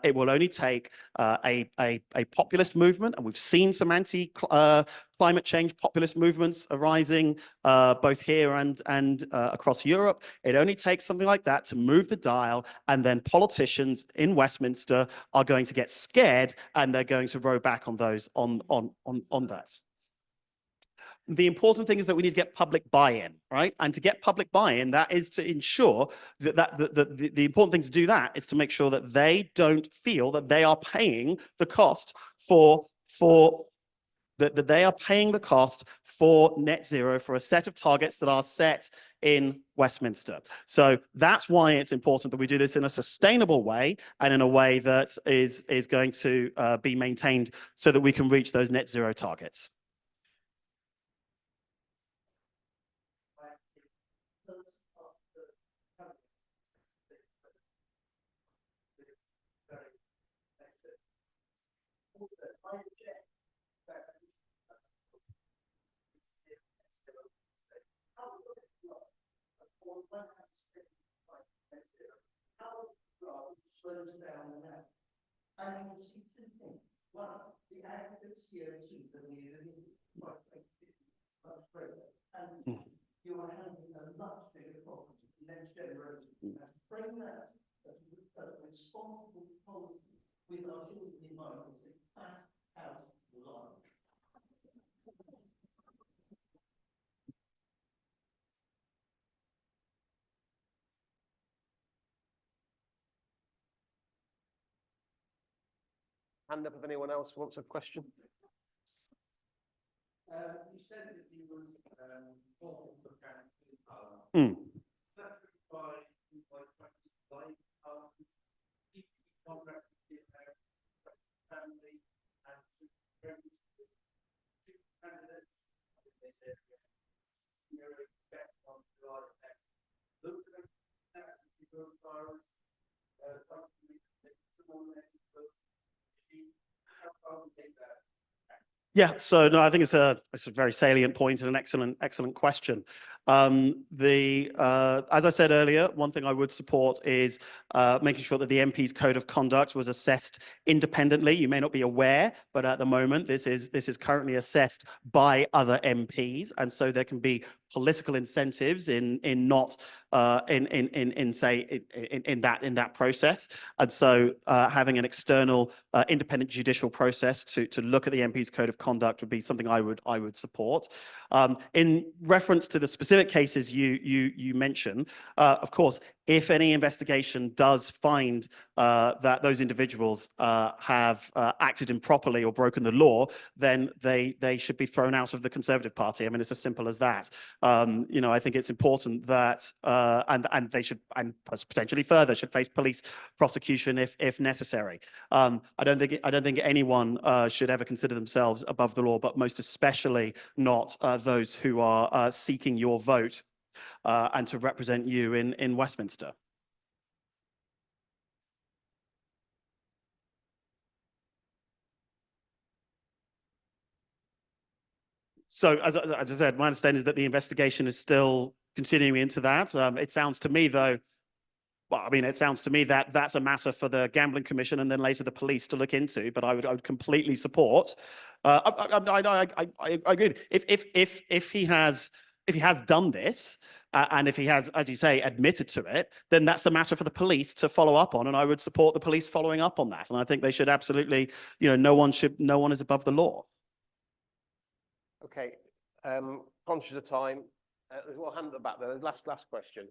it will only take a populist movement, and we've seen some climate change populist movements arising both here and across Europe. It only takes something like that to move the dial, and then politicians in Westminster are going to get scared and they're going to row back on those on that. The important thing is that we need to get public buy-in, right? And to get public buy-in, that is to ensure that the important thing to do that is to make sure that they don't feel that they are paying the cost for that they are paying the cost for net zero for a set of targets that are set in Westminster. So that's why it's important that we do this in a sustainable way and in a way that is going to be maintained so that we can reach those net zero targets. And you can see two things. One, the aggregate CO2 that we live in, much greater. And you are handling a much bigger problem to the next generation. And to frame that as a responsible policy with our children in mind, is a flat out line. Hand up if anyone else wants a question. You said that you would call for Mm. that's by contract family and two candidates. They said you're best on July next. Look at that as far as how far we take that. Yeah, so no, I think it's a very salient point and an excellent question. As I said earlier, one thing I would support is making sure that the MP's code of conduct was assessed independently. You may not be aware, but at the moment this is currently assessed by other MPs, and so there can be political incentives in that process. And so having an external independent judicial process to look at the MP's code of conduct would be something I would support. In reference to the specific cases you mentioned, of course, if any investigation does find that those individuals have acted improperly or broken the law, then they should be thrown out of the Conservative Party. I mean, it's as simple as that. You know, I think it's important that and they should, and potentially further, should face police prosecution if necessary. I don't think anyone should ever consider themselves above the law, but most especially not those who are seeking your vote and to represent you in Westminster. So, as I said, my understanding is that the investigation is still continuing into that. It sounds to me, though, well, I mean, it sounds to me that that's a matter for the Gambling Commission and then later the police to look into. But I would completely support. I agree. If he has done this, and if he has, as you say, admitted to it, then that's a matter for the police to follow up on, and I would support the police following up on that. And I think they should absolutely, you know, no one is above the law. Okay, conscious of time, there's one hand at the back there. Last question.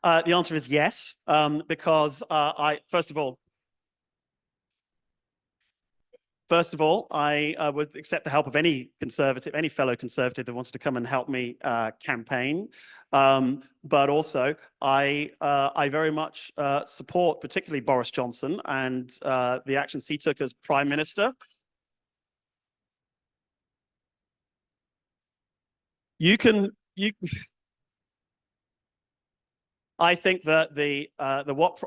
The answer is yes, because first of all, I would accept the help of any fellow Conservative that wanted to come and help me campaign. But also, I very much support particularly Boris Johnson and the actions he took as Prime Minister. I think that what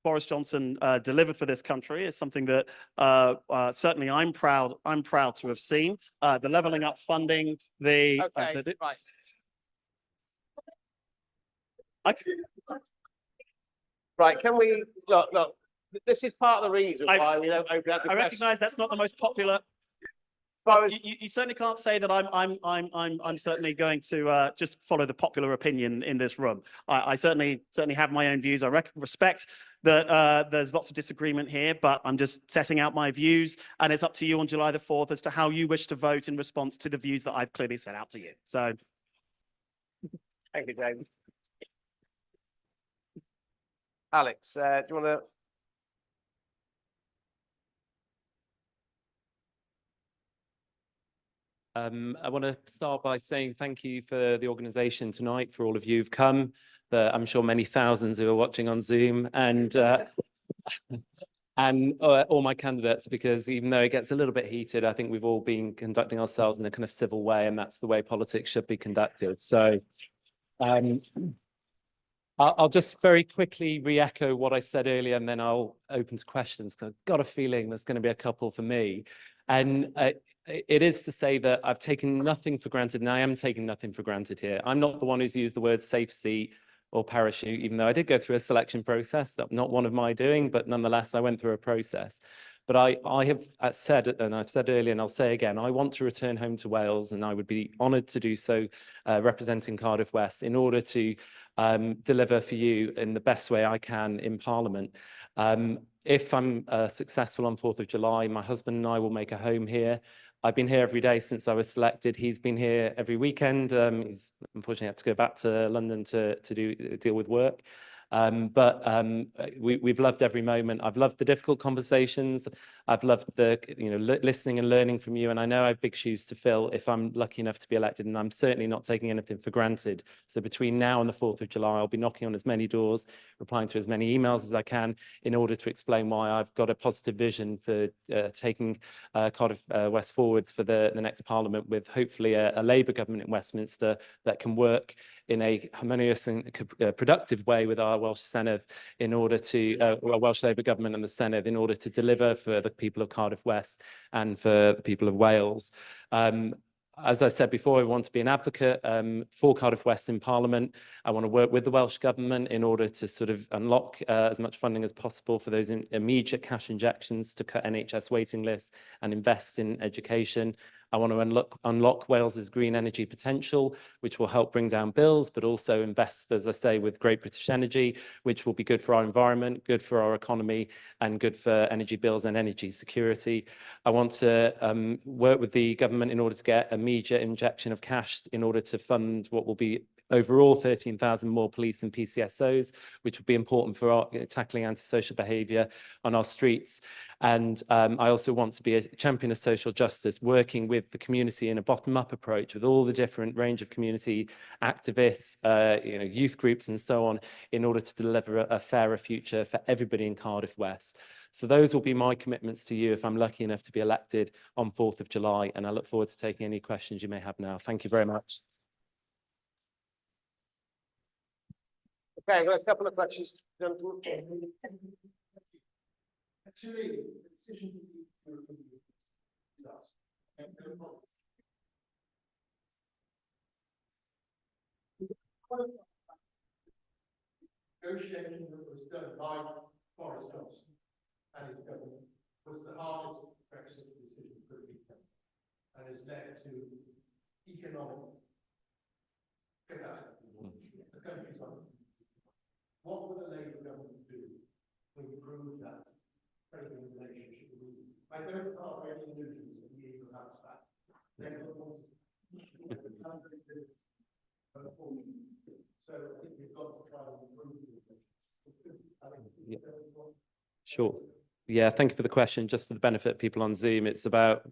Boris Johnson delivered for this country is something that certainly I'm proud to have seen. The levelling up funding, right. Right, can we look? This is part of the reason why we don't open up the I press. recognise that's not the most popular. You certainly can't say that I'm certainly going to just follow the popular opinion in this room. I certainly have my own views. I respect that there's lots of disagreement here, but I'm just setting out my views, and it's up to you on July the 4th as to how you wish to vote in response to the views that I've clearly set out to you. So, thank you, David. Alex, do you want to? I want to start by saying thank you for the organisation tonight, for all of you who've come. I'm sure many thousands who are watching on Zoom, and all my candidates, because even though it gets a little bit heated, I think we've all been conducting ourselves in a kind of civil way, and that's the way politics should be conducted. So I'll just very quickly re-echo what I said earlier, and then I'll open to questions, because I've got a feeling there's going to be a couple for me. And it is to say that I've taken nothing for granted, and I am taking nothing for granted here. I'm not the one who's used the word safe seat or parachute, even though I did go through a selection process. That's not one of my doing, but nonetheless, I went through a process. But I have said, and I've said earlier, and I'll say again, I want to return home to Wales, and I would be honoured to do so, representing Cardiff West, in order to deliver for you in the best way I can in Parliament. If I'm successful on 4th of July, my husband and I will make a home here. I've been here every day since I was selected. He's been here every weekend. He's unfortunately had to go back to London to deal with work. We've loved every moment. I've loved the difficult conversations. I've loved the listening and learning from you. And I know I have big shoes to fill if I'm lucky enough to be elected, and I'm certainly not taking anything for granted. So between now and the 4th of July, I'll be knocking on as many doors, replying to as many emails as I can, in order to explain why I've got a positive vision for taking Cardiff West forwards for the next Parliament, with hopefully a Labour government in Westminster that can work in a harmonious and productive way with our Welsh Senedd, in order to, Welsh Labour government and the Senedd, in order to deliver for the people of Cardiff West and for the people of Wales. As I said before, I want to be an advocate for Cardiff West in Parliament. I want to work with the Welsh Government in order to sort of unlock as much funding as possible for those immediate cash injections to cut NHS waiting lists and invest in education. I want to unlock Wales's green energy potential, which will help bring down bills, but also invest, as I say, with Great British Energy, which will be good for our environment, good for our economy, and good for energy bills and energy security. I want to work with the government in order to get immediate injection of cash in order to fund what will be overall 13,000 more police and PCSOs, which will be important for our, tackling antisocial behaviour on our streets. And I also want to be a champion of social justice, working with the community in a bottom-up approach with all the different range of community activists, youth groups and so on, in order to deliver a fairer future for everybody in Cardiff West. So those will be my commitments to you if I'm lucky enough to be elected on 4th of July, and I look forward to taking any questions you may have now. Thank you very much. Okay, I've got a couple of questions, gentlemen. Actually, the decision to be negotiation that was done by Boris Johnson and his government was the hardest Brexit decision could be done, and has led to economic the country's on. What would the Labour government do to improve that trading relationship? I don't have any illusions that the EU has that. So I think we've got to try and improve the relationship. Sure. Yeah, thank you for the question. Just for the benefit of people on Zoom, it's about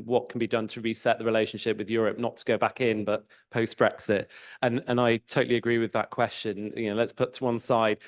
what can be done to reset the relationship with Europe, not to go back in, but post-Brexit. And I totally agree with that question. Let's put to one side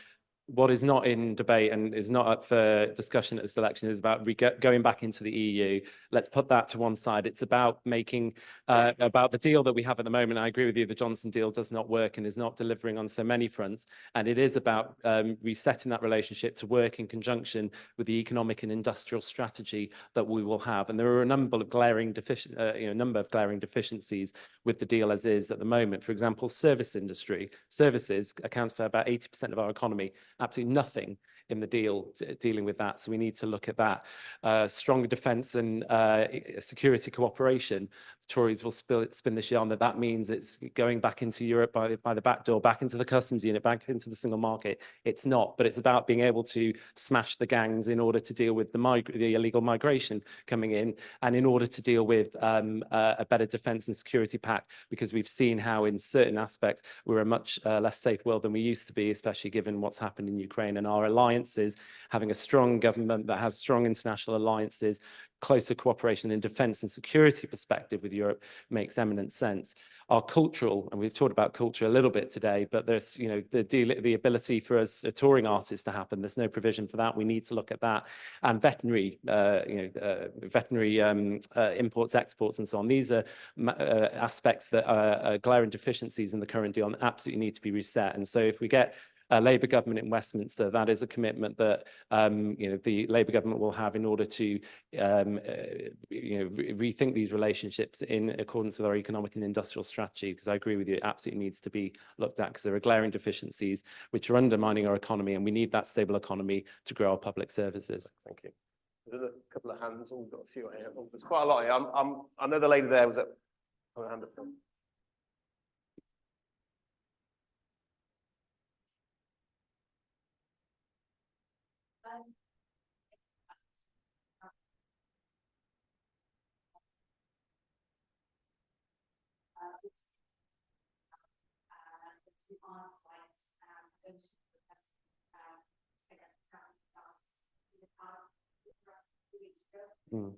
what is not in debate and is not up for discussion at this election is about going back into the EU. Let's put that to one side. It's about making, about the deal that we have at the moment. I agree with you, the Johnson deal does not work and is not delivering on so many fronts. And it is about resetting that relationship to work in conjunction with the economic and industrial strategy that we will have. And there are a number of glaring deficiencies with the deal as is at the moment. For example, services accounts for about 80% of our economy. Absolutely nothing in the deal dealing with that. So we need to look at that. Stronger defence and security cooperation. The Tories will spin this yarn that means it's going back into Europe by the back door, back into the customs unit, back into the single market. It's not, but it's about being able to smash the gangs in order to deal with the illegal migration coming in, and in order to deal with a better defence and security pact, because we've seen how in certain aspects we're a much less safe world than we used to be, especially given what's happened in Ukraine. And our alliances, having a strong government that has strong international alliances, closer cooperation in defence and security perspective with Europe makes eminent sense. Our cultural, and we've talked about culture a little bit today, but there's, the ability for us touring artists to happen. There's no provision for that. We need to look at that. And veterinary, imports, exports, and so on. These are aspects that are glaring deficiencies in the current deal and absolutely need to be reset. And so if we get a Labour government in Westminster, that is a commitment that the Labour government will have in order to rethink these relationships in accordance with our economic and industrial strategy, because I agree with you, it absolutely needs to be looked at because there are glaring deficiencies which are undermining our economy, and we need that stable economy to grow our public services. Thank you. There's a couple of hands. Oh, we've got a few here. Oh, there's quite a lot here. I know the lady there was at. Oh, hand up. Mm.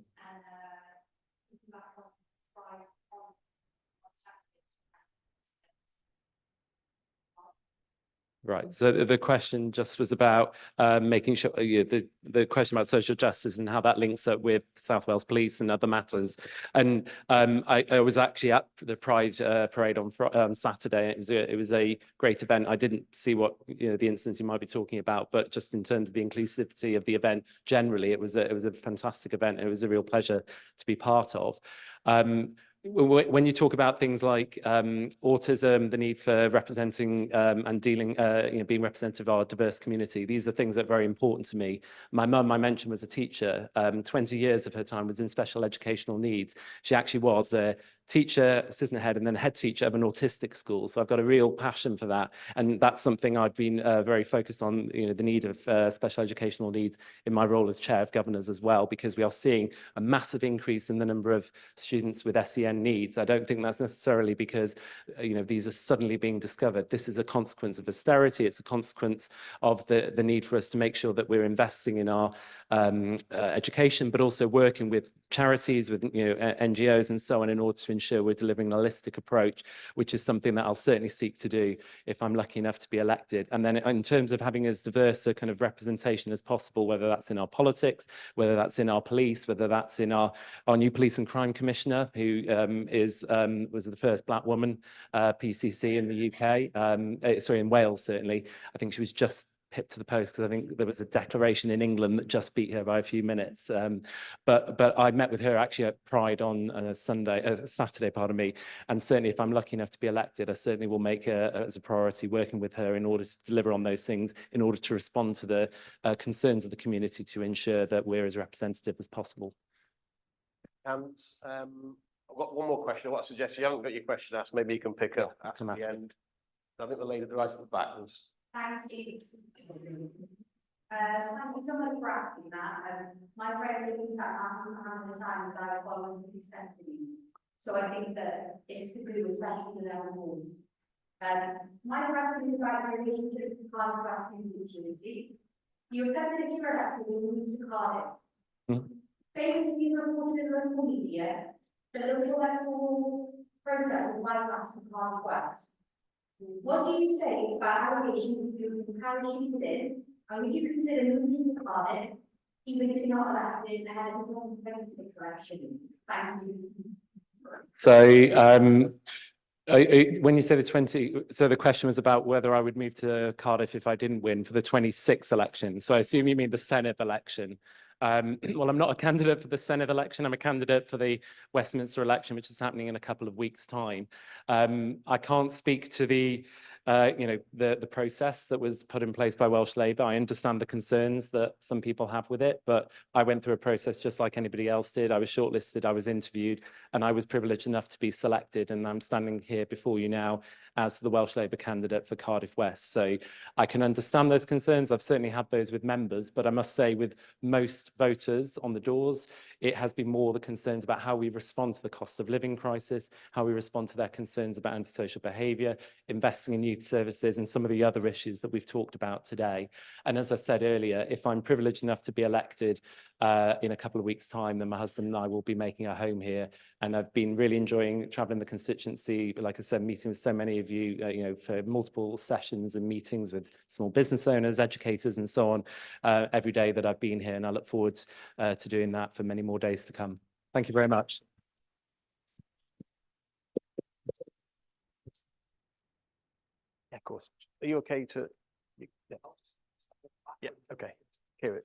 Right. So the question just was about making sure the question about social justice and how that links up with South Wales Police and other matters. And I was actually at the Pride parade on Saturday. It was a great event. I didn't see what the instance you might be talking about, but just in terms of the inclusivity of the event generally, it was a fantastic event. It was a real pleasure to be part of. When you talk about things like autism, the need for representing and dealing, being representative of our diverse community, these are things that are very important to me. My mum, I mentioned, was a teacher. 20 years of her time was in special educational needs. She actually was a teacher, assistant head, and then head teacher of an autistic school. So I've got a real passion for that. And that's something I've been very focused on, the need of special educational needs in my role as chair of governors as well, because we are seeing a massive increase in the number of students with SEN needs. I don't think that's necessarily because, these are suddenly being discovered. This is a consequence of austerity. It's a consequence of the need for us to make sure that we're investing in our education, but also working with charities, with NGOs and so on, in order to ensure we're delivering a holistic approach, which is something that I'll certainly seek to do if I'm lucky enough to be elected. And then in terms of having as diverse a kind of representation as possible, whether that's in our politics, whether that's in our police, whether that's in our new police and crime commissioner, who was the first black woman PCC in the UK, sorry, in Wales certainly. I think she was just pipped to the post because I think there was a declaration in England that just beat her by a few minutes. But I met with her actually at Pride on a Saturday, pardon me. And certainly if I'm lucky enough to be elected, I certainly will make as a priority working with her in order to deliver on those things, in order to respond to the concerns of the community, to ensure that we're as representative as possible. And I've got one more question. What I suggest, you haven't got your question asked, maybe you can pick up at the end. I think the lady right at the back was. Thank you. Thank you so much for asking that. My friend lives at Hamblin and I follow his testimony. So I think that it's to do with especially the level rules. My question is about your relationship to Cardiff West Constituency. You accepted a Kiera after you moved to Cardiff. Famously reported in local media that the electoral process was bypassed for Cardiff West. What do you say about allegations of you parachuted in, and would you consider moving to Cardiff, even if you're not elected ahead of the 2026 election? Thank you. So, when you say the question was about whether I would move to Cardiff if I didn't win for the 26 election. So I assume you mean the Senedd election. Well, I'm not a candidate for the Senedd election. I'm a candidate for the Westminster election, which is happening in a couple of weeks' time. I can't speak to the process that was put in place by Welsh Labour. I understand the concerns that some people have with it, but I went through a process just like anybody else did. I was shortlisted, I was interviewed, and I was privileged enough to be selected. And I'm standing here before you now as the Welsh Labour candidate for Cardiff West. So I can understand those concerns. I've certainly had those with members, but I must say with most voters on the doors, it has been more the concerns about how we respond to the cost of living crisis, how we respond to their concerns about antisocial behaviour, investing in youth services, and some of the other issues that we've talked about today. And as I said earlier, if I'm privileged enough to be elected in a couple of weeks' time, then my husband and I will be making a home here. And I've been really enjoying travelling the constituency, like I said, meeting with so many of you, for multiple sessions and meetings with small business owners, educators, and so on, every day that I've been here. And I look forward to doing that for many more days to come. Thank you very much. Yeah, of course. Are you okay to? Yeah, okay. Kiera.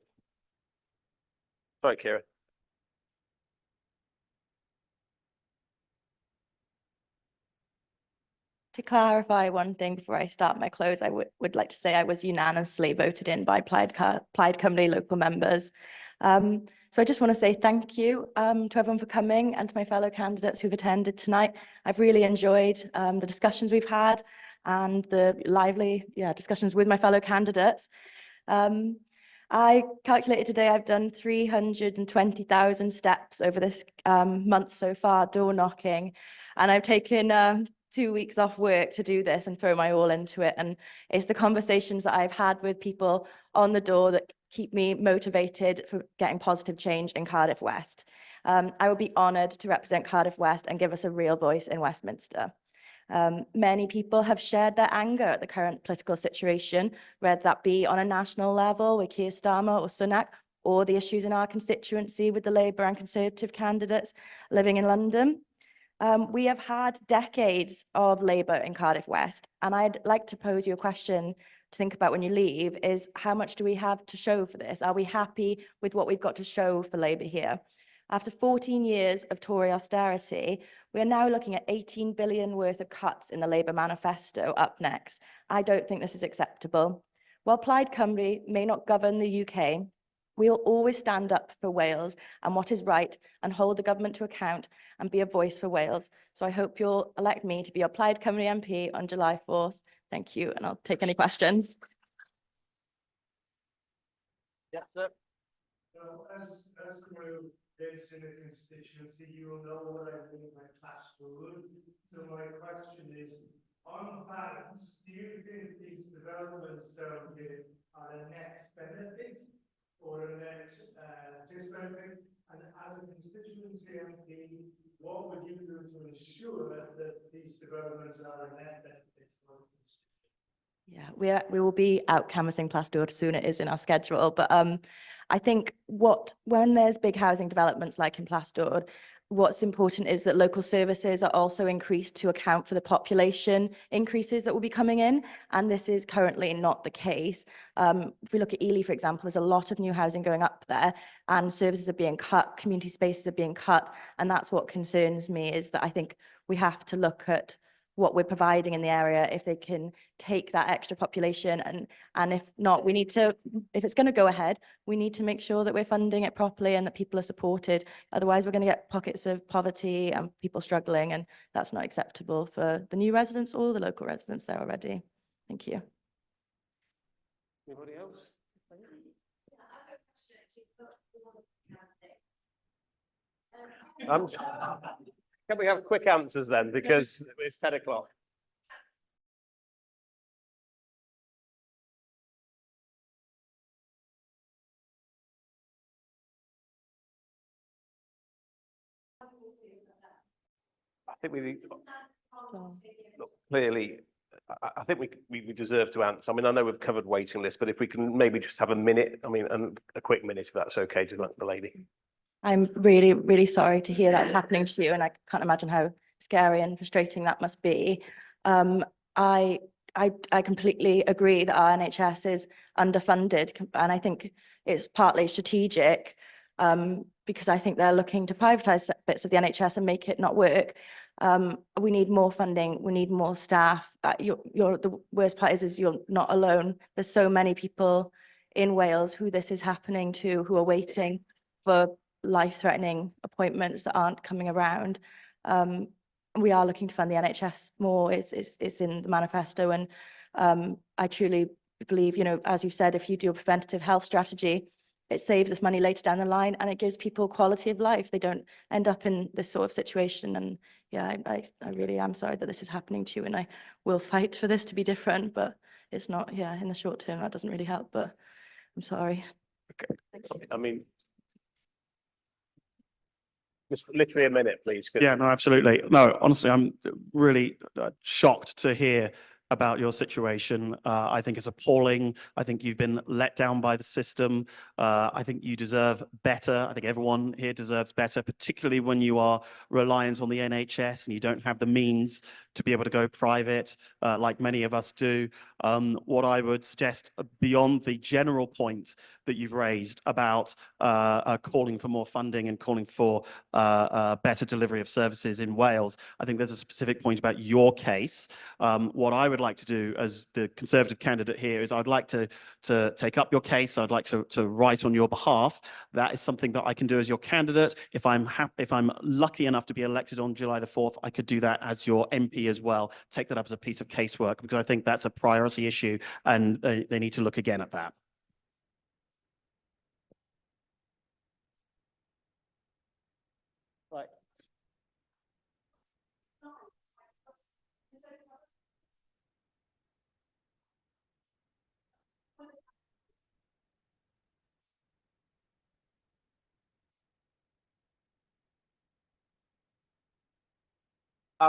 Sorry, Kiera. To clarify one thing before I start my close, I would like to say I was unanimously voted in by Plaid Cymru local members. So I just want to say thank you to everyone for coming and to my fellow candidates who've attended tonight. I've really enjoyed the discussions we've had and the lively discussions with my fellow candidates. I calculated today I've done 320,000 steps over this month so far, door knocking, and I've taken 2 weeks off work to do this and throw my all into it. And it's the conversations that I've had with people on the door that keep me motivated for getting positive change in Cardiff West. I would be honoured to represent Cardiff West and give us a real voice in Westminster. Many people have shared their anger at the current political situation, whether that be on a national level with Keir Starmer or Sunak, or the issues in our constituency with the Labour and Conservative candidates living in London. We have had decades of Labour in Cardiff West, and I'd like to pose you a question to think about when you leave is how much do we have to show for this? Are we happy with what we've got to show for Labour here? After 14 years of Tory austerity, we are now looking at 18 billion worth of cuts in the Labour manifesto up next. I don't think this is acceptable. While Plaid Cymru may not govern the UK, we will always stand up for Wales and what is right and hold the government to account and be a voice for Wales. So I hope you'll elect me to be your Plaid Cymru MP on July 4th. Thank you, and I'll take any questions. Yeah, sir. As Cymru lives in a constituency, you will know what I think my class would. So my question is, on balance, do you think these developments down here are a net benefit or a net disbenefit? And as a constituency MP, what would you do to ensure that these developments are a net benefit for the constituency? Yeah, we will be out canvassing Plaid soon. It is in our schedule, but I think when there's big housing developments like in Plaid, what's important is that local services are also increased to account for the population increases that will be coming in, and this is currently not the case. If we look at Ely, for example, there's a lot of new housing going up there, and services are being cut, community spaces are being cut, and that's what concerns me, is that I think we have to look at what we're providing in the area, if they can take that extra population, and if not, we need to, if it's going to go ahead, we need to make sure that we're funding it properly and that people are supported. Otherwise, we're going to get pockets of poverty and people struggling, and that's not acceptable for the new residents or the local residents there already. Thank you. Anybody else? Can we have quick answers then, because it's 10 o'clock. I think look, clearly, I think we deserve to answer. I mean, I know we've covered waiting lists, but if we can maybe just have a minute, I mean, and a quick minute, if that's okay, to the lady. I'm really, really sorry to hear that's happening to you, and I can't imagine how scary and frustrating that must be. I completely agree that our NHS is underfunded, and I think it's partly strategic, because I think they're looking to privatise bits of the NHS and make it not work. We need more funding, we need more staff. The worst part is you're not alone. There's so many people in Wales who this is happening to, who are waiting for life-threatening appointments that aren't coming around. We are looking to fund the NHS more. It's in the manifesto, and I truly believe, you know, as you've said, if you do a preventative health strategy, it saves us money later down the line, and it gives people quality of life. They don't end up in this sort of situation. And yeah, I really am sorry that this is happening to you, and I will fight for this to be different, but it's not, yeah, in the short term, that doesn't really help, but I'm sorry. Okay. I mean, just literally a minute, please. Yeah, no, absolutely. No, honestly, I'm really shocked to hear about your situation. I think it's appalling. I think you've been let down by the system. I think you deserve better. I think everyone here deserves better, particularly when you are reliant on the NHS and you don't have the means to be able to go private, like many of us do. What I would suggest beyond the general point that you've raised about calling for more funding and calling for better delivery of services in Wales, I think there's a specific point about your case. What I would like to do as the Conservative candidate here is I'd like to take up your case. I'd like to write on your behalf. That is something that I can do as your candidate. If I'm lucky enough to be elected on July the 4th, I could do that as your MP as well. Take that up as a piece of casework because I think that's a priority issue and they need to look again at that.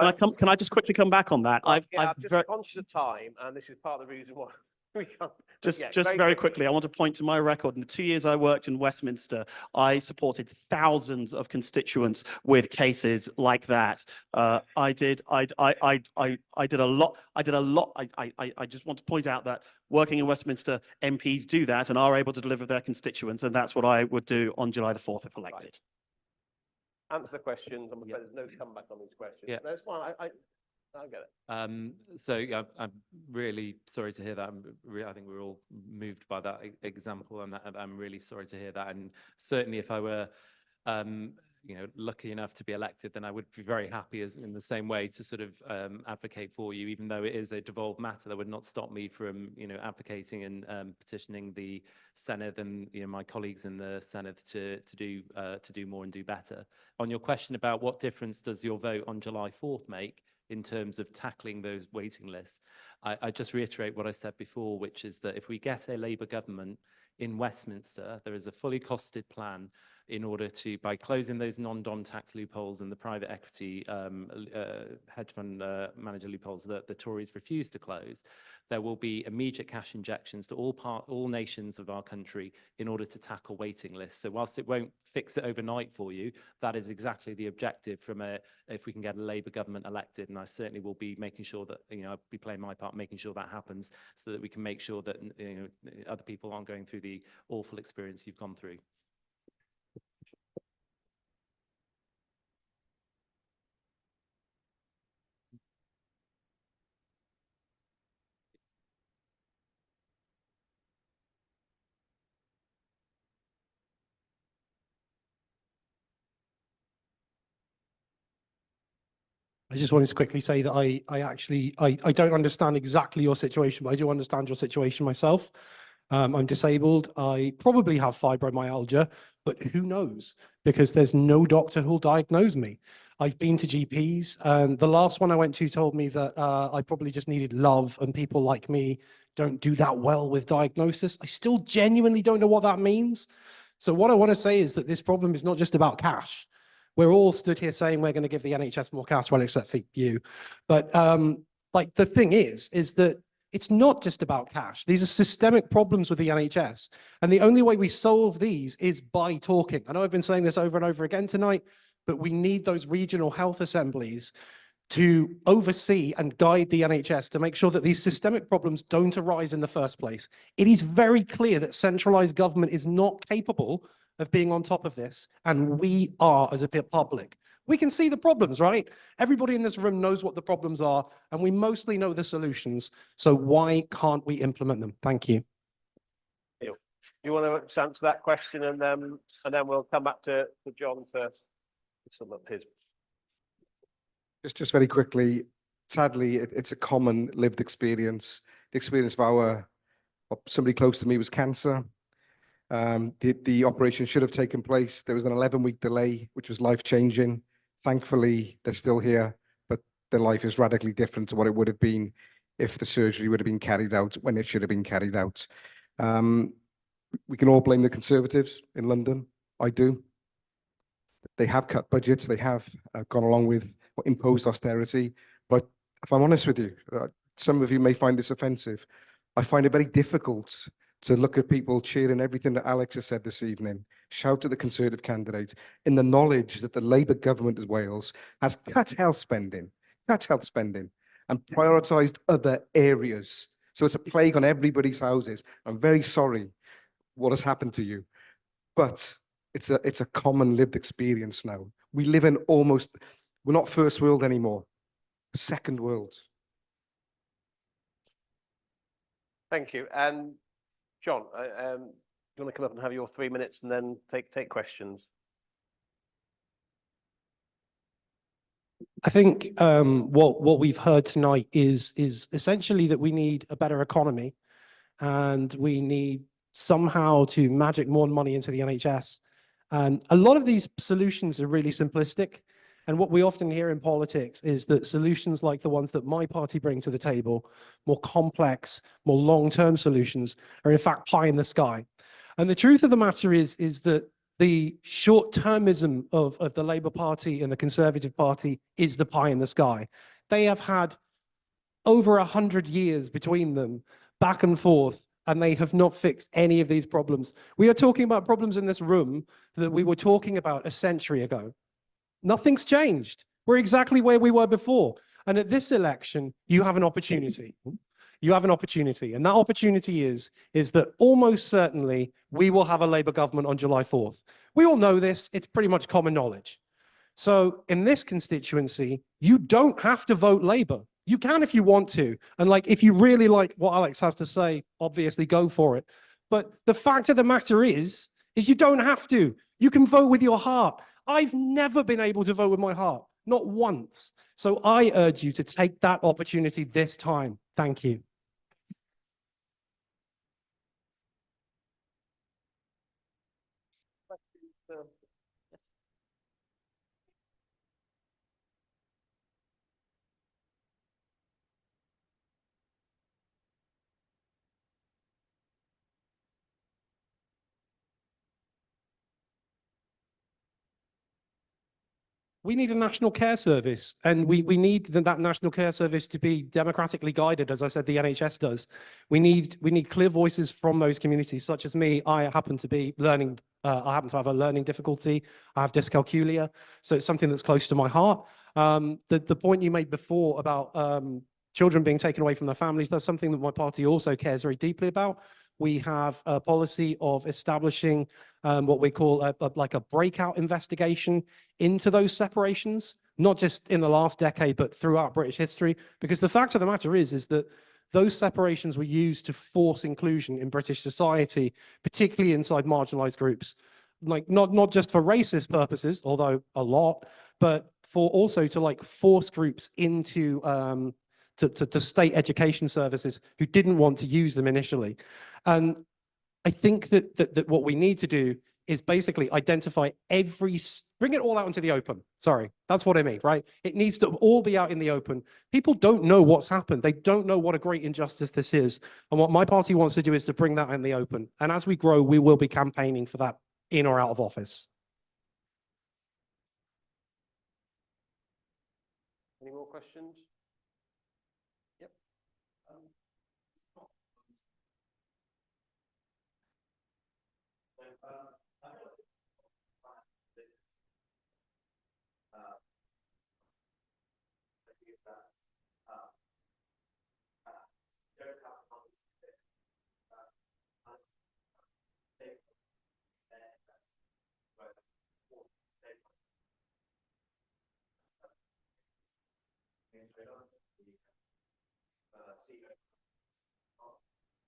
Right. Can I just quickly come back on that? I'm just conscious of time, and this is part of the reason why we can't. Just very quickly, I want to point to my record. In the 2 years I worked in Westminster, I supported thousands of constituents with cases like that. I did a lot. I just want to point out that working in Westminster, MPs do that and are able to deliver their constituents, and that's what I would do on July the 4th if elected. Answer the questions. I'm afraid there's no comeback on these questions. Yeah. No, it's fine. I'll get it. So yeah, I'm really sorry to hear that. I think we're all moved by that example, and I'm really sorry to hear that. And certainly, if I were, lucky enough to be elected, then I would be very happy, as in the same way, to sort of advocate for you, even though it is a devolved matter. That would not stop me from, advocating and petitioning the Senedd and my colleagues in the Senedd to do more and do better. On your question about what difference does your vote on July 4th make in terms of tackling those waiting lists, I just reiterate what I said before, which is that if we get a Labour government in Westminster, there is a fully costed plan in order to, by closing those non-dom tax loopholes and the private equity hedge fund manager loopholes that the Tories refuse to close, there will be immediate cash injections to all nations of our country in order to tackle waiting lists. So whilst it won't fix it overnight for you, that is exactly the objective if we can get a Labour government elected. And I certainly will be making sure that, I'll be playing my part, making sure that happens so that we can make sure that, other people aren't going through the awful experience you've gone through. I just wanted to quickly say that I don't understand exactly your situation, but I do understand your situation myself. I'm disabled. I probably have fibromyalgia, but who knows? Because there's no doctor who'll diagnose me. I've been to GPs, and the last one I went to told me that I probably just needed love, and people like me don't do that well with diagnosis. I still genuinely don't know what that means. So what I want to say is that this problem is not just about cash. We're all stood here saying we're going to give the NHS more cash, well, except for you. But the thing is that it's not just about cash. These are systemic problems with the NHS. And the only way we solve these is by talking. I know I've been saying this over and over again tonight, but we need those regional health assemblies to oversee and guide the NHS to make sure that these systemic problems don't arise in the first place. It is very clear that centralized government is not capable of being on top of this, and we are as a public. We can see the problems, right? Everybody in this room knows what the problems are, and we mostly know the solutions. So why can't we implement them? Thank you. You want to answer that question, and then we'll come back to John to sum up his. Just very quickly, sadly, it's a common lived experience. The experience of somebody close to me was cancer. The operation should have taken place. There was an 11-week delay, which was life-changing. Thankfully, they're still here, but their life is radically different to what it would have been if the surgery would have been carried out when it should have been carried out. We can all blame the Conservatives in London. I do. They have cut budgets. They have gone along with imposed austerity. But if I'm honest with you, some of you may find this offensive. I find it very difficult to look at people cheering everything that Alex has said this evening, shout at the Conservative candidate, in the knowledge that the Labour government of Wales has cut health spending, cut health spending and prioritised other areas. So it's a plague on everybody's houses. I'm very sorry what has happened to you, but it's a common lived experience now. We live in we're not first world anymore, second world. Thank you. And John, do you want to come up and have your 3 minutes and then take questions? I think what we've heard tonight is essentially that we need a better economy, and we need somehow to magic more money into the NHS. And a lot of these solutions are really simplistic. And what we often hear in politics is that solutions like the ones that my party bring to the table, more complex, more long-term solutions, are in fact pie in the sky. And the truth of the matter is that the short-termism of the Labour Party and the Conservative Party is the pie in the sky. They have had over 100 years between them, back and forth, and they have not fixed any of these problems. We are talking about problems in this room that we were talking about a century ago. Nothing's changed. We're exactly where we were before. And at this election, you have an opportunity. You have an opportunity. And that opportunity is that almost certainly we will have a Labour government on July 4th. We all know this. It's pretty much common knowledge. So in this constituency, you don't have to vote Labour. You can if you want to. And like, if you really like what Alex has to say, obviously go for it. But the fact of the matter is you don't have to. You can vote with your heart. I've never been able to vote with my heart, not once. So I urge you to take that opportunity this time. Thank you. We need a national care service, and we need that national care service to be democratically guided, as I said, the NHS does. We need clear voices from those communities, such as me. I happen to be learning, I happen to have a learning difficulty. I have dyscalculia, so it's something that's close to my heart. The point you made before about children being taken away from their families, that's something that my party also cares very deeply about. We have a policy of establishing what we call like a breakout investigation into those separations, not just in the last decade, but throughout British history. Because the fact of the matter is that those separations were used to force inclusion in British society, particularly inside marginalized groups. Like not just for racist purposes, although a lot, but for also to like force groups into to state education services who didn't want to use them initially. And I think that what we need to do is basically identify bring it all out into the open. Sorry, that's what I mean, right? It needs to all be out in the open. People don't know what's happened. They don't know what a great injustice this is. And what my party wants to do is to bring that in the open. And as we grow, we will be campaigning for that in or out of office. Any more questions? Yep.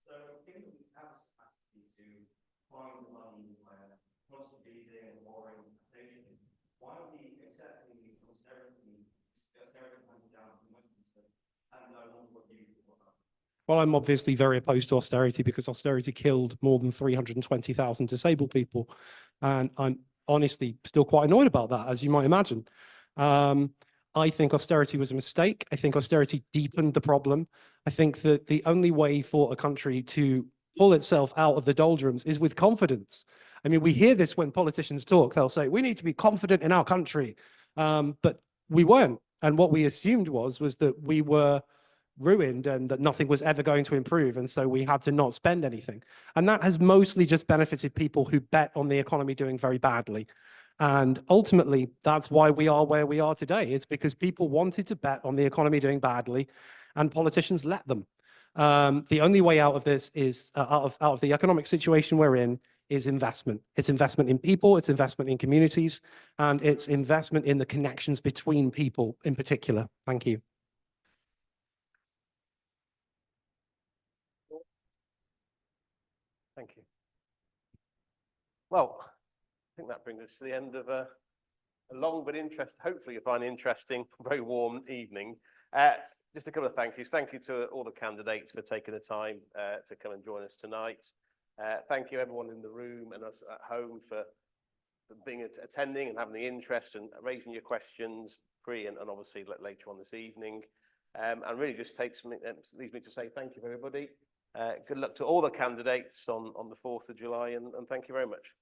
So, given we have capacity to find the money where constant easing and warring taxation, why are we accepting the austerity coming down from Westminster and no longer what you want? Well, I'm obviously very opposed to austerity because austerity killed more than 320,000 disabled people. And I'm honestly still quite annoyed about that, as you might imagine. I think austerity was a mistake. I think austerity deepened the problem. I think that the only way for a country to pull itself out of the doldrums is with confidence. I mean, we hear this when politicians talk. They'll say, we need to be confident in our country. But we weren't. And what we assumed was that we were ruined and that nothing was ever going to improve. And so we had to not spend anything. And that has mostly just benefited people who bet on the economy doing very badly. And ultimately, that's why we are where we are today. It's because people wanted to bet on the economy doing badly and politicians let them. The only way out of this is out of the economic situation we're in is investment. It's investment in people, it's investment in communities, and it's investment in the connections between people in particular. Thank you. Thank you. Well, I think that brings us to the end of a long but hopefully you find interesting, very warm evening. Just a couple of thank yous. Thank you to all the candidates for taking the time to come and join us tonight. Thank you everyone in the room and us at home for attending and having the interest and raising your questions pre and obviously later on this evening. And really just leaves me to say thank you everybody. Good luck to all the candidates on the 4th of July and thank you very much.